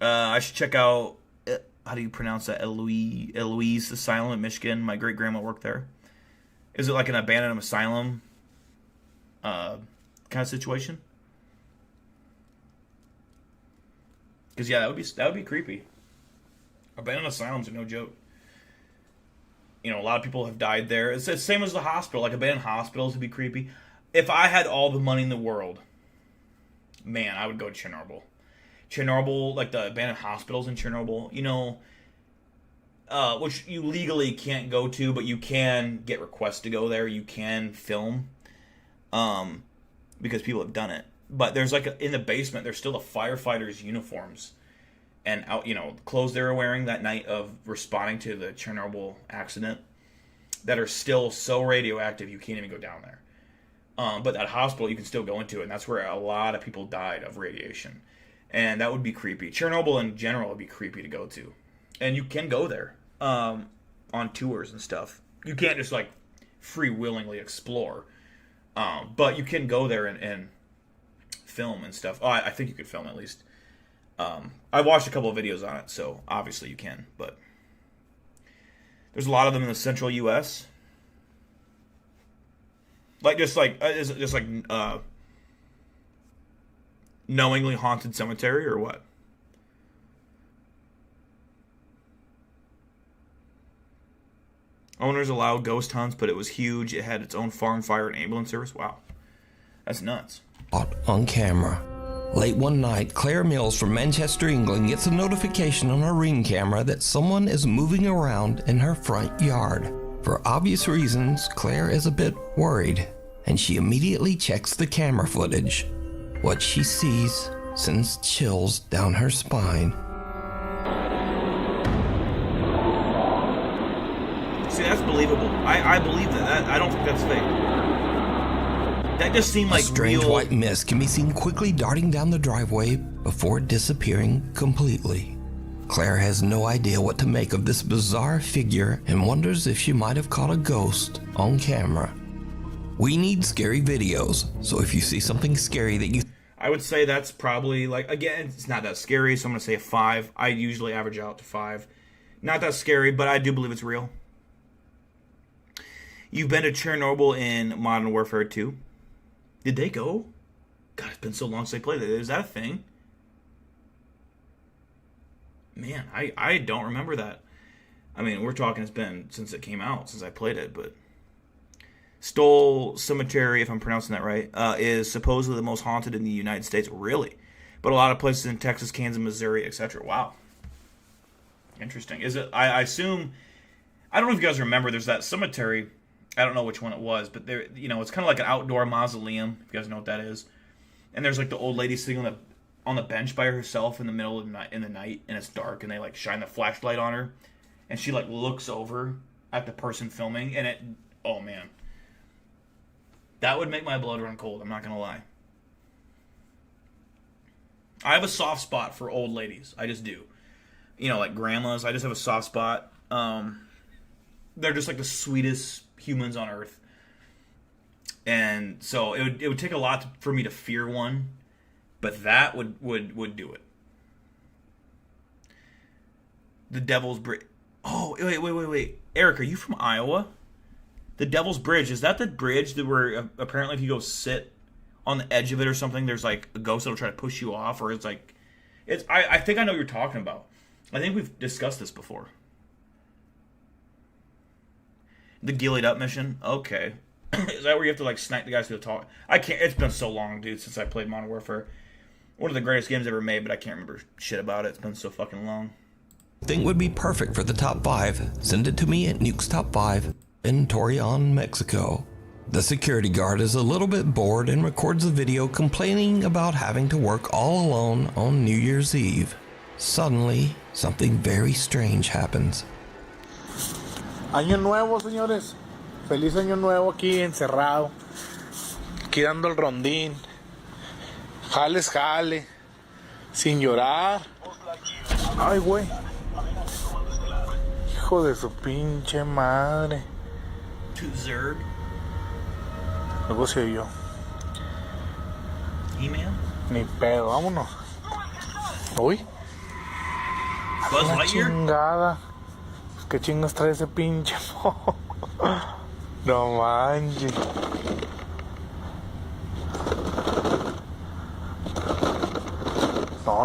I should check out, how do you pronounce that? Eloise Asylum in Michigan. My great grandma worked there. Is it like an abandoned asylum kind of situation? Because yeah, that would be creepy. Abandoned asylums are no joke. You know, a lot of people have died there. It's the same as the hospital. Like, abandoned hospitals would be creepy. If I had all the money in the world, man, I would go to Chernobyl. Chernobyl, like the abandoned hospitals in Chernobyl, you know, which you legally can't go to, but you can get requests to go there. You can film, because people have done it. But there's like in the basement, there's still the firefighters' uniforms and out, you know, clothes they were wearing that night of responding to the Chernobyl accident that are still so radioactive you can't even go down there. But that hospital you can still go into, and that's where a lot of people died of radiation. And that would be creepy. Chernobyl in general would be creepy to go to. And you can go there on tours and stuff. You can't just like free-willingly explore. But you can go there and film and stuff. Oh, I think you could film at least. I watched a couple of videos on it, so obviously you can. But there's a lot of them in the central U.S. Is it just like knowingly haunted cemetery or what? Owners allow ghost hunts, but it was huge. It had its own farm fire and ambulance service. Wow. That's nuts. On camera. Late one night, Claire Mills from Manchester, England gets a notification on her Ring camera that someone is moving around in her front yard. For obvious reasons, Claire is a bit worried, and she immediately checks the camera footage. What she sees sends chills down her spine. See, that's believable. I believe that. I don't think that's fake. That just seemed like a strange real... white mist can be seen quickly darting down the driveway before disappearing completely. Claire has no idea what to make of this bizarre figure and wonders if she might have caught a ghost on camera. We need scary videos, so if you see something scary that you... I would say that's probably, like, again, it's not that scary, so I'm going to say a 5. I usually average out to 5. Not that scary, but I do believe it's real. You've been to Chernobyl in Modern Warfare 2. Did they go? God, it's been so long since I played it. Is that a thing? Man, I don't remember that. I mean, we're talking it's been since it came out, since I played it, but... Stoll Cemetery, if I'm pronouncing that right, is supposedly the most haunted in the United States. Really? But a lot of places in Texas, Kansas, Missouri, etc. Wow. Interesting. Is it... I assume... I don't know if you guys remember, there's that cemetery... I don't know which one it was, but there, you know, it's kind of like an outdoor mausoleum, if you guys know what that is. And there's like the old lady sitting on the bench by herself in the middle of the night, and it's dark, and they like shine the flashlight on her, and she like looks over at the person filming, and it, oh man, that would make my blood run cold. I'm not gonna lie. I have a soft spot for old ladies. I just do. You know, like grandmas. I just have a soft spot. They're just like the sweetest humans on earth, and so it would take a lot for me to fear one, but that would do it. The Devil's Bridge. Oh, wait, Eric, are you from Iowa? The Devil's Bridge, is that the bridge that where apparently if you go sit on the edge of it or something, there's like a ghost that'll try to push you off, or it's like I think I know what you're talking about. I think we've discussed this before. The Gillied Up mission? Okay. Is that where you have to like snipe the guys through the top? I can't. It's been so long, dude, since I played Modern Warfare. One of the greatest games ever made, but I can't remember shit about it. It's been so fucking long. Think would be perfect for the top 5. Send it to me at Nukes Top 5 in Torreon, Mexico. The security guard is a little bit bored and records a video complaining about having to work all alone on New Year's Eve. Suddenly, something very strange happens. Año nuevo, señores. Feliz año nuevo aquí encerrado. Aquí dando el rondín. Jales, jale. Sin llorar. Ay, güey. Hijo de su pinche madre. Zerg. Luego se oyó. He-Man. Ni pedo, vámonos. Uy. Buzz Una Lightyear. chingada. ¿Qué chingas trae ese pinche mo? No manches.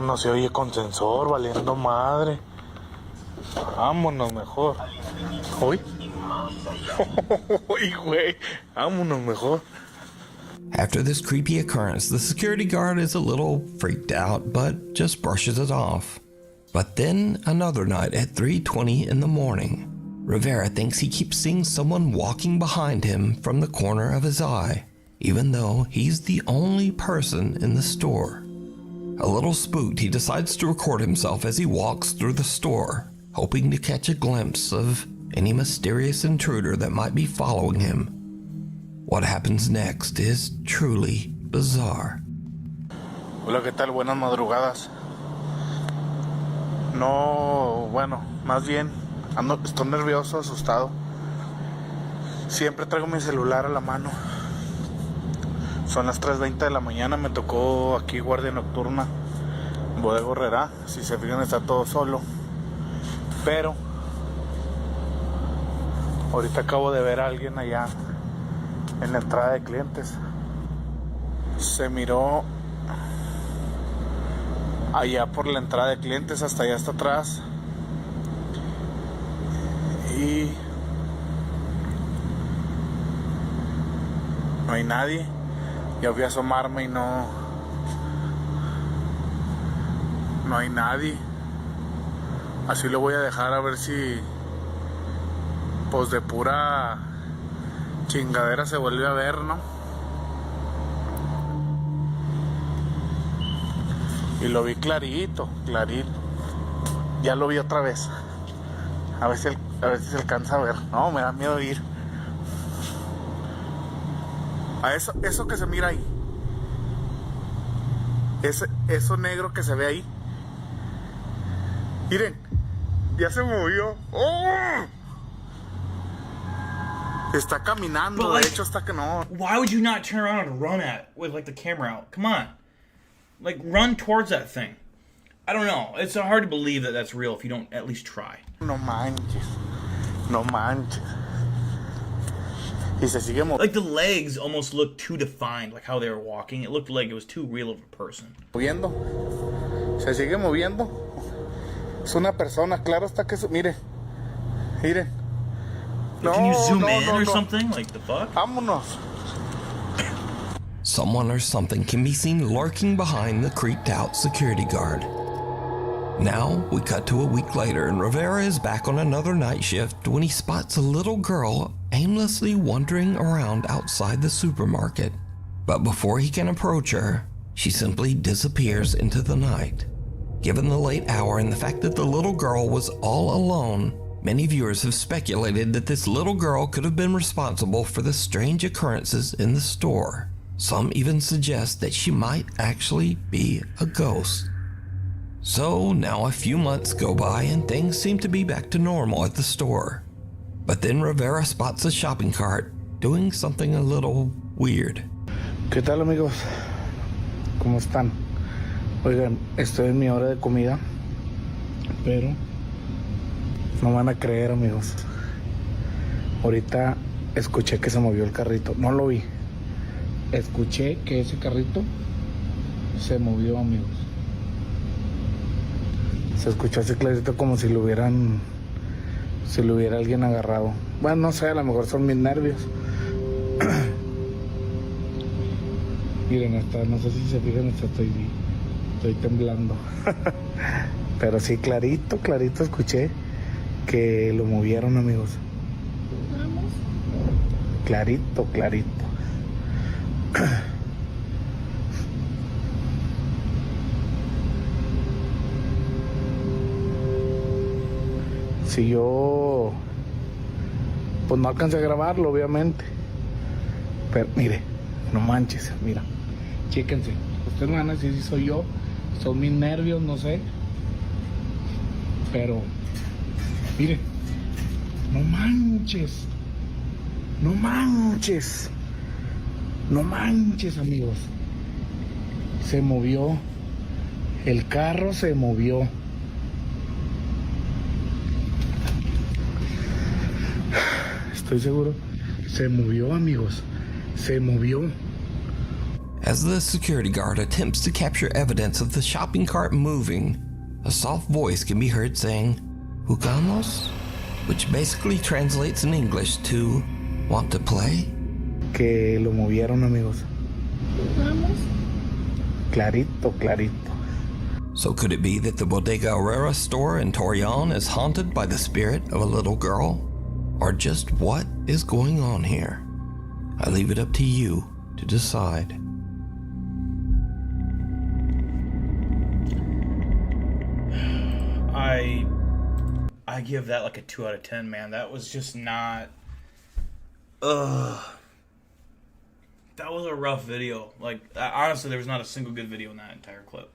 No se oye con sensor, valiendo madre. Vámonos mejor. Uy. Uy, güey. Vámonos mejor. After this creepy occurrence, the security guard is a little freaked out, but just brushes it off. But then, another night at 3:20 in the morning, Rivera thinks he keeps seeing someone walking behind him from the corner of his eye, even though he's the only person in the store. A little spooked, he decides to record himself as he walks through the store, hoping to catch a glimpse of any mysterious intruder that might be following him. What happens next is truly bizarre. Hola, ¿qué tal? Buenas madrugadas. No, bueno, más bien estoy nervioso, asustado. Siempre traigo mi celular a la mano. Son las 3:20 de la mañana, me tocó aquí guardia nocturna, Bodega Herrera. Si se fijan, está todo solo. Pero ahorita acabo de ver a alguien allá en la entrada de clientes. Se miró allá por la entrada de clientes, hasta allá hasta atrás. Y no hay nadie. Ya fui a asomarme y no hay nadie. Así lo voy a dejar, a ver si pues de pura chingadera se vuelve a ver, ¿no? Y lo vi clarito. Ya lo vi otra vez. A ver si se alcanza a ver. No, me da miedo ir. A eso que se mira ahí. Eso negro que se ve ahí. Miren, ya se movió. ¡Oh! Está caminando, But, de hecho está que no. Why would you not turn around and run at it with like the camera out? Come on. Like run towards that thing. I don't know. It's hard to believe that that's real if you don't at least try. No manches. Y se sigue moviendo. Like the legs almost looked too defined, like how they were walking. It looked like it was too real of a person. Se sigue moviendo. Es una persona, claro está que mire. Miren. Can you zoom in or something? Like the fuck? Vámonos. Someone or something can be seen lurking behind the creeped out security guard. Now, we cut to a week later, and Rivera is back on another night shift when he spots a little girl aimlessly wandering around outside the supermarket. But before he can approach her, she simply disappears into the night. Given the late hour and the fact that the little girl was all alone, many viewers have speculated that this little girl could have been responsible for the strange occurrences in the store. Some even suggest that she might actually be a ghost. So now a few months go by and things seem to be back to normal at the store. But then Rivera spots a shopping cart doing something a little weird. ¿Qué tal, amigos? ¿Cómo están? Oigan, estoy en mi hora de comida, pero no van a creer, amigos. Ahorita escuché que se movió el carrito. No lo vi. Escuché que ese carrito se movió, amigos. Se escuchó así clarito como si lo hubiera alguien agarrado. Bueno, no sé, a lo mejor son mis nervios. Miren, hasta no sé si se fijan, hasta estoy temblando. Pero sí, clarito escuché que lo movieron, amigos. Clarito, clarito. Si yo, pues no alcancé a grabarlo, obviamente. Pero mire, no manches, mira. Chéquense. Ustedes me van a decir si soy yo, son mis nervios, no sé. Pero, mire, no manches. No manches. No manches, amigos. Se movió. El carro se movió. Estoy seguro. Se movió, amigos. Se movió. As the security guard attempts to capture evidence of the shopping cart moving, a soft voice can be heard saying, "Jugamos?" which basically translates in English to, "Want to play?" Que lo movieron, amigos. Vamos. Clarito, clarito. So could it be that the Bodega Herrera store in Torreon is haunted by the spirit of a little girl? Or just what is going on here? I leave it up to you to decide. I give that like a 2 out of 10, man. That was just not... That was a rough video. Like, honestly, there was not a single good video in that entire clip.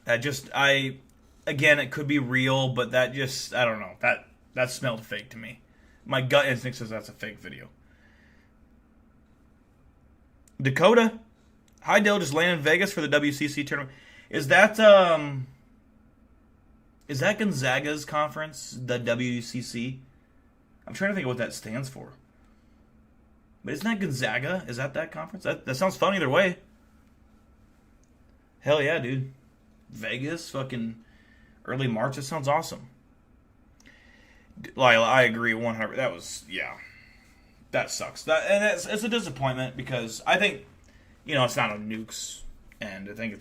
Again, it could be real, but that just, I don't know. That smelled fake to me. My gut instinct says that's a fake video. Dakota, hi Dill, just landed in Vegas for the WCC tournament. Is that Gonzaga's conference, the WCC? I'm trying to think of what that stands for. But isn't that Gonzaga? Is that conference? That sounds fun either way. Hell yeah, dude. Vegas, fucking early March. That sounds awesome. Lila, I agree 100%. That was, yeah. That sucks. It's a disappointment because I think, it's not a Nukes. And I think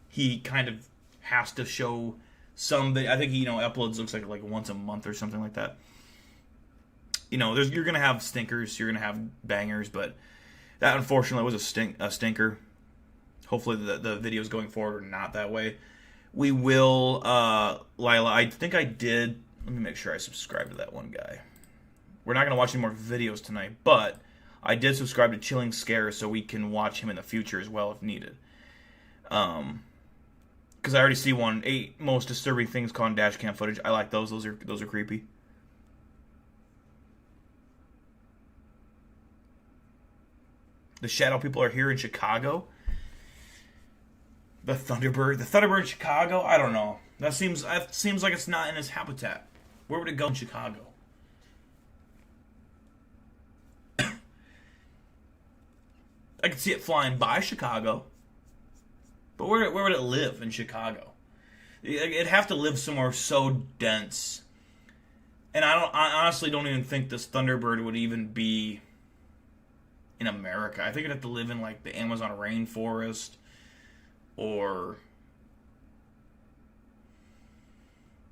he kind of has to show some, I think, uploads looks like once a month or something like that. You're going to have stinkers, you're going to have bangers, but that unfortunately was a stinker. Hopefully the videos going forward are not that way. We will, Lila, I think I did, let me make sure I subscribe to that one guy. We're not going to watch any more videos tonight, but I did subscribe to Chilling Scares so we can watch him in the future as well if needed. Because I already see 8 most disturbing things caught on dash cam footage. I like those. Those are creepy. The shadow people are here in Chicago. The Thunderbird in Chicago. I don't know. That seems like it's not in its habitat. Where would it go in Chicago? I could see it flying by Chicago. But where would it live in Chicago? It'd have to live somewhere so dense. And I honestly don't even think this Thunderbird would even be in America. I think it'd have to live in the Amazon rainforest or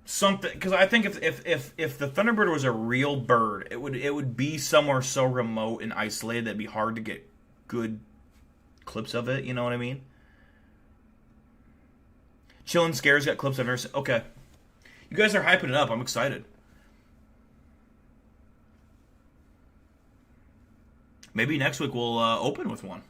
something. Because I think if the Thunderbird was a real bird, it would be somewhere so remote and isolated that'd be hard to get good clips of it. You know what I mean? Chillin' Scares got clips I've never seen. Okay. You guys are hyping it up. I'm excited. Maybe next week we'll open with one.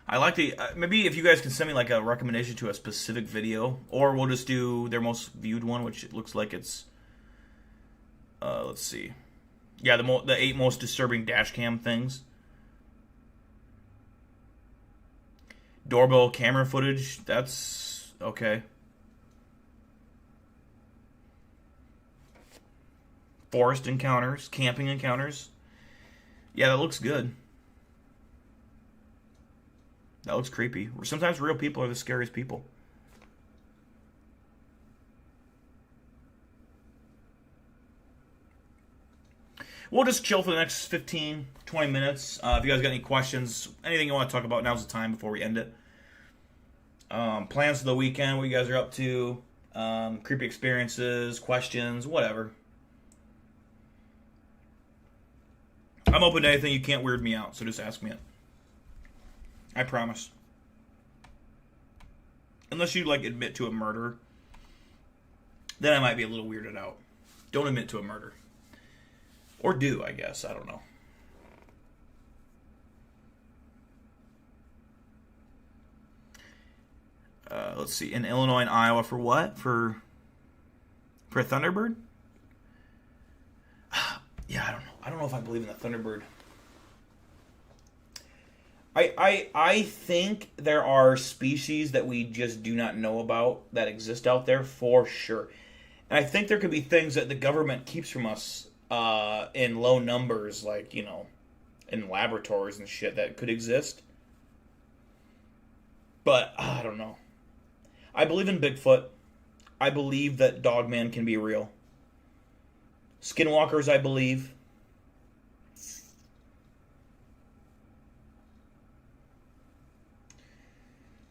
I like the... maybe if you guys can send me a recommendation to a specific video. Or we'll just do their most viewed one, which it looks like it's... let's see. Yeah, the 8 most disturbing dashcam things. Doorbell camera footage, that's okay. Forest encounters, camping encounters. Yeah, that looks good. That looks creepy. Sometimes real people are the scariest people. We'll just chill for the next 15, 20 minutes. If you guys got any questions, anything you want to talk about, now's the time before we end it. Plans for the weekend, what you guys are up to, creepy experiences, questions, whatever. I'm open to anything. You can't weird me out, so just ask me it. I promise. Unless you, like, admit to a murder, then I might be a little weirded out. Don't admit to a murder. Or do, I guess. I don't know. Let's see. In Illinois and Iowa for what? For a Thunderbird? Yeah, I don't know. I don't know if I believe in the Thunderbird. I think there are species that we just do not know about that exist out there for sure. And I think there could be things that the government keeps from us in low numbers, like, you know, in laboratories and shit that could exist. But I don't know. I believe in Bigfoot. I believe that Dogman can be real. Skinwalkers, I believe.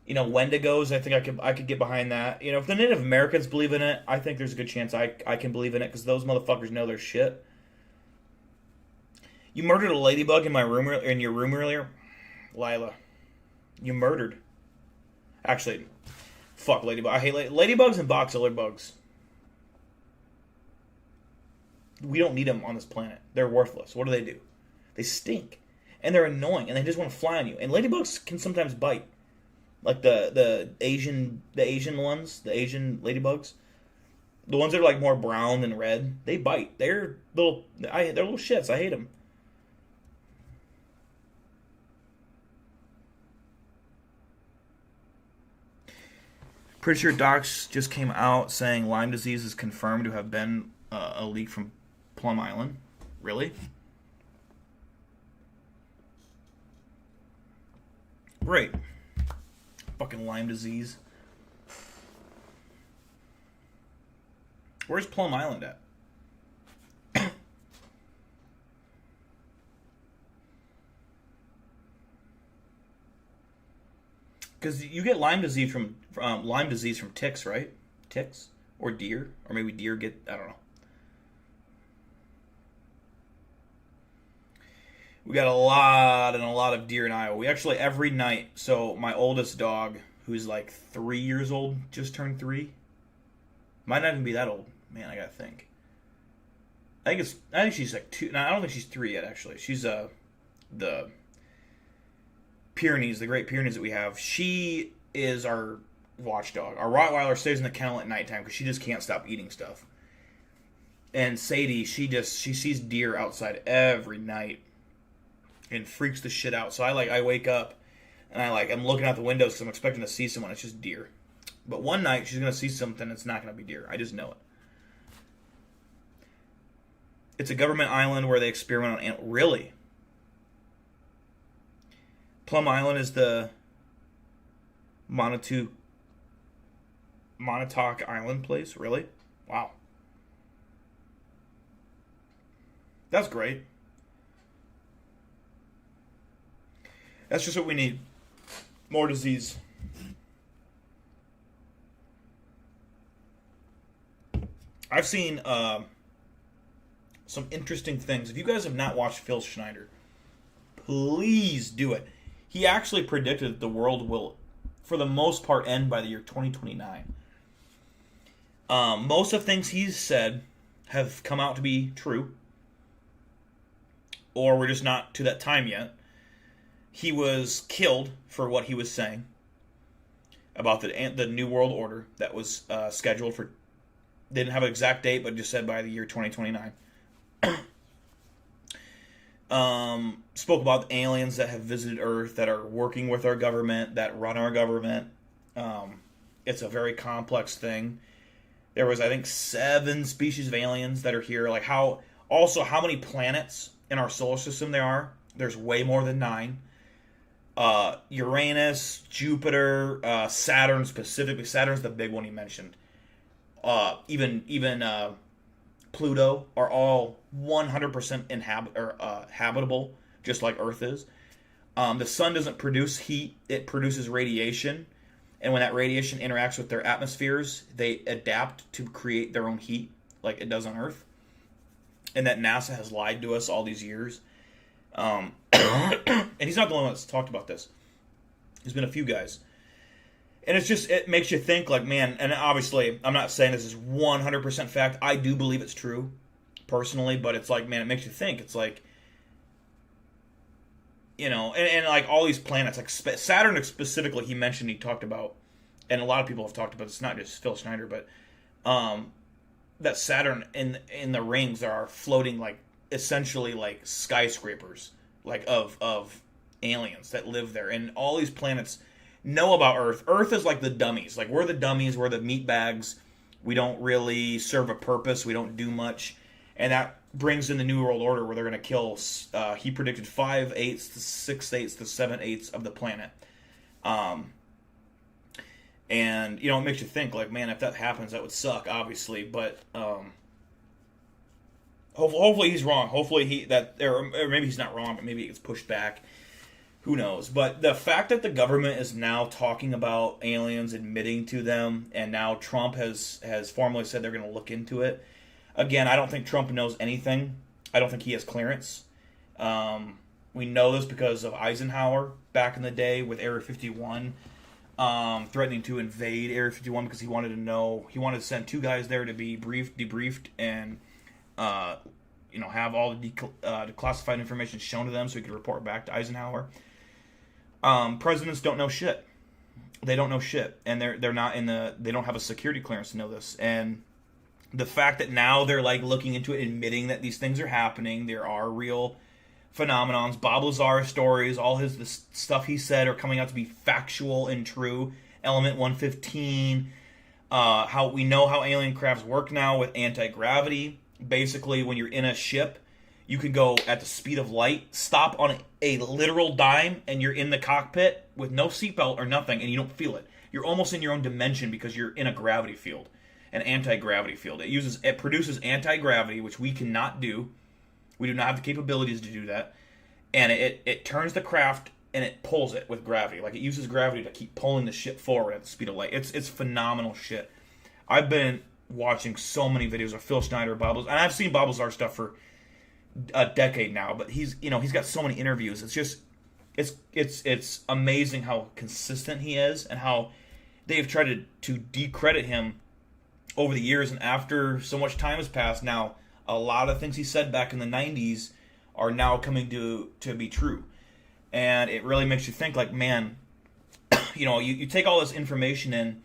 You know, Wendigos, I think I could get behind that. You know, if the Native Americans believe in it, I think there's a good chance I can believe in it, because those motherfuckers know their shit. You murdered a ladybug in your room earlier? Lila. You murdered. Actually, fuck ladybug. I hate ladybugs and boxeller bugs. We don't need them on this planet. They're worthless. What do? They stink. And they're annoying, and they just want to fly on you. And ladybugs can sometimes bite. Like the Asian ones, the Asian ladybugs. The ones that are like more brown than red, they bite. They're little shits. I hate them. Pretty sure docs just came out saying Lyme disease is confirmed to have been a leak from Plum Island. Really? Great. Fucking Lyme disease. Where's Plum Island at? Because you get Lyme disease from ticks, right? Ticks or deer, or maybe deer get, I don't know. We got a lot of deer in Iowa. We actually, every night, so my oldest dog, who's like 3 years old, just turned 3. Might not even be that old. Man, I gotta think. I think she's like 2. No, I don't think she's 3 yet, actually. She's the Pyrenees, the Great Pyrenees that we have. She is our watchdog. Our Rottweiler stays in the kennel at nighttime because she just can't stop eating stuff. And Sadie, she sees deer outside every night and freaks the shit out. So I wake up and I'm looking out the windows because I'm expecting to see someone. It's just deer. But one night she's gonna see something. It's not gonna be deer. I just know it. It's a government island where they experiment on really. Plum Island is the Montauk Island place. Really? Wow. That's great. That's just what we need. More disease. I've seen some interesting things. If you guys have not watched Phil Schneider, please do it. He actually predicted that the world will, for the most part, end by the year 2029. Most of the things he's said have come out to be true, or we're just not to that time yet. He was killed for what he was saying about the New World Order that was scheduled for. They didn't have an exact date, but just said by the year 2029. Spoke about the aliens that have visited Earth, that are working with our government, that run our government. It's a very complex thing. There was, I think, 7 species of aliens that are here. Like how many planets in our solar system there are. There's way more than 9. Uranus, Jupiter, Saturn specifically. Saturn's the big one he mentioned. Even Pluto are all 100% habitable, just like Earth is. The sun doesn't produce heat; it produces radiation, and when that radiation interacts with their atmospheres, they adapt to create their own heat, like it does on Earth. And that NASA has lied to us all these years. And he's not the only one that's talked about this. There's been a few guys. And it makes you think, like, man, and obviously, I'm not saying this is 100% fact. I do believe it's true, personally, but it's like, man, it makes you think. It's like, you know, and like all these planets, like Saturn specifically, he talked about, and a lot of people have talked about, it's not just Phil Schneider, but that Saturn in the rings are floating, like, essentially like skyscrapers, like of aliens that live there. And all these planets know about Earth. Earth is like the dummies. Like, we're the dummies, we're the meat bags. We don't really serve a purpose. We don't do much. And that brings in the New World Order, where they're going to kill, he predicted 5/8 to 6/8 to 7/8 of the planet. And, you know, it makes you think, like, man, if that happens, that would suck, obviously. But hopefully he's wrong. Hopefully or maybe he's not wrong, but maybe it gets pushed back. Who knows? But the fact that the government is now talking about aliens, admitting to them, and now Trump has formally said they're going to look into it. Again, I don't think Trump knows anything. I don't think he has clearance. We know this because of Eisenhower back in the day with Area 51, threatening to invade Area 51 because he wanted to send 2 guys there to be debriefed, and you know, have all the declassified information shown to them so he could report back to Eisenhower. Presidents don't know shit. They don't know shit, and they're not they don't have a security clearance to know this. And the fact that now they're like looking into it, admitting that these things are happening, there are real phenomenons. Bob Lazar stories, all the stuff he said are coming out to be factual and true. Element 115, how we know how alien crafts work now with anti-gravity. Basically, when you're in a ship, you can go at the speed of light, stop on a literal dime, and you're in the cockpit with no seatbelt or nothing, and you don't feel it. You're almost in your own dimension because you're in a gravity field, an anti-gravity field. It produces anti-gravity, which we cannot do. We do not have the capabilities to do that. And it turns the craft, and it pulls it with gravity. Like, it uses gravity to keep pulling the ship forward at the speed of light. It's phenomenal shit. I've been watching so many videos of Phil Schneider, and I've seen Bob Lazar stuff for a decade now, but he's got so many interviews. It's just it's amazing how consistent he is, and how they've tried to decredit him over the years. And after so much time has passed now, a lot of things he said back in the 90s are now coming to be true. And it really makes you think, like, man, you know, you take all this information in,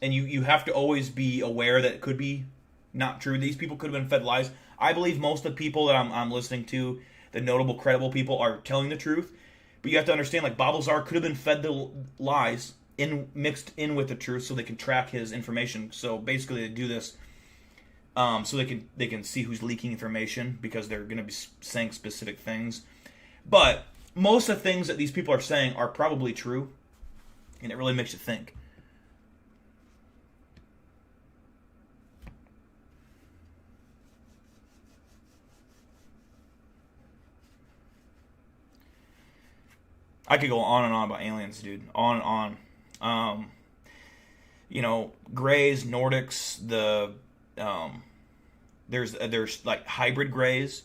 and you have to always be aware that it could be not true. These people could have been fed lies. I believe most of the people that I'm listening to, the notable, credible people, are telling the truth. But you have to understand, like, Bob Lazar could have been fed the lies mixed in with the truth, so they can track his information. So basically, they do this so they can see who's leaking information, because they're going to be saying specific things. But most of the things that these people are saying are probably true, and it really makes you think. I could go on and on about aliens, dude. On and on. You know, Greys, Nordics, there's like hybrid Greys.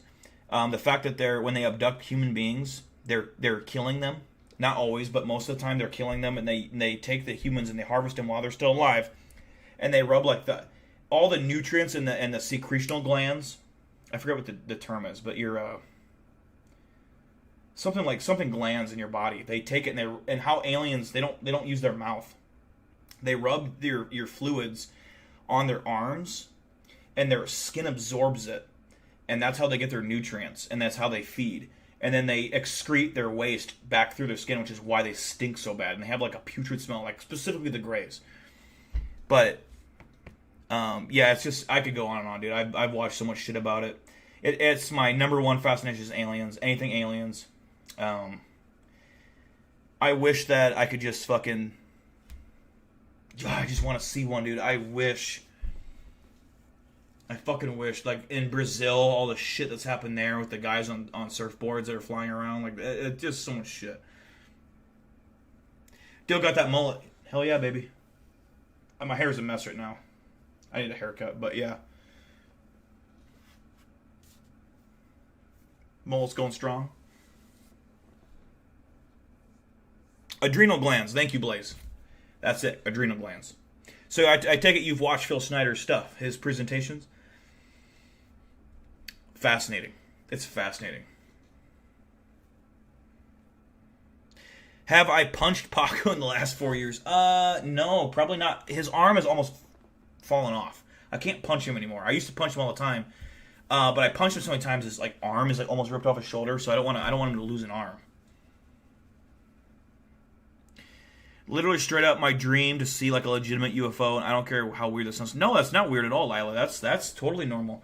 The fact that when they abduct human beings, they're killing them. Not always, but most of the time they're killing them, and they take the humans and they harvest them while they're still alive, and they rub like all the nutrients in the secretional glands. I forget what the term is, but your something glands in your body. They take it, and how aliens, they don't use their mouth. They rub your fluids on their arms, and their skin absorbs it, and that's how they get their nutrients, and that's how they feed. And then they excrete their waste back through their skin, which is why they stink so bad, and they have like a putrid smell, like specifically the Greys. But yeah, it's just, I could go on and on, dude. I've watched so much shit about it. It's my number one fascination is aliens, anything aliens. I wish that I could just fucking, I just want to see one, dude. I fucking wish, like in Brazil, all the shit that's happened there with the guys on surfboards that are flying around, like it's just so much shit. Still got that mullet. Hell yeah, baby. My hair's a mess right now. I need a haircut, but yeah. Mullet's going strong. Adrenal glands. Thank you, Blaze. That's it. Adrenal glands. So I take it you've watched Phil Snyder's stuff, his presentations. Fascinating. It's fascinating. Have I punched Paco in the last 4 years? No, probably not. His arm has almost fallen off. I can't punch him anymore. I used to punch him all the time, but I punched him so many times his like arm is like almost ripped off his shoulder. So I don't want him to lose an arm. Literally straight up my dream to see like a legitimate UFO, and I don't care how weird that sounds. No, that's not weird at all, Lila. That's totally normal.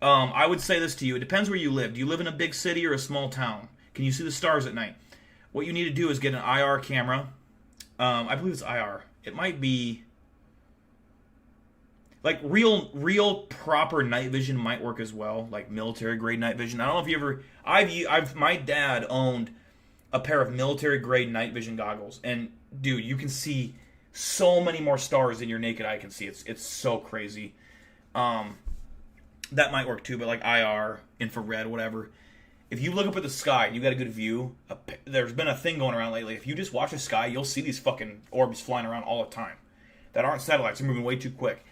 I would say this to you. It depends where you live. Do you live in a big city or a small town? Can you see the stars at night? What you need to do is get an IR camera. I believe it's IR. It might be like real proper night vision might work as well, like military grade night vision. I don't know if you ever. My dad owned a pair of military grade night vision goggles, and dude, you can see so many more stars than your naked eye can see. It's so crazy. That might work too, but like IR, infrared, whatever. If you look up at the sky and you got a good view, there's been a thing going around lately. If you just watch the sky, you'll see these fucking orbs flying around all the time that aren't satellites. They're moving way too quick.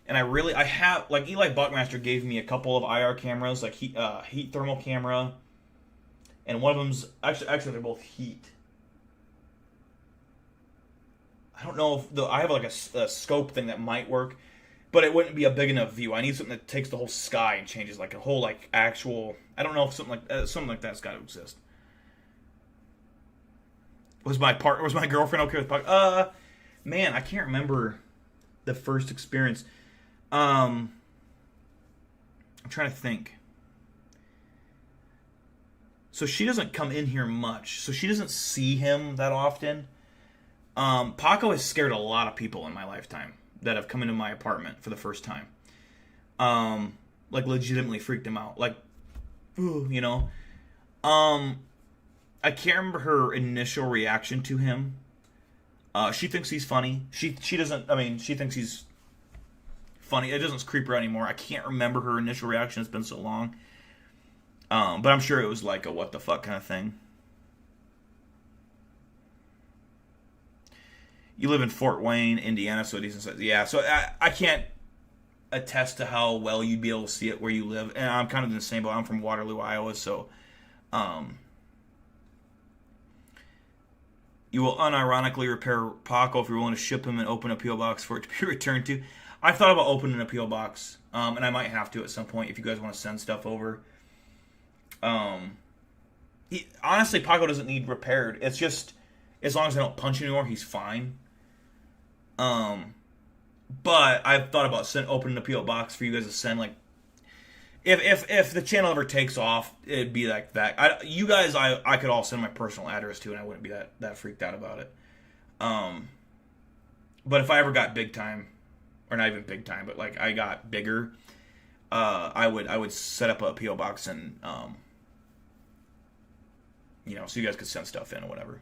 And I have, like Eli Buckmaster gave me a couple of IR cameras, like heat thermal camera, and one of them's actually they're both heat. I don't know if I have like a scope thing that might work, but it wouldn't be a big enough view. I need something that takes the whole sky and changes like a whole like actual. I don't know if something like that's got to exist. Was my girlfriend okay with Paco? Man, I can't remember the first experience. I'm trying to think. So she doesn't come in here much, so she doesn't see him that often. Paco has scared a lot of people in my lifetime that have come into my apartment for the first time. Like legitimately freaked him out. Like, ooh, you know. I can't remember her initial reaction to him. She thinks he's funny. She doesn't. I mean, she thinks he's funny. It doesn't creep her out anymore. I can't remember her initial reaction. It's been so long. But I'm sure it was like a what the fuck kind of thing. You live in Fort Wayne, Indiana, so decent. Yeah, so I can't attest to how well you'd be able to see it where you live. And I'm kind of in the same boat. I'm from Waterloo, Iowa, so you will unironically repair Paco if you're willing to ship him and open a P.O. box for it to be returned to. I've thought about opening a P.O. box, and I might have to at some point if you guys want to send stuff over. Honestly, Paco doesn't need repaired. It's just, as long as I don't punch anymore, he's fine. But I've thought about opening a P.O. box for you guys to send, like, if the channel ever takes off, it'd be like that. I could all send my personal address to, and I wouldn't be that freaked out about it. But if I ever got big time, or not even big time, but like I got bigger, I would set up a P.O. box and so you guys could send stuff in or whatever.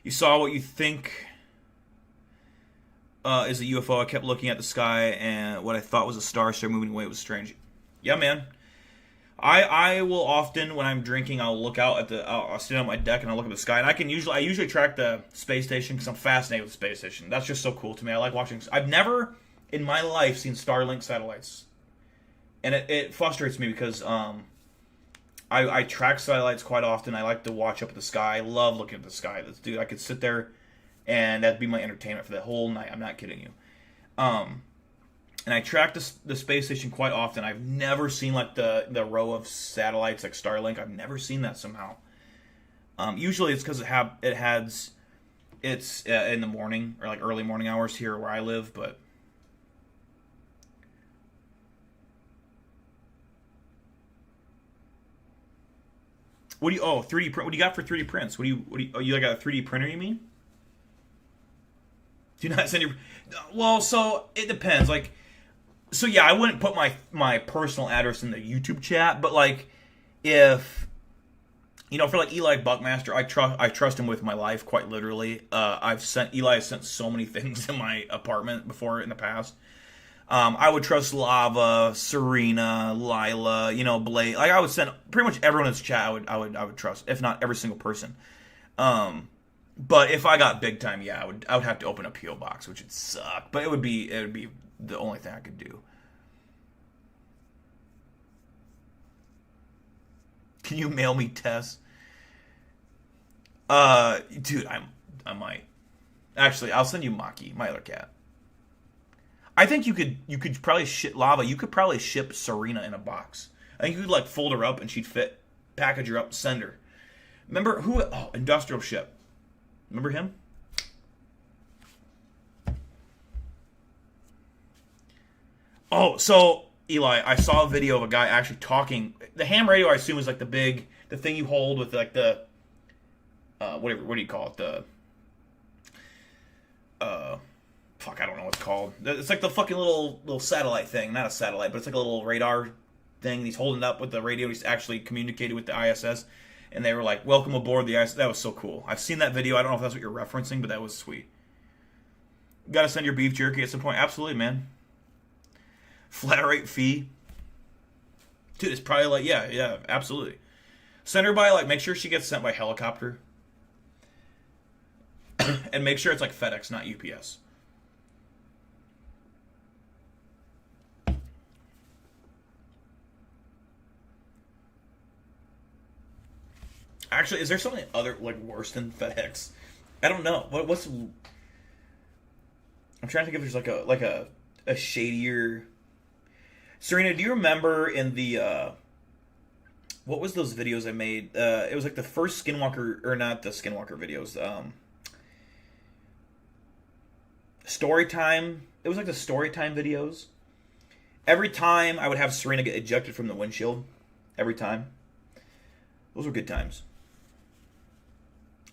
You saw what you think is a UFO. I kept looking at the sky, and what I thought was a star started moving away. It was strange. Yeah, man. I will often, when I'm drinking, I'll look out at I'll stand on my deck and I'll look at the sky, and I usually track the space station because I'm fascinated with the space station. That's just so cool to me. I like watching. I've never in my life seen Starlink satellites, and it frustrates me because I track satellites quite often. I like to watch up at the sky. I love looking at the sky. Dude, I could sit there and that'd be my entertainment for the whole night. I'm not kidding you. And I track the space station quite often. I've never seen like the row of satellites like Starlink. I've never seen that somehow. Usually it's because it's in the morning or like early morning hours here where I live, but what do you 3D print? What do you got for 3D prints? What do you got a 3D printer, you mean? Do you not send your... Well, so it depends. Like, so yeah, I wouldn't put my personal address in the YouTube chat, but like, if for like Eli Buckmaster, I trust him with my life quite literally. Eli has sent so many things in my apartment before in the past. I would trust Lava, Serena, Lila, you know, Blade. Like I would send pretty much everyone in this chat. I would trust, if not every single person. But if I got big time, yeah, I would have to open a PO box, which would suck. But it would be the only thing I could do. Can you mail me Tess? Dude, I might. Actually, I'll send you Maki, my other cat. I think you could probably ship Lava. You could probably ship Serena in a box. I think you could like fold her up and she'd fit. Package her up, send her. Remember who? Oh, Industrial Ship. Remember him? Oh, so Eli, I saw a video of a guy actually talking. The ham radio, I assume, is like the thing you hold with like the what do you call it? Fuck, I don't know what it's called. It's like the fucking little satellite thing. Not a satellite, but it's like a little radar thing. He's holding it up with the radio. He's actually communicated with the ISS. And they were like, welcome aboard the ISS. That was so cool. I've seen that video. I don't know if that's what you're referencing, but that was sweet. Got to send your beef jerky at some point. Absolutely, man. Flat rate fee. Dude, it's probably like, yeah, absolutely. Send her by, like, make sure she gets sent by helicopter. And make sure it's like FedEx, not UPS. Actually, is there something other like worse than FedEx? I don't know. What's? I'm trying to think if there's like a shadier. Serena, do you remember in the what was those videos I made? It was like the first Skinwalker, or not the Skinwalker videos. Story time. It was like the story time videos. Every time I would have Serena get ejected from the windshield. Every time. Those were good times.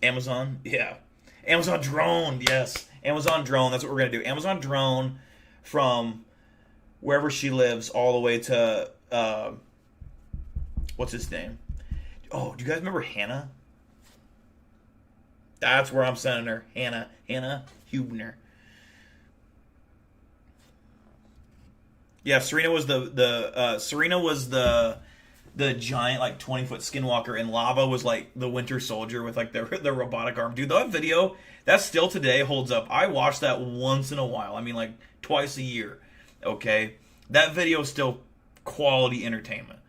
Amazon, yeah. Amazon drone, yes. Amazon drone, that's what we're going to do. Amazon drone from wherever she lives all the way to, what's his name? Oh, do you guys remember Hannah? That's where I'm sending her. Hannah Hubner. Yeah, Serena was the giant, like, 20-foot skinwalker, and Lava was, like, the Winter Soldier with, like, the robotic arm. Dude, that video, that still today holds up. I watch that once in a while. I mean, like, twice a year, okay? That video is still quality entertainment.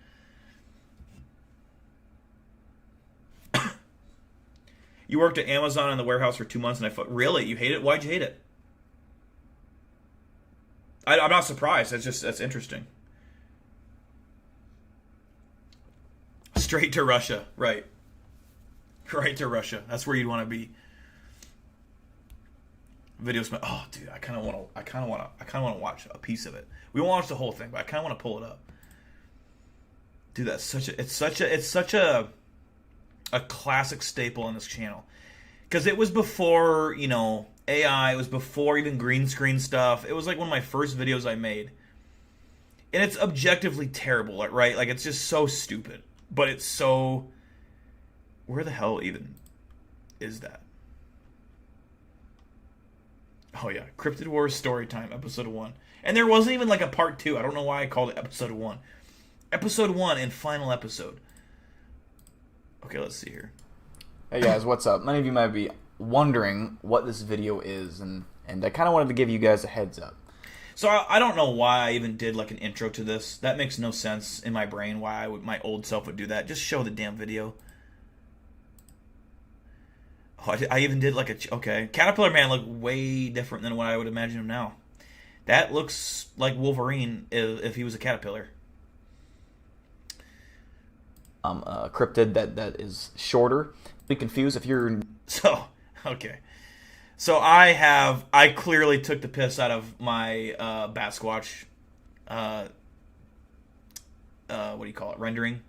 You worked at Amazon in the warehouse for 2 months, and I thought, really? You hate it? Why'd you hate it? I'm not surprised. That's interesting. Straight to Russia, right? Right to Russia. That's where you'd want to be. Video smash. Oh, dude, I kind of want to watch a piece of it. We won't watch the whole thing, but I kind of want to pull it up. Dude, it's such a classic staple on this channel, because it was before, you know, AI. It was before even green screen stuff. It was like one of my first videos I made, and it's objectively terrible, right? Like, it's just so stupid. But it's so... Where the hell even is that? Oh yeah, Cryptid Wars Storytime, Episode 1. And there wasn't even like a Part 2. I don't know why I called it Episode 1. Episode 1 and final episode. Okay, let's see here. Hey guys, what's up? Many of you might be wondering what this video is, and I kind of wanted to give you guys a heads up. So I don't know why I even did like an intro to this. That makes no sense in my brain why my old self would do that. Just show the damn video. Oh, I even did like okay. Caterpillar Man looked way different than what I would imagine him now. That looks like Wolverine if he was a caterpillar. Cryptid that is shorter. Be confused if you're... So, okay. So I clearly took the piss out of my Bat Squatch, what do you call it, rendering.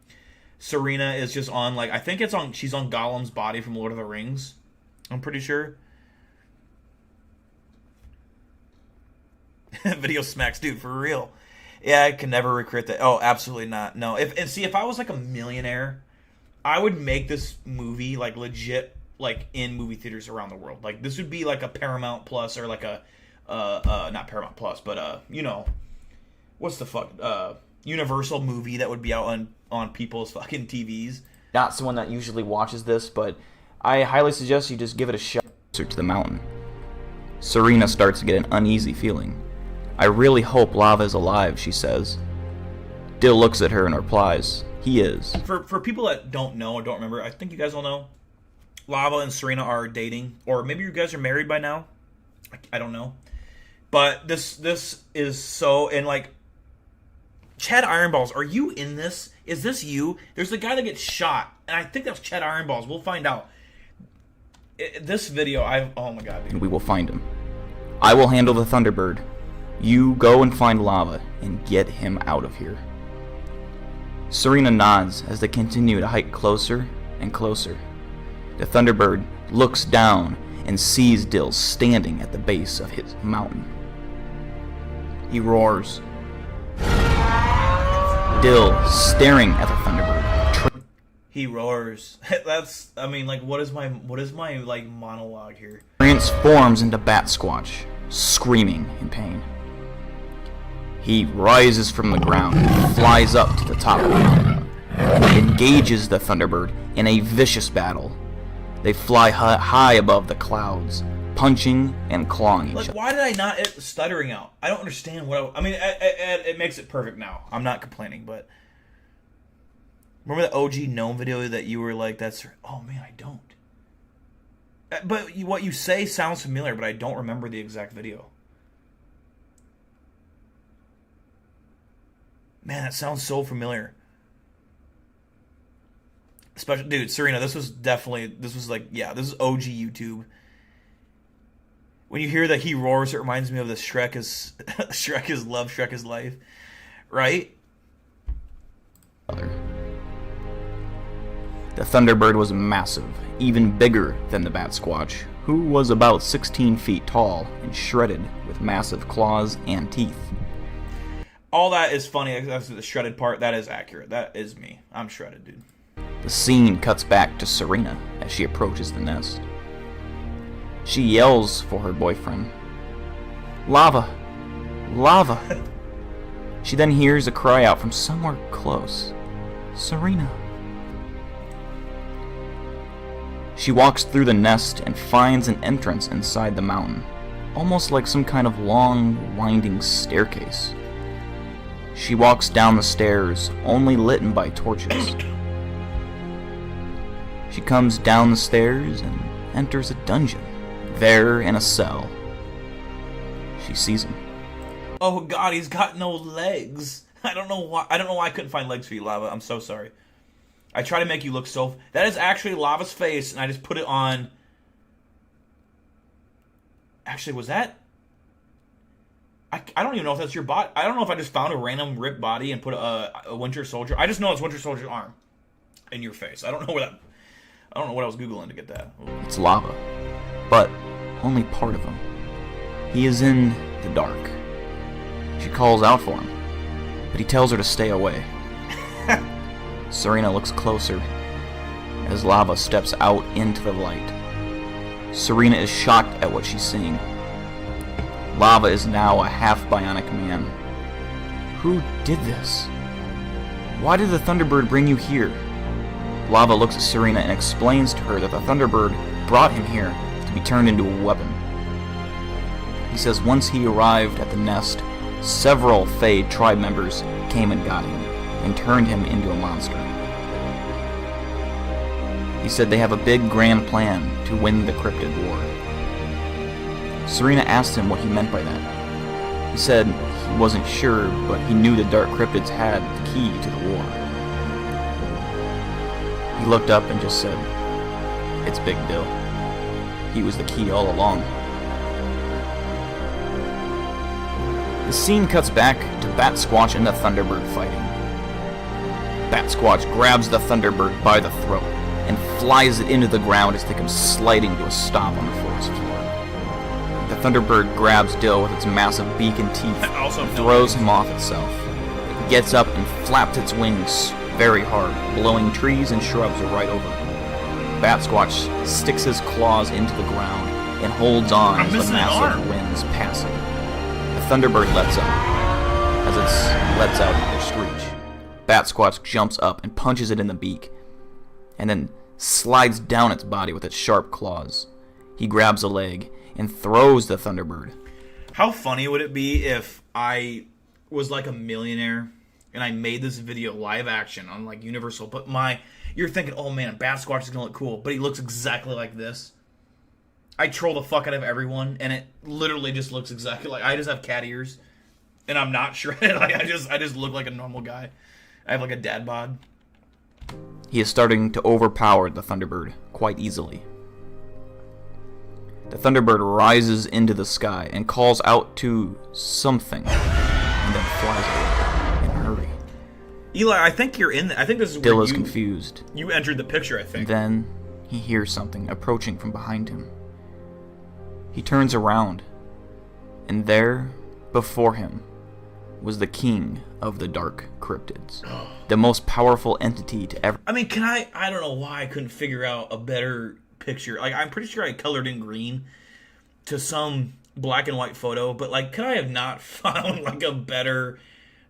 Serena is just on, like, I think she's on Gollum's body from Lord of the Rings. I'm pretty sure. Video smacks, dude, for real. Yeah, I can never recruit that. Oh, absolutely not. No. If I was like a millionaire, I would make this movie like legit, like in movie theaters around the world. Like this would be like a Paramount Plus or like a not Paramount Plus, but you know, what's the fuck Universal movie that would be out on people's fucking TVs. Not someone that usually watches this, but I highly suggest you just give it a shot. To the mountain. Serena starts to get an uneasy feeling. I really hope Lava is alive, she says. Dill looks at her and replies, he is. For people that don't know or don't remember, I think you guys all know, Lava and Serena are dating, or maybe you guys are married by now. I don't know. But this is so, and like, Chad Ironballs, are you in this? Is this you? There's the guy that gets shot, and I think that's Chad Ironballs. We'll find out. This video, oh my god, dude. We will find him. I will handle the Thunderbird. You go and find Lava and get him out of here. Serena nods as they continue to hike closer and closer. The Thunderbird looks down and sees Dill standing at the base of his mountain. He roars. Dill staring at the Thunderbird. He roars. That's, I mean, like, what is my like monologue here? Transforms into Bat Squatch, screaming in pain. He rises from the ground and flies up to the top of the mountain. He engages the Thunderbird in a vicious battle. They fly high above the clouds, punching and clawing each other. Why did I not edit the stuttering out? I don't understand what I mean, it makes it perfect now. I'm not complaining, but remember the OG Gnome video that you were like, that's... Oh, man, I don't. But what you say sounds familiar, but I don't remember the exact video. Man, that sounds so familiar. Especially, dude, Serena, this was like, yeah, this is OG YouTube. When you hear that he roars, it reminds me of the Shrek is love, Shrek is life. Right? The Thunderbird was massive, even bigger than the Bat Squatch, who was about 16 feet tall and shredded with massive claws and teeth. All that is funny. That's the shredded part. That is accurate. That is me. I'm shredded, dude. The scene cuts back to Serena as she approaches the nest. She yells for her boyfriend. Lava! Lava! She then hears a cry out from somewhere close. Serena. She walks through the nest and finds an entrance inside the mountain, almost like some kind of long, winding staircase. She walks down the stairs, only lit by torches. She comes down the stairs and enters a dungeon. There, in a cell, she sees him. Oh god, he's got no legs. I don't know why I couldn't find legs for you, Lava. I'm so sorry. I try to make you look so... That is actually Lava's face, and I just put it on... Actually, was that... I don't even know if that's your body. I don't know if I just found a random ripped body and put a Winter Soldier. I just know it's Winter Soldier's arm in your face. I don't know where that... I don't know what I was Googling to get that. It's Lava, but only part of him. He is in the dark. She calls out for him, but he tells her to stay away. Serena looks closer as Lava steps out into the light. Serena is shocked at what she's seeing. Lava is now a half-bionic man. Who did this? Why did the Thunderbird bring you here? Lava looks at Serena and explains to her that the Thunderbird brought him here to be turned into a weapon. He says once he arrived at the nest, several Fey tribe members came and got him, and turned him into a monster. He said they have a big grand plan to win the Cryptid War. Serena asked him what he meant by that. He said he wasn't sure, but he knew the Dark Cryptids had the key to the war. He looked up and just said, "It's Big Dill. He was the key all along." The scene cuts back to Bat Squatch and the Thunderbird fighting. Bat Squatch grabs the Thunderbird by the throat and flies it into the ground as they come sliding to a stop on the forest floor. The Thunderbird grabs Dill with its massive beak and teeth and throws him off itself. It gets up and flaps its wings very hard, blowing trees and shrubs right over it. Bat Squatch sticks his claws into the ground and holds on as the massive winds pass him. The Thunderbird lets up. As as it lets out a screech. Bat Squatch jumps up and punches it in the beak, and then slides down its body with its sharp claws. He grabs a leg and throws the Thunderbird. How funny would it be if I was like a millionaire and I made this video live action on like Universal, but you're thinking, oh man, Bat Squatch is gonna look cool, but he looks exactly like this. I troll the fuck out of everyone, and it literally just looks exactly like, I just have cat ears, and I'm not shredded. Like I just look like a normal guy. I have like a dad bod. He is starting to overpower the Thunderbird quite easily. The Thunderbird rises into the sky and calls out to something, and then flies away in a hurry. Eli, I think you're in. I think this is Dill where is confused. You entered the picture, I think. Then he hears something approaching from behind him. He turns around, and there, before him, was the king of the dark cryptids, the most powerful entity to ever. I mean, I don't know why I couldn't figure out a better picture. Like, I'm pretty sure I colored in green to some black and white photo, but like, could I have not found like a better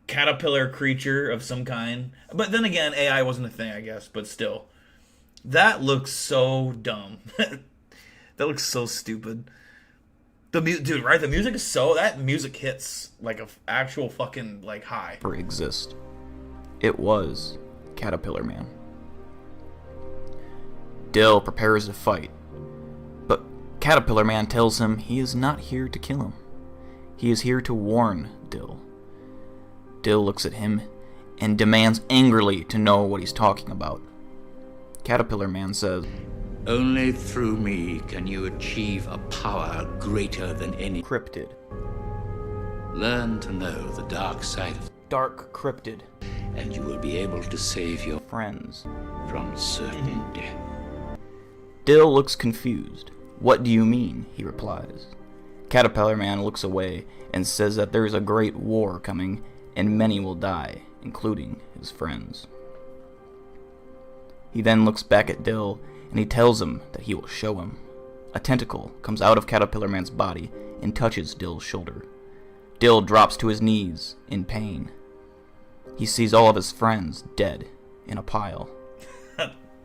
caterpillar creature of some kind? But then again, AI wasn't a thing, I guess, but still. That looks so dumb. That looks so stupid. Dude, right? The music is that music hits like a actual fucking like high. Exist. It was Caterpillar Man. Dill prepares to fight, but Caterpillar Man tells him he is not here to kill him. He is here to warn Dill. Dill looks at him and demands angrily to know what he's talking about. Caterpillar Man says, "Only through me can you achieve a power greater than any cryptid. Learn to know the dark side of dark cryptid, and you will be able to save your friends from certain death." Dill looks confused. "What do you mean?" he replies. Caterpillar Man looks away and says that there is a great war coming and many will die, including his friends. He then looks back at Dill and he tells him that he will show him. A tentacle comes out of Caterpillar Man's body and touches Dill's shoulder. Dill drops to his knees in pain. He sees all of his friends dead in a pile.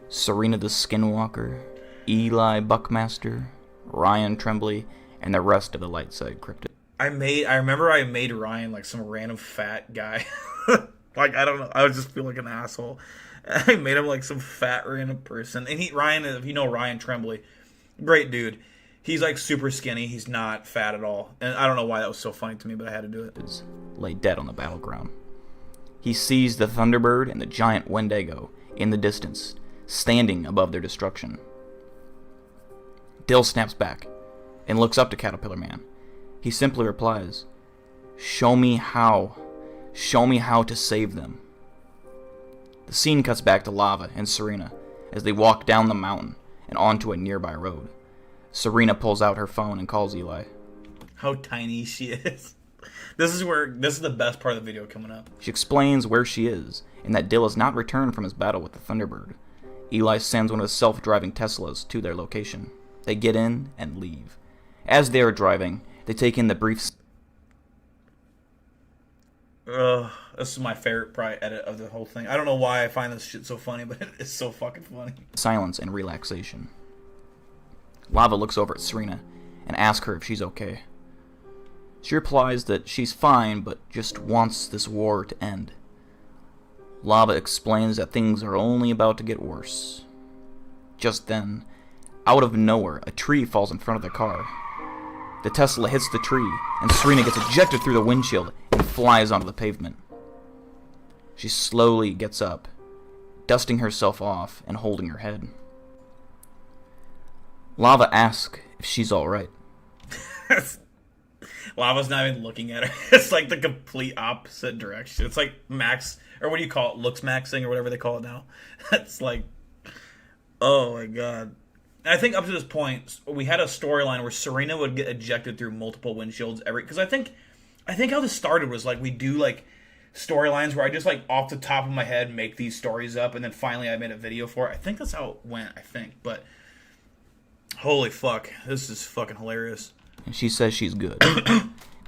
Serena the Skinwalker, Eli Buckmaster, Ryan Tremblay, and the rest of the Lightside Cryptid. I remember I made Ryan like some random fat guy. Like, I don't know. I would just feel like an asshole. I made him like some fat random person. And Ryan, if you know Ryan Tremblay, great dude. He's like super skinny. He's not fat at all. And I don't know why that was so funny to me, but I had to do it. Lay dead on the battleground. He sees the Thunderbird and the giant Wendigo in the distance, standing above their destruction. Dill snaps back and looks up to Caterpillar Man. He simply replies, "Show me how. Show me how to save them." The scene cuts back to Lava and Serena as they walk down the mountain and onto a nearby road. Serena pulls out her phone and calls Eli. How tiny she is. This is the best part of the video coming up. She explains where she is and that Dill has not returned from his battle with the Thunderbird. Eli sends one of his self-driving Teslas to their location. They get in and leave. As they are driving, they take in the brief... This is my favorite probably edit of the whole thing. I don't know why I find this shit so funny, but it's so fucking funny. Silence and relaxation. Lava looks over at Serena and asks her if she's okay. She replies that she's fine, but just wants this war to end. Lava explains that things are only about to get worse. Just then, out of nowhere, a tree falls in front of the car. The Tesla hits the tree, and Serena gets ejected through the windshield and flies onto the pavement. She slowly gets up, dusting herself off and holding her head. Lava asks if she's alright. Lava's not even looking at her. It's like the complete opposite direction. It's like max, or what do you call it? Looks maxing, or whatever they call it now. It's like, oh my god. I think up to this point, we had a storyline where Serena would get ejected through multiple windshields because I think how this started was like we do like storylines where I just like off the top of my head make these stories up, and then finally I made a video for it. I think that's how it went. But holy fuck, this is fucking hilarious. And she says she's good.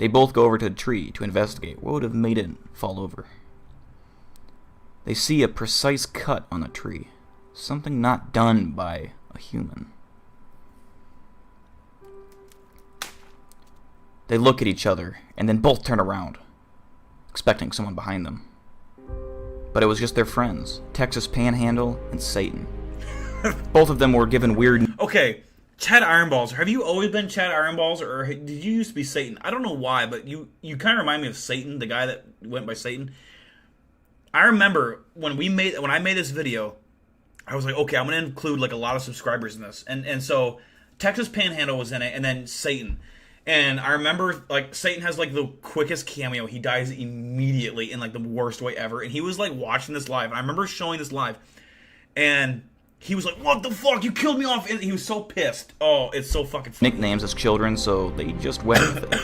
They both go over to the tree to investigate what would have made it fall over. They see a precise cut on the tree, something not done by a human. They look at each other and then both turn around, expecting someone behind them. But it was just their friends, Texas Panhandle and Satan. Both of them were given weird... Okay, Chad Ironballs. Have you always been Chad Ironballs, or did you used to be Satan? I don't know why, but you kind of remind me of Satan, the guy that went by Satan. I remember when I made this video, I was like, okay, I'm going to include like a lot of subscribers in this. And so Texas Panhandle was in it, and then Satan. And I remember, like, Satan has, like, the quickest cameo. He dies immediately in, like, the worst way ever. And he was, like, watching this live. And I remember showing this live. And he was like, what the fuck? You killed me off. And he was so pissed. Oh, it's so fucking funny. Nicknames as children, so they just went with it.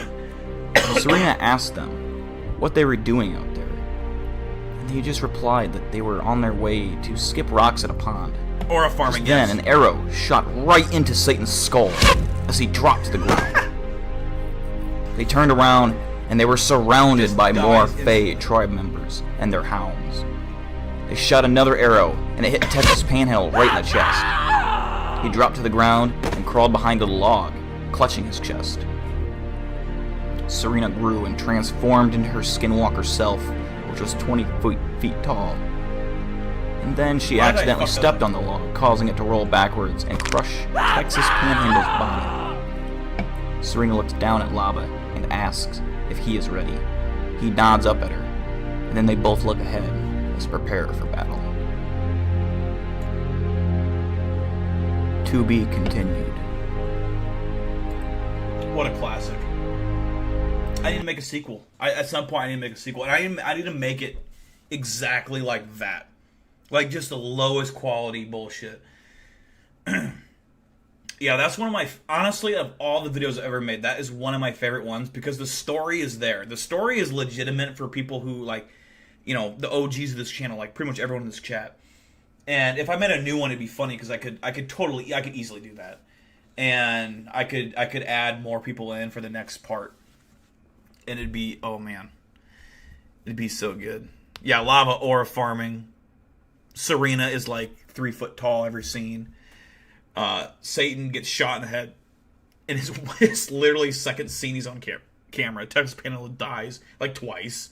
And Serena asked them what they were doing out there. And they just replied that they were on their way to skip rocks at a pond. Or a farming, just then, an arrow shot right into Satan's skull as he dropped to the ground. They turned around, and they were surrounded by more Fae tribe members and their hounds. They shot another arrow, and it hit Texas Panhandle right in the chest. He dropped to the ground and crawled behind a log, clutching his chest. Serena grew and transformed into her skinwalker self, which was 20 feet tall. And then she accidentally stepped on the log, causing it to roll backwards and crush Texas Panhandle's body. Serena looks down at Lava and asks if he is ready. He nods up at her, and then they both look ahead as prepare for battle. To be continued. What a classic. I need to make a sequel. At some point I need to make a sequel. And I need to make it exactly like that. Like just the lowest quality bullshit. Yeah, that's one of my... Honestly, of all the videos I've ever made, that is one of my favorite ones because the story is there. The story is legitimate for people who, like, you know, the OGs of this channel, like pretty much everyone in this chat. And if I made a new one, it'd be funny because I could easily do that. And I could add more people in for the next part. And it'd be... Oh, man. It'd be so good. Yeah, Lava Aura farming. Serena is, like, 3 foot tall every scene. Satan gets shot in the head, and it's literally second scene he's on camera. Texas Panhandle dies like twice.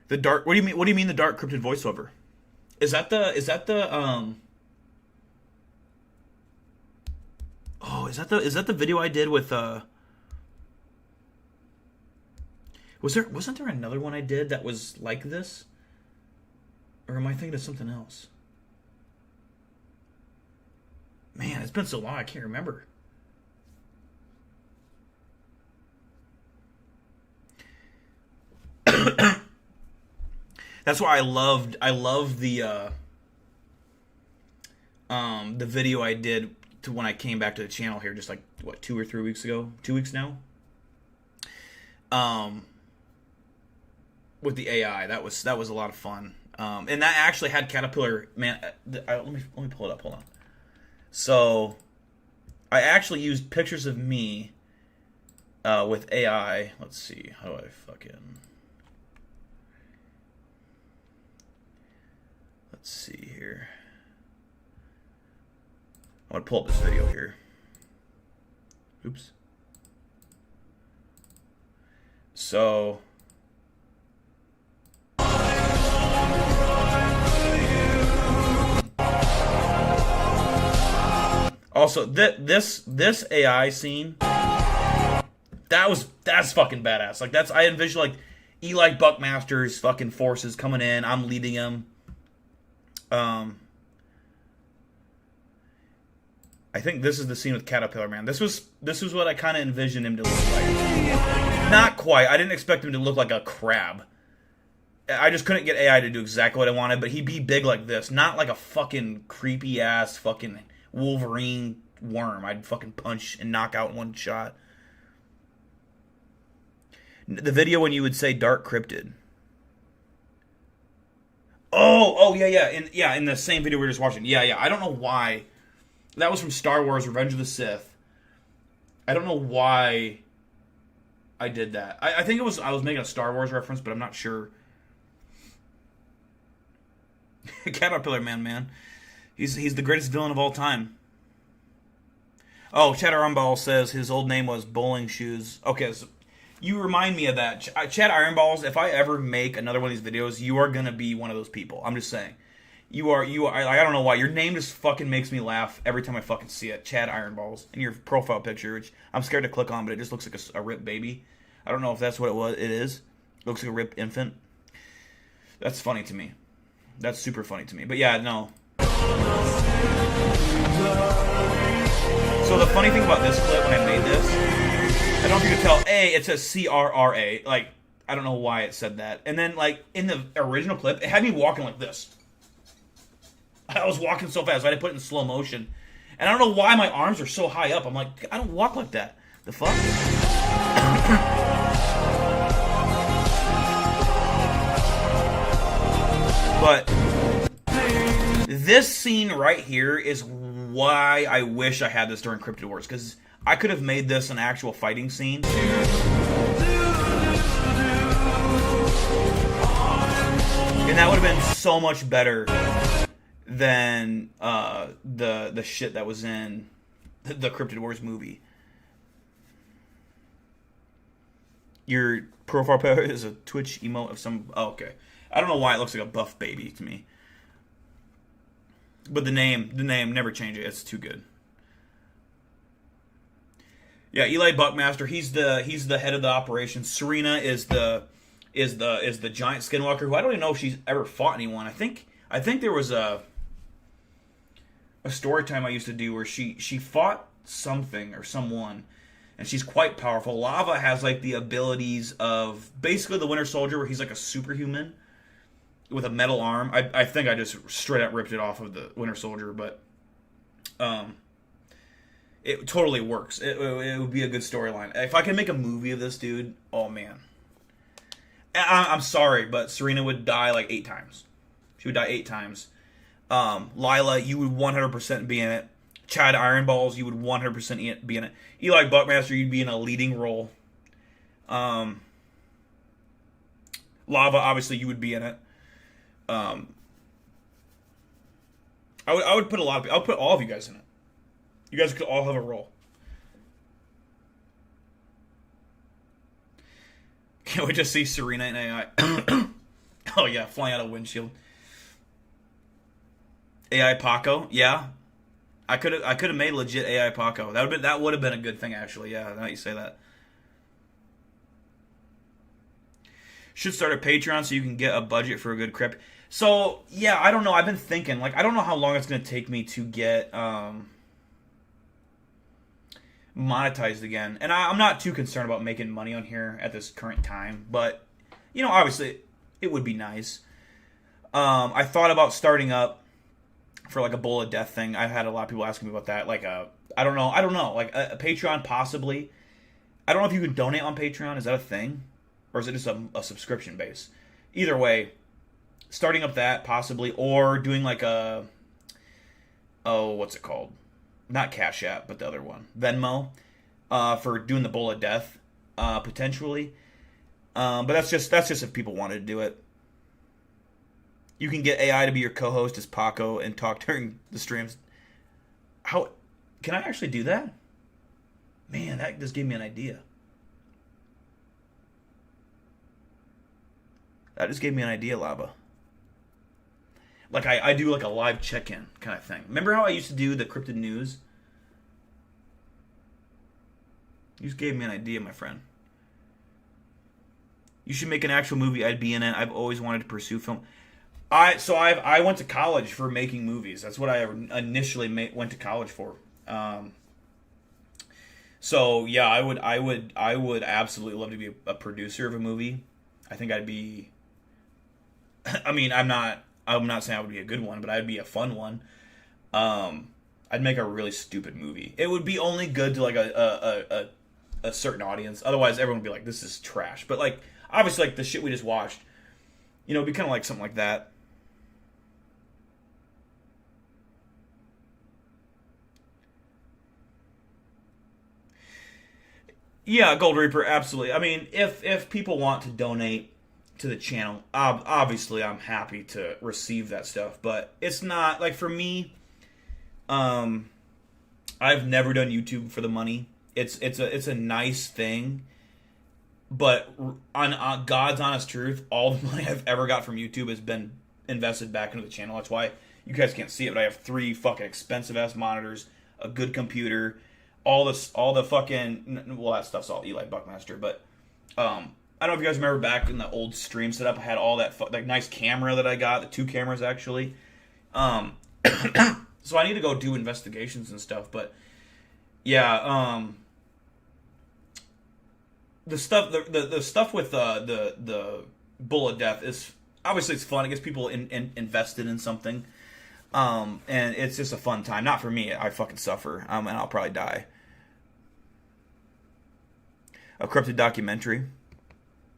The dark. What do you mean? What do you mean the dark cryptid voiceover? Is that the? Oh, is that the video I did with Wasn't there another one I did that was like this? Or am I thinking of something else? Man, it's been so long, I can't remember. That's why I loved the video I did to when I came back to the channel here just like what 2 or 3 weeks ago. 2 weeks now. With the AI, that was a lot of fun. And that actually had Caterpillar, man, let me pull it up, hold on. So, I actually used pictures of me with AI. Let's see, how do I let's see here. I'm going to pull up this video here. Oops. So... Also, this AI scene, that's fucking badass. Like I envision like Eli Buckmaster's fucking forces coming in. I'm leading them. I think this is the scene with Caterpillar, man. This was what I kind of envisioned him to look like. Not quite. I didn't expect him to look like a crab. I just couldn't get AI to do exactly what I wanted, but he'd be big like this, not like a fucking creepy ass fucking Wolverine worm I'd fucking punch and knock out in one shot. The video when you would say dark cryptid. Oh yeah, in the same video we were just watching. Yeah, I don't know why. That was from Star Wars Revenge of the Sith. I don't know why I did that. I think I was making a Star Wars reference, but I'm not sure. Caterpillar Man. He's the greatest villain of all time. Oh, Chad Ironball says his old name was Bowling Shoes. Okay, so you remind me of that. Chad Ironballs, if I ever make another one of these videos, you are going to be one of those people. I'm just saying. You are, I don't know why. Your name just fucking makes me laugh every time I fucking see it. Chad Ironballs. And your profile picture, which I'm scared to click on, but it just looks like a ripped baby. I don't know if that's what it is. It looks like a ripped infant. That's funny to me. That's super funny to me. But yeah, no. So the funny thing about this clip when I made this, I don't know if you can tell, it says CRRA. Like, I don't know why it said that. And then, like, in the original clip, it had me walking like this. I was walking so fast, so I had to put it in slow motion. And I don't know why my arms are so high up. I'm like, I don't walk like that. The fuck? But this scene right here is why I wish I had this during Cryptid Wars, because I could have made this an actual fighting scene. And that would have been so much better than the shit that was in the Cryptid Wars movie. Your profile picture is a Twitch emote of some... Oh, okay. I don't know why it looks like a buff baby to me. But the name, never change it. It's too good. Yeah, Eli Buckmaster, he's the head of the operation. Serena is the giant skinwalker, who I don't even know if she's ever fought anyone. I think there was a story time I used to do where she fought something or someone, and she's quite powerful. Lava has like the abilities of basically the Winter Soldier, where he's like a superhuman with a metal arm. I think I just straight up ripped it off of the Winter Soldier, but it totally works. It would be a good storyline. If I could make a movie of this dude, oh man. I'm sorry, but Serena would die like 8 times. She would die 8 times. Lila, you would 100% be in it. Chad Ironballs, you would 100% be in it. Eli Buckmaster, you'd be in a leading role. Lava, obviously, you would be in it. I would put a lot of people. I would put all of you guys in it. You guys could all have a role. Can't we just see Serena and AI? Oh yeah, flying out a windshield. AI Paco, yeah. I could have made legit AI Paco. That would have been a good thing actually. Yeah, now you say that. Should start a Patreon so you can get a budget for a good crypt. So yeah, I don't know. I've been thinking, like, I don't know how long it's gonna take me to get monetized again, and I'm not too concerned about making money on here at this current time, but you know, obviously it would be nice. I thought about starting up for like a Bowl of Death thing. I've had a lot of people asking me about that, like I don't know, like a Patreon possibly. I don't know if you can donate on Patreon. Is that a thing, or is it just a subscription base? Either way, starting up that possibly, or doing like what's it called? Not Cash App, but the other one, Venmo, for doing the Bowl of Death, potentially. But that's just if people wanted to do it. You can get AI to be your co-host as Paco and talk during the streams. How can I actually do that? Man, that just gave me an idea. That just gave me an idea, Lava. Like, I do, like, a live check-in kind of thing. Remember how I used to do the cryptid news? You just gave me an idea, my friend. You should make an actual movie. I'd be in it. I've always wanted to pursue film. I went to college for making movies. That's what I initially went to college for. So, yeah, I would absolutely love to be a producer of a movie. I think I'd be... I mean, I'm not saying I would be a good one, but I'd be a fun one. I'd make a really stupid movie. It would be only good to like a certain audience. Otherwise, everyone would be like, "This is trash." But like, obviously, like the shit we just watched, you know, it'd be kind of like something like that. Yeah, Gold Reaper, absolutely. I mean, if people want to donate to the channel, obviously I'm happy to receive that stuff. But it's not like for me. I've never done YouTube for the money. It's a nice thing, but on God's honest truth, all the money I've ever got from YouTube has been invested back into the channel. That's why you guys can't see it, but I have 3 fucking expensive ass monitors, a good computer, all the fucking, well, that stuff's all Eli Buckmaster, but I don't know if you guys remember back in the old stream setup, I had all that like nice camera that I got, the 2 cameras actually. So I need to go do investigations and stuff, but yeah, the stuff the stuff with the Bullet Death is obviously it's fun. It gets people invested in something, and it's just a fun time. Not for me. I fucking suffer, and I'll probably die. A cryptid documentary.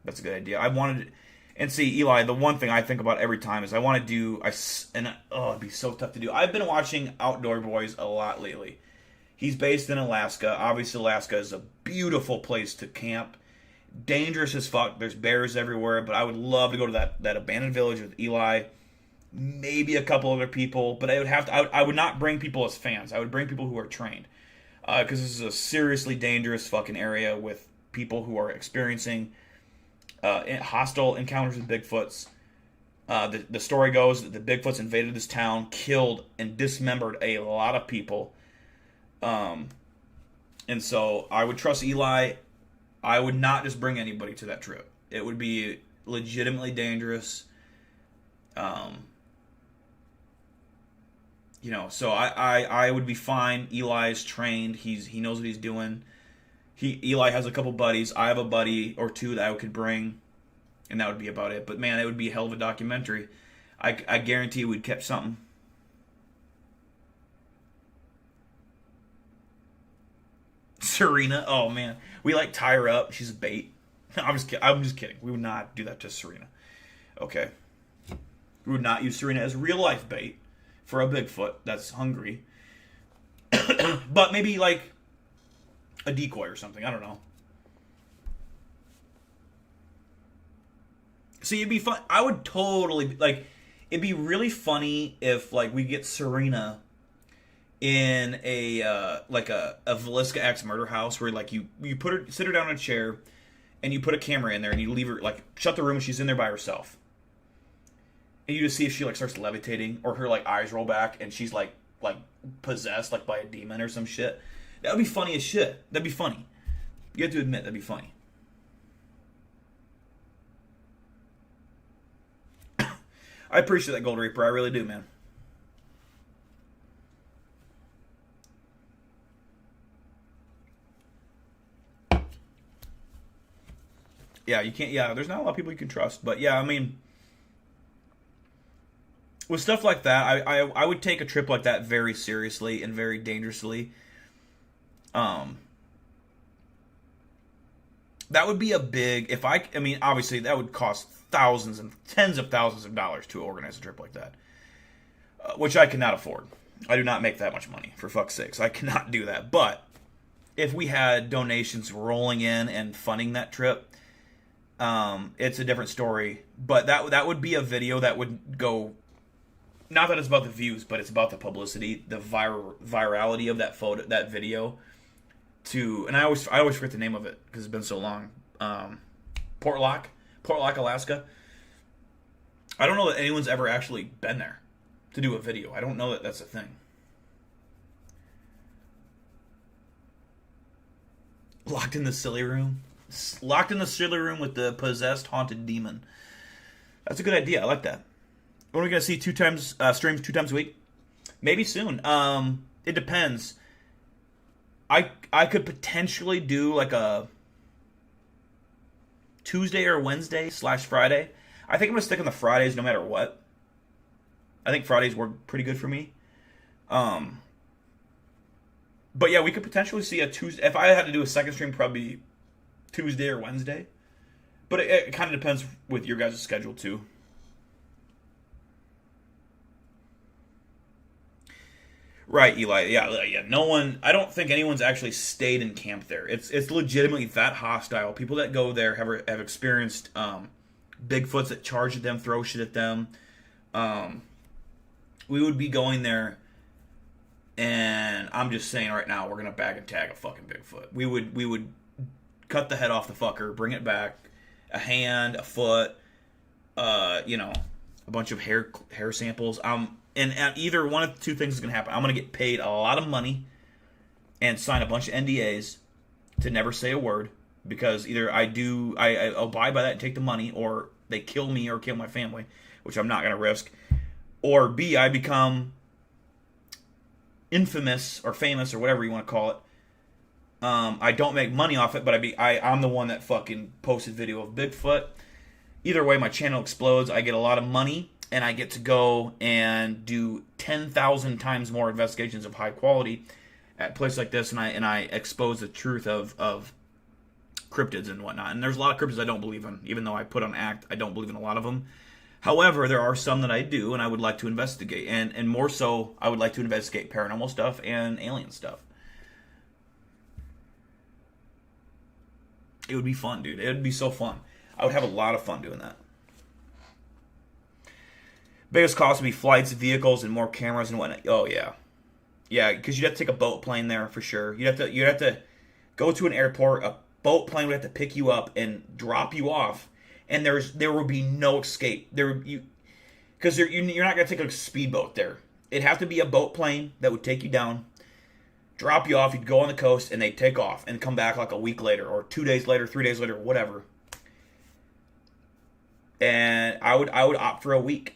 That's a good idea. I wanted, and see, Eli, the one thing I think about every time is I want to do, it'd be so tough to do. I've been watching Outdoor Boys a lot lately. He's based in Alaska. Obviously, Alaska is a beautiful place to camp. Dangerous as fuck. There's bears everywhere, but I would love to go to that abandoned village with Eli. Maybe a couple other people, but I would not bring people as fans. I would bring people who are trained. Because this is a seriously dangerous fucking area with people who are experiencing hostile encounters with Bigfoots. The story goes that the Bigfoots invaded this town, killed and dismembered a lot of people. And so I would trust Eli. I would not just bring anybody to that trip. It would be legitimately dangerous. So I would be fine. Eli is trained. He knows what he's doing. Eli has a couple buddies. I have a buddy or 2 that I could bring, and that would be about it. But man, it would be a hell of a documentary. I guarantee we'd catch something. Serena, oh man, we like tie her up. She's a bait. I'm just kidding. We would not do that to Serena. Okay, we would not use Serena as real life bait for a Bigfoot that's hungry. But maybe like a decoy or something. I don't know. See, it'd be fun. I would totally it'd be really funny if we get Serena in a Villisca X murder house where you sit her down in a chair and you put a camera in there and you leave her shut the room and she's in there by herself. And you just see if she starts levitating or her eyes roll back and she's possessed by a demon or some shit. That would be funny as shit. That'd be funny. You have to admit that'd be funny. I appreciate that, Gold Reaper. I really do, man. Yeah, you can't. Yeah, there's not a lot of people you can trust, but yeah, I mean, with stuff like that, I would take a trip like that very seriously and very dangerously. That would be a big. I mean, obviously, that would cost thousands and tens of thousands of dollars to organize a trip like that, which I cannot afford. I do not make that much money, for fuck's sakes. I cannot do that. But if we had donations rolling in and funding that trip, it's a different story. But that would be a video that would go. Not that it's about the views, but it's about the publicity, the virality of that video. And I always forget the name of it because it's been so long. Portlock, Alaska. I don't know that anyone's ever actually been there to do a video. I don't know that that's a thing. Locked in the silly room with the possessed, haunted demon. That's a good idea. I like that. When are we gonna see streams 2 times a week? Maybe soon. It depends. I could potentially do a Tuesday or Wednesday / Friday. I think I'm gonna stick on the Fridays no matter what. I think Fridays work pretty good for me. But yeah, we could potentially see a Tuesday. If I had to do a second stream, probably Tuesday or Wednesday. But it kind of depends with your guys' schedule too. Right, Eli. Yeah. No one. I don't think anyone's actually stayed in camp there. It's legitimately that hostile. People that go there have experienced Bigfoots that charge at them, throw shit at them. We would be going there, and I'm just saying right now, we're gonna bag and tag a fucking Bigfoot. We would cut the head off the fucker, bring it back, a hand, a foot, a bunch of hair samples. And either one of the two things is going to happen. I'm going to get paid a lot of money and sign a bunch of NDAs to never say a word, because either I abide by that and take the money, or they kill me or kill my family, which I'm not going to risk, or B, I become infamous or famous or whatever you want to call it. I don't make money off it, but I'm the one that fucking posted video of Bigfoot. Either way, my channel explodes. I get a lot of money, and I get to go and do 10,000 times more investigations of high quality at places like this, and I expose the truth of cryptids and whatnot. And there's a lot of cryptids I don't believe in, even though I put on ACT. I don't believe in a lot of them. However, there are some that I do, and I would like to investigate. And more so, I would like to investigate paranormal stuff and alien stuff. It would be fun, dude. It would be so fun. I would have a lot of fun doing that. Biggest cost would be flights, vehicles, and more cameras and whatnot. Oh yeah, yeah. Because you'd have to take a boat plane there for sure. You'd have to go to an airport. A boat plane would have to pick you up and drop you off, and there would be no escape. Because you're not gonna take a speedboat there. It'd have to be a boat plane that would take you down, drop you off. You'd go on the coast, and they'd take off and come back like a week later, or 2 days later, 3 days later, whatever. And I would opt for a week.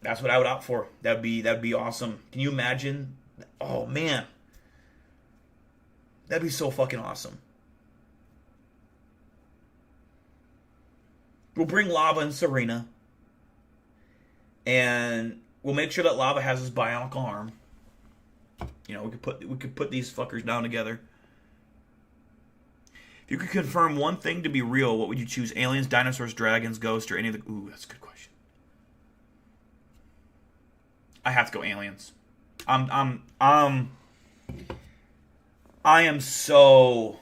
That's what I would opt for. That'd be awesome. Can you imagine? Oh man, that'd be so fucking awesome. We'll bring Lava and Serena, and we'll make sure that Lava has his bionic arm. We could put these fuckers down together. If you could confirm one thing to be real, what would you choose? Aliens, dinosaurs, dragons, ghosts, or any of the... Ooh, that's a good question. I have to go aliens. I am so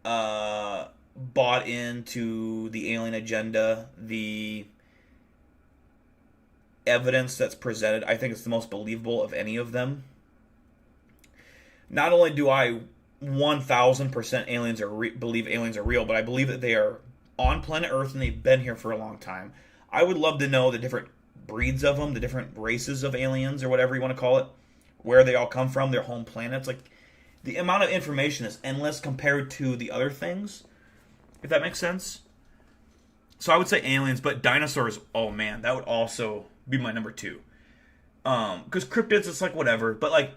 bought into the alien agenda, the evidence that's presented. I think it's the most believable of any of them. Not only do I 1,000% believe aliens are real, but I believe that they are on planet Earth and they've been here for a long time. I would love to know the different breeds of them, the different races of aliens, or whatever you want to call it, where they all come from, their home planets. Like, the amount of information is endless compared to the other things, if that makes sense. So I would say aliens, but dinosaurs, oh man, that would also be my number 2. Because cryptids, it's like whatever, but like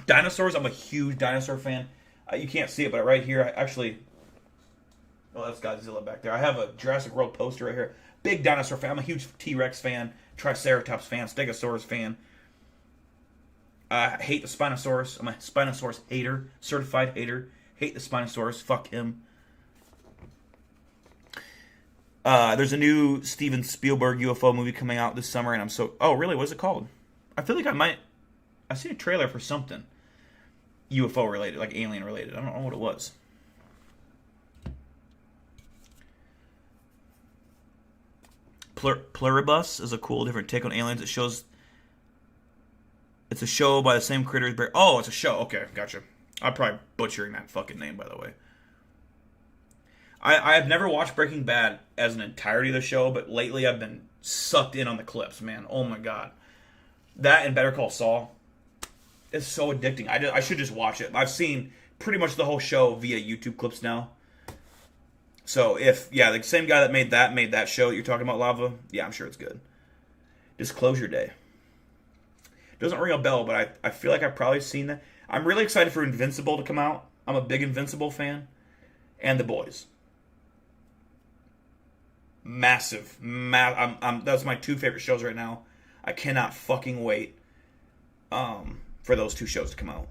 dinosaurs, I'm a huge dinosaur fan. You can't see it, but right here, oh, that's Godzilla back there. I have a Jurassic World poster right here. Big dinosaur fan. I'm a huge T-Rex fan, Triceratops fan, Stegosaurus fan. I hate the Spinosaurus. I'm a Spinosaurus hater, certified hater. Hate the Spinosaurus. Fuck him. There's a new Steven Spielberg UFO movie coming out this summer, and I'm so... Oh, really? What's it called? I feel like I see a trailer for something UFO related, like alien related. I don't know what it was. Pluribus is a cool, different take on aliens. It's a show by the same creators. Oh, it's a show. Okay, gotcha. I'm probably butchering that fucking name, by the way. I have never watched Breaking Bad as an entirety of the show, but lately I've been sucked in on the clips, man. Oh my god. That and Better Call Saul. It's so addicting. I should just watch it. I've seen pretty much the whole show via YouTube clips now. So the same guy that made that show that you're talking about, Lava, yeah, I'm sure it's good. Disclosure Day. Doesn't ring a bell, but I feel like I've probably seen that. I'm really excited for Invincible to come out. I'm a big Invincible fan. And The Boys. Massive. That's my 2 favorite shows right now. I cannot fucking wait for those 2 shows to come out.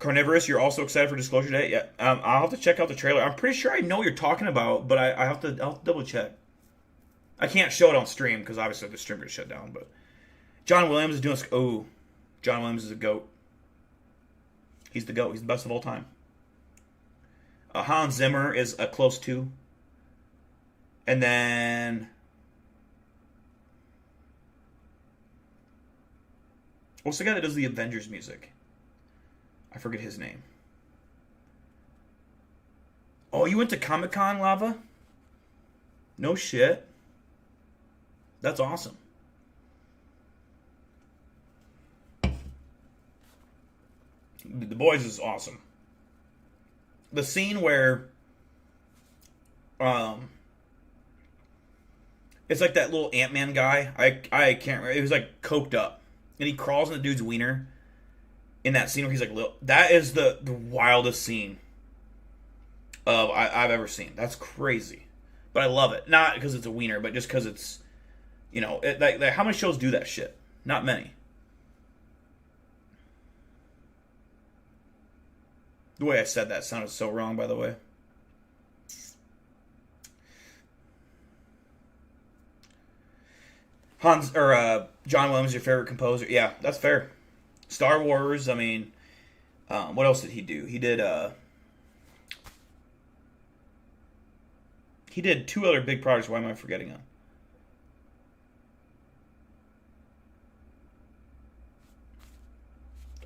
Carnivorous, you're also excited for Disclosure Day? Yeah, I'll have to check out the trailer. I'm pretty sure I know what you're talking about, but I'll have to double check. I can't show it on stream because obviously the stream gets shut down. But John Williams is doing. Oh, John Williams is a goat. He's the goat. He's the best of all time. Hans Zimmer is a close two. And then what's the guy that does the Avengers music? I forget his name. Oh, you went to Comic-Con, Lava? No shit. That's awesome. The Boys is awesome. The scene where it's like that little Ant-Man guy. I can't remember. It was like coked up. And he crawls in the dude's wiener in that scene where he's like, that is the wildest scene I've ever seen. That's crazy. But I love it. Not because it's a wiener, but just because it's, you know, like how many shows do that shit? Not many. The way I said that sounded so wrong, by the way. John Williams, your favorite composer? Yeah, that's fair. Star Wars. I mean, what else did he do? He did two other big projects. Why am I forgetting them?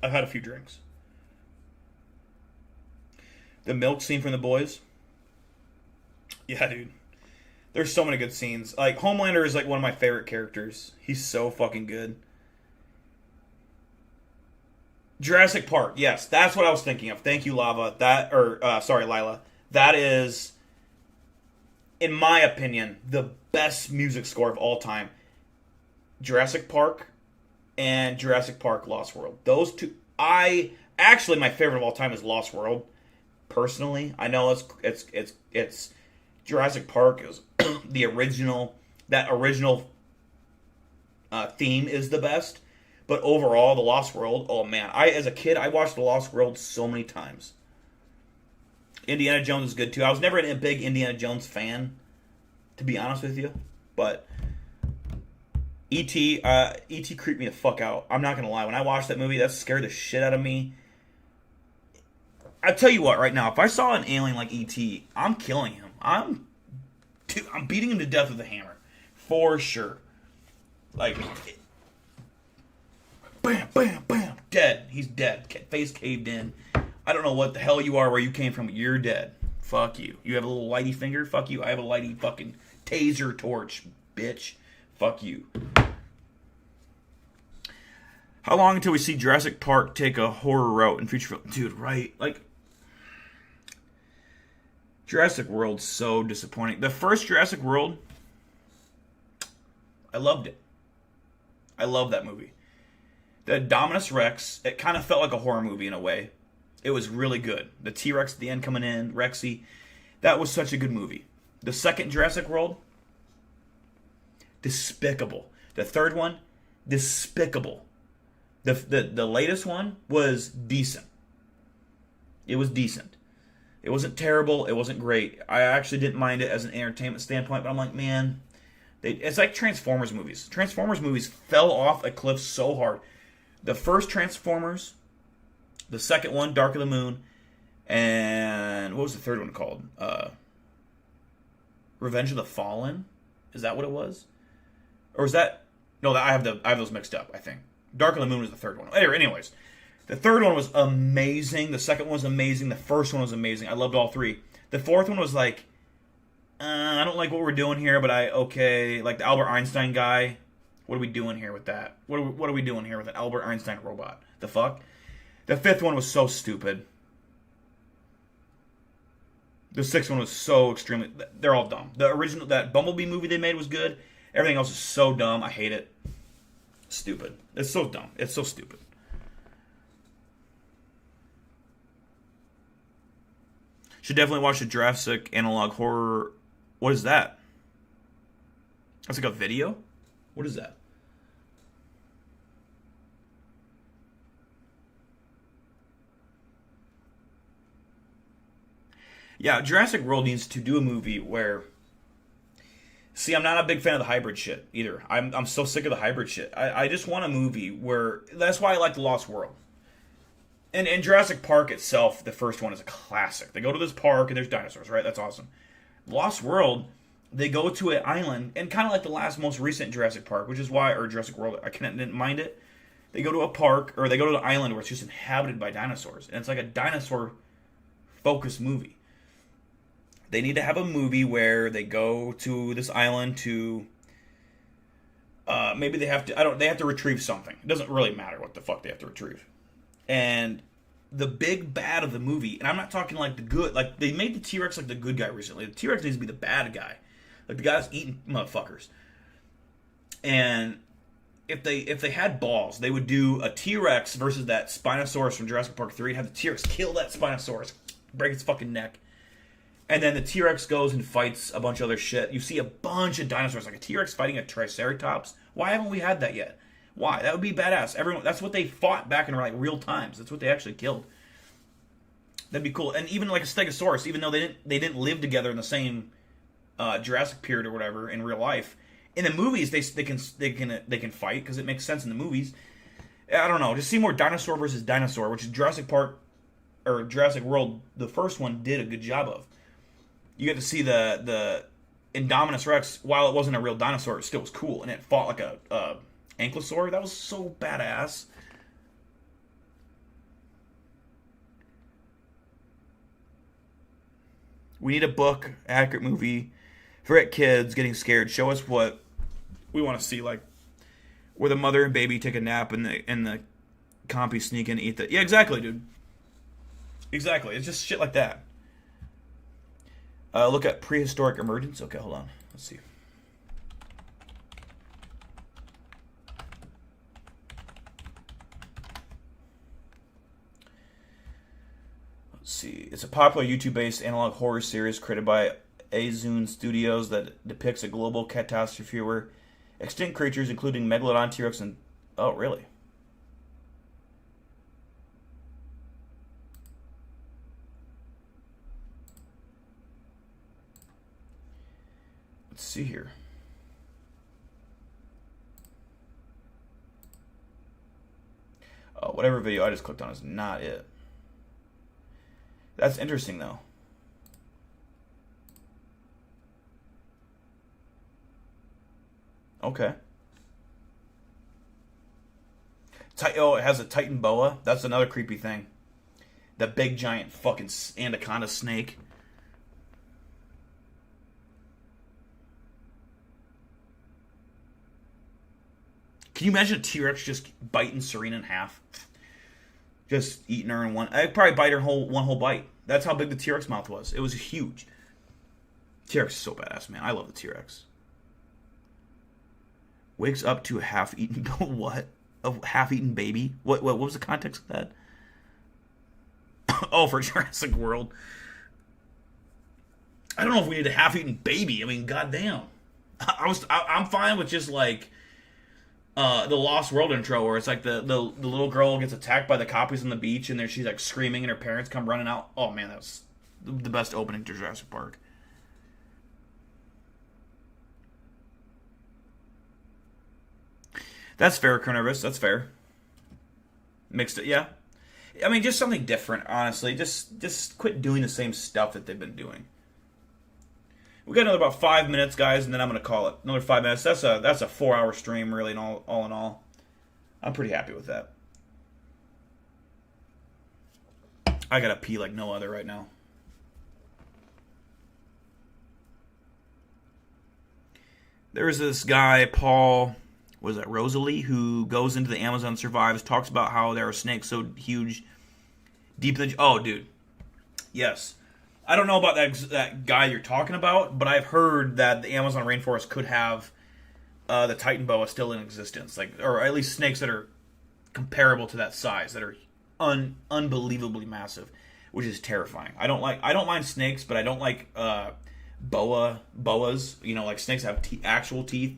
I've had a few drinks. The milk scene from The Boys. Yeah, dude. There's so many good scenes. Like, Homelander is like one of my favorite characters. He's so fucking good. Jurassic Park. Yes, that's what I was thinking of. Thank you, Lava. Lila. That is, in my opinion, the best music score of all time. Jurassic Park and Jurassic Park Lost World. Those two. Actually, my favorite of all time is Lost World. Personally, I know it's Jurassic Park is the original. That original theme is the best, but overall, the Lost World. Oh man, as a kid, I watched the Lost World so many times. Indiana Jones is good too. I was never a big Indiana Jones fan, to be honest with you, but E.T. creeped me the fuck out. I'm not gonna lie. When I watched that movie, that scared the shit out of me. I tell you what, right now, if I saw an alien like E.T., I'm killing him. I'm beating him to death with a hammer, for sure. Like, bam, bam, bam, dead. He's dead. Face caved in. I don't know what the hell you are, where you came from, but you're dead. Fuck you. You have a little lighty finger. Fuck you. I have a lighty fucking taser torch, bitch. Fuck you. How long until we see Jurassic Park take a horror route in future films? Dude, right? Like, Jurassic World's so disappointing. The first Jurassic World, I loved it. I love that movie. The Dominus Rex, it kind of felt like a horror movie in a way. It was really good. The T-Rex at the end coming in, Rexy, that was such a good movie. The second Jurassic World, despicable. The third one, despicable. The latest one was decent. It was decent. It wasn't terrible. It wasn't great. I actually didn't mind it as an entertainment standpoint, but I'm like, man, it's like Transformers movies. Transformers movies fell off a cliff so hard. The first Transformers, the second one, Dark of the Moon, and what was the third one called? Revenge of the Fallen? Is that what it was? Or is that... No, I have those mixed up, I think. Dark of the Moon was the third one. Anyways, the third one was amazing. The second one was amazing. The first one was amazing. I loved all three. The fourth one was like, I don't like what we're doing here, but like the Albert Einstein guy. What are we doing here with that? What are we doing here with an Albert Einstein robot? The fuck? The fifth one was so stupid. The sixth one was so extremely... They're all dumb. The original... That Bumblebee movie they made was good. Everything else is so dumb. I hate it. Stupid. It's so dumb. It's so stupid. Should definitely watch the Jurassic Analog Horror... What is that? That's like a video? What is that? Yeah, Jurassic World needs to do a movie where... See, I'm not a big fan of the hybrid shit either. I'm so sick of the hybrid shit. I just want a movie where... That's why I like The Lost World. And Jurassic Park itself, the first one, is a classic. They go to this park and there's dinosaurs, right? That's awesome. Lost World, they go to an island, and kind of like the last most recent Jurassic Park, which is why... Or Jurassic World, I didn't mind it. They go to a park, or they go to the island where it's just inhabited by dinosaurs. And it's like a dinosaur-focused movie. They need to have a movie where they go to this island to maybe they have to they have to retrieve something. It doesn't really matter what the fuck they have to retrieve. And the big bad of the movie, and I'm not talking like the good, like they made the T-Rex like the good guy recently. The T-Rex needs to be the bad guy. Like the guy that's eating motherfuckers. And if they had balls, they would do a T-Rex versus that Spinosaurus from Jurassic Park 3 and have the T-Rex kill that Spinosaurus, break its fucking neck. And then the T-Rex goes and fights a bunch of other shit. You see a bunch of dinosaurs, like a T-Rex fighting a Triceratops. Why haven't we had that yet? Why? That would be badass. That's what they fought back in like real times. That's what they actually killed. That'd be cool. And even like a Stegosaurus, even though they didn't live together in the same Jurassic period or whatever in real life, in the movies they can fight because it makes sense in the movies. I don't know. Just see more dinosaur versus dinosaur, which Jurassic Park or Jurassic World, the first one, did a good job of. You get to see the Indominus Rex. While it wasn't a real dinosaur, it still was cool, and it fought like a ankylosaur. That was so badass. We need a book, accurate movie. Forget kids getting scared. Show us what we want to see, like where the mother and baby take a nap and the compy sneak in and eat the... Yeah, exactly, dude. Exactly. It's just shit like that. Look at prehistoric emergence. Okay, hold on. Let's see. Let's see. It's a popular YouTube-based analog horror series created by Azun Studios that depicts a global catastrophe where extinct creatures, including Megalodon, T-Rex, and... Oh, really? Let's see here. Oh, whatever video I just clicked on is not it. That's interesting, though. Okay. Oh, it has a Titan boa. That's another creepy thing. The big giant fucking anaconda snake. Can you imagine a T-Rex just biting Serena in half? Just eating her in one... I'd probably bite her one whole bite. That's how big the T-Rex mouth was. It was huge. T-Rex is so badass, man. I love the T-Rex. Wakes up to a half-eaten... What? A half-eaten baby? What was the context of that? Oh, for Jurassic World. I don't know if we need a half-eaten baby. I mean, goddamn. I'm fine with just like... the Lost World intro where it's like the little girl gets attacked by the copies on the beach and then she's like screaming and her parents come running out. Oh man, that was the best opening to Jurassic Park. That's fair, Carnivorous. That's fair. Mixed it, yeah. I mean, just something different, honestly. Just quit doing the same stuff that they've been doing. We got another about 5 minutes, guys, and then I'm gonna call it. Another 5 minutes. That's a 4-hour stream, really, and all in all. I'm pretty happy with that. I gotta pee like no other right now. There's this guy, Paul, what is that, Rosalie, who goes into the Amazon, survives, talks about how there are snakes so huge, deep in the... Oh, dude. Yes. I don't know about that guy you're talking about, but I've heard that the Amazon rainforest could have the Titan boa still in existence, like, or at least snakes that are comparable to that size, that are unbelievably massive, which is terrifying. I don't mind snakes, but I don't like boas. You know, like snakes have actual teeth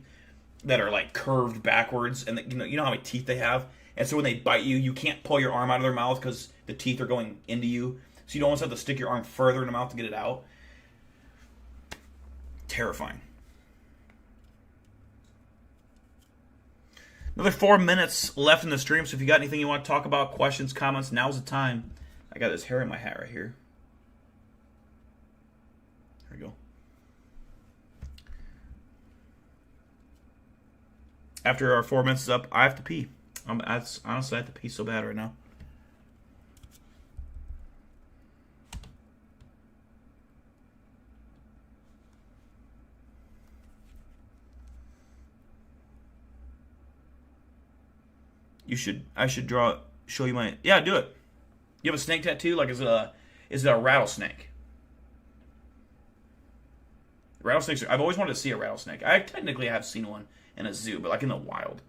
that are like curved backwards, and you know how many teeth they have, and so when they bite you, you can't pull your arm out of their mouth because the teeth are going into you. So you almost have to stick your arm further in the mouth to get it out. Terrifying. Another 4 minutes left in the stream, so if you got anything you want to talk about, questions, comments, now's the time. I got this hair in my hat right here. There we go. After our 4 minutes is up, I have to pee. Honestly, I have to pee so bad right now. I should show you my, yeah, do it. You have a snake tattoo? Like, is it a rattlesnake? Rattlesnakes I've always wanted to see a rattlesnake. I technically have seen one in a zoo, but like in the wild.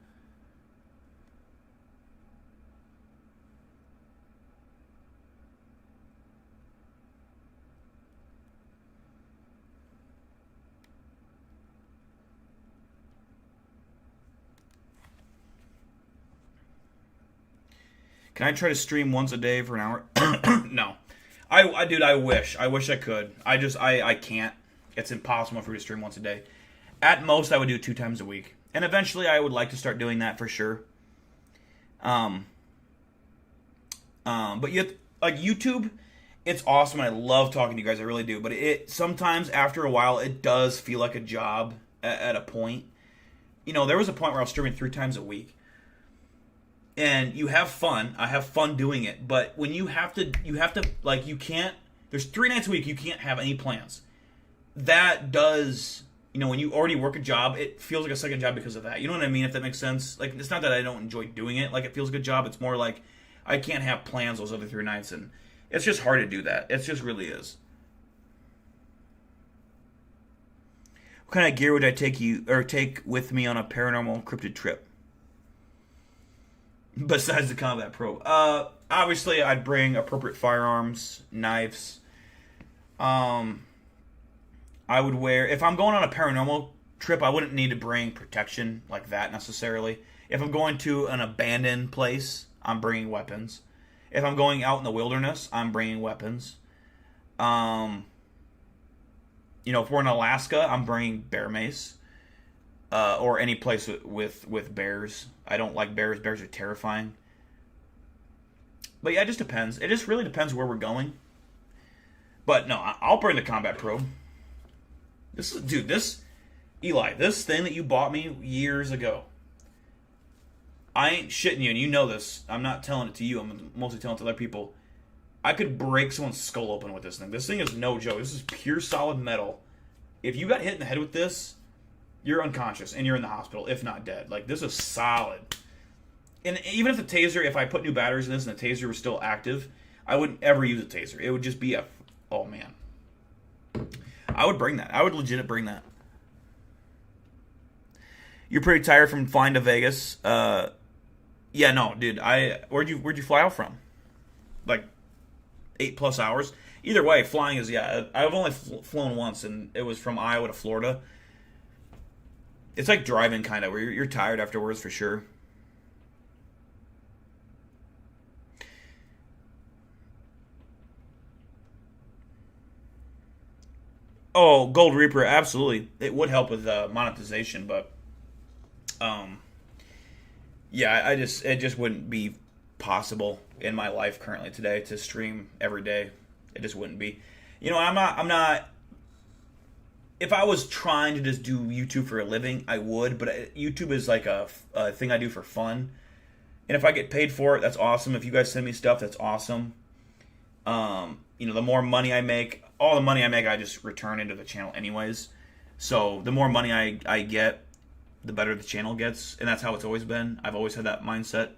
Can I try to stream once a day for an hour? No. Dude, I wish. I wish I could. I can't. It's impossible for me to stream once a day. At most, I would do it 2 times a week. And eventually, I would like to start doing that for sure. But like YouTube, it's awesome. I love talking to you guys. I really do. But it sometimes, after a while, it does feel like a job at a point. You know, there was a point where I was streaming 3 times a week. And you have fun. I have fun doing it. But when you have to, like, you can't, there's 3 nights a week, you can't have any plans. That does, you know, when you already work a job, it feels like a second job because of that. You know what I mean, if that makes sense? Like, it's not that I don't enjoy doing it, like, it feels like a good job. It's more like, I can't have plans those other 3 nights, and it's just hard to do that. It just really is. What kind of gear would I take with me on a paranormal cryptid trip? Besides the combat probe. Obviously, I'd bring appropriate firearms, knives. I would wear... If I'm going on a paranormal trip, I wouldn't need to bring protection like that necessarily. If I'm going to an abandoned place, I'm bringing weapons. If I'm going out in the wilderness, I'm bringing weapons. You know, if we're in Alaska, I'm bringing bear mace. Or any place with bears. I don't like bears. Bears are terrifying. But yeah, it just depends. It just really depends where we're going. But no, I'll bring the combat probe. Eli, this thing that you bought me years ago. I ain't shitting you, and you know this. I'm not telling it to you. I'm mostly telling it to other people. I could break someone's skull open with this thing. This thing is no joke. This is pure solid metal. If you got hit in the head with this, you're unconscious, and you're in the hospital, if not dead. Like, this is solid. And even if the taser, if I put new batteries in this and the taser was still active, I wouldn't ever use a taser. It would just be a... Oh, man. I would bring that. I would legit bring that. You're pretty tired from flying to Vegas. Yeah, no, dude. Where'd you fly out from? Like, 8+ hours? Either way, flying is, yeah. I've only flown once, and it was from Iowa to Florida. It's like driving, kind of, where you're tired afterwards, for sure. Oh, Gold Reaper, absolutely. It would help with monetization, but yeah, it just wouldn't be possible in my life currently today to stream every day. It just wouldn't be. You know, I'm not. If I was trying to just do YouTube for a living, I would, but YouTube is like a thing I do for fun. And if I get paid for it, that's awesome. If you guys send me stuff, that's awesome. You know, the more money I make, all the money I make, I just return into the channel anyways. So the more money I get, the better the channel gets. And that's how it's always been. I've always had that mindset.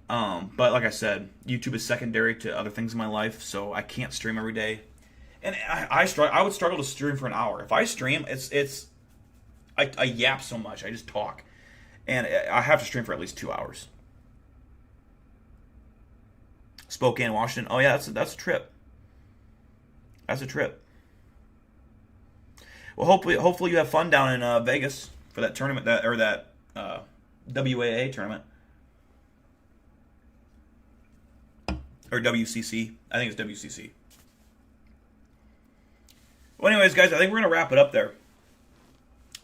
But like I said, YouTube is secondary to other things in my life, so I can't stream every day. And I would struggle to stream for an hour. If I stream, I yap so much. I just talk. And I have to stream for at least 2 hours. Spokane, Washington. Oh yeah, that's a trip. That's a trip. Well, hopefully you have fun down in Vegas for that tournament, that WAA tournament. Or WCC. I think it's WCC. Well, anyways, guys, I think we're going to wrap it up there.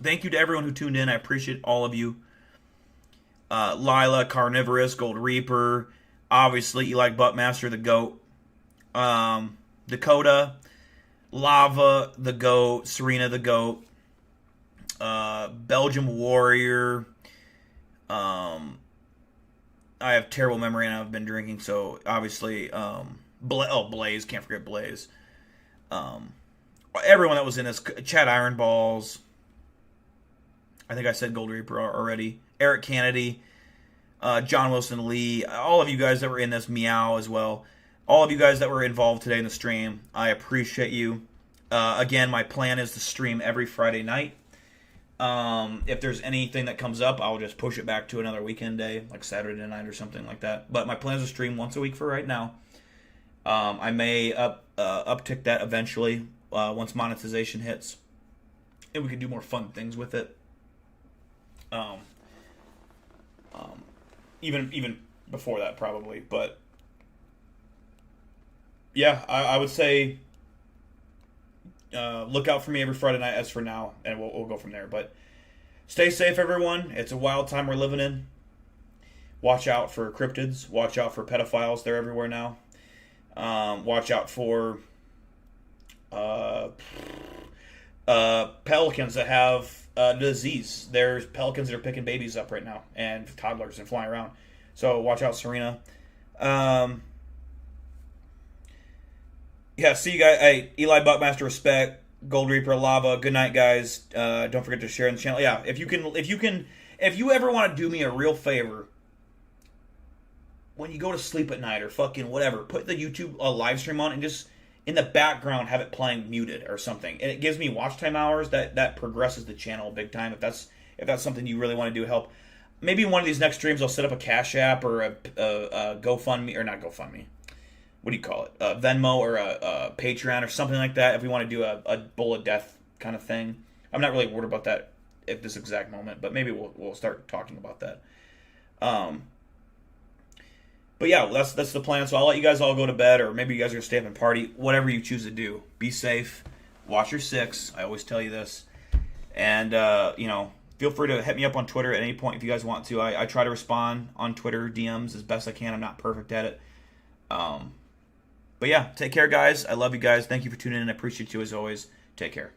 Thank you to everyone who tuned in. I appreciate all of you. Lila, Carnivorous, Gold Reaper, obviously Eli Buttmaster, the GOAT. Dakota, Lava, the GOAT. Serena, the GOAT. Belgium Warrior. I have terrible memory and I've been drinking, so obviously, Blaze, can't forget Blaze. Everyone that was in this, Chad Ironballs. I think I said Gold Reaper already. Eric Kennedy, John Wilson Lee, all of you guys that were in this, Meow as well. All of you guys that were involved today in the stream, I appreciate you. Again, my plan is to stream every Friday night. If there's anything that comes up, I'll just push it back to another weekend day, like Saturday night or something like that. But my plan is to stream once a week for right now. I may uptick that eventually once monetization hits, and we can do more fun things with it. Even before that probably, but yeah, I would say look out for me every Friday night as for now, and we'll go from there. But stay safe, everyone. It's a wild time we're living in. Watch out for cryptids. Watch out for pedophiles. They're everywhere now. Watch out for pelicans that have disease. There's pelicans that are picking babies up right now and toddlers and flying around. So watch out, Serena. Yeah, see you guys. Hey, Eli Buttmaster, respect. Gold Reaper, Lava. Good night, guys. Don't forget to share in the channel. Yeah, if you ever want to do me a real favor, when you go to sleep at night or fucking whatever, put the YouTube live stream on and just in the background have it playing muted or something, and it gives me watch time hours. That progresses the channel big time. If that's something you really want to do, help. Maybe in one of these next streams I'll set up a Cash App or a GoFundMe, or not GoFundMe. What do you call it? Venmo or a Patreon or something like that. If we want to do a Bowl of Death kind of thing, I'm not really worried about that at this exact moment, but maybe we'll start talking about that. But yeah, that's the plan. So I'll let you guys all go to bed, or maybe you guys are gonna stay up and party. Whatever you choose to do, be safe. Watch your six. I always tell you this, and feel free to hit me up on Twitter at any point if you guys want to. I try to respond on Twitter DMs as best I can. I'm not perfect at it. But yeah, take care, guys. I love you guys. Thank you for tuning in. I appreciate you as always. Take care.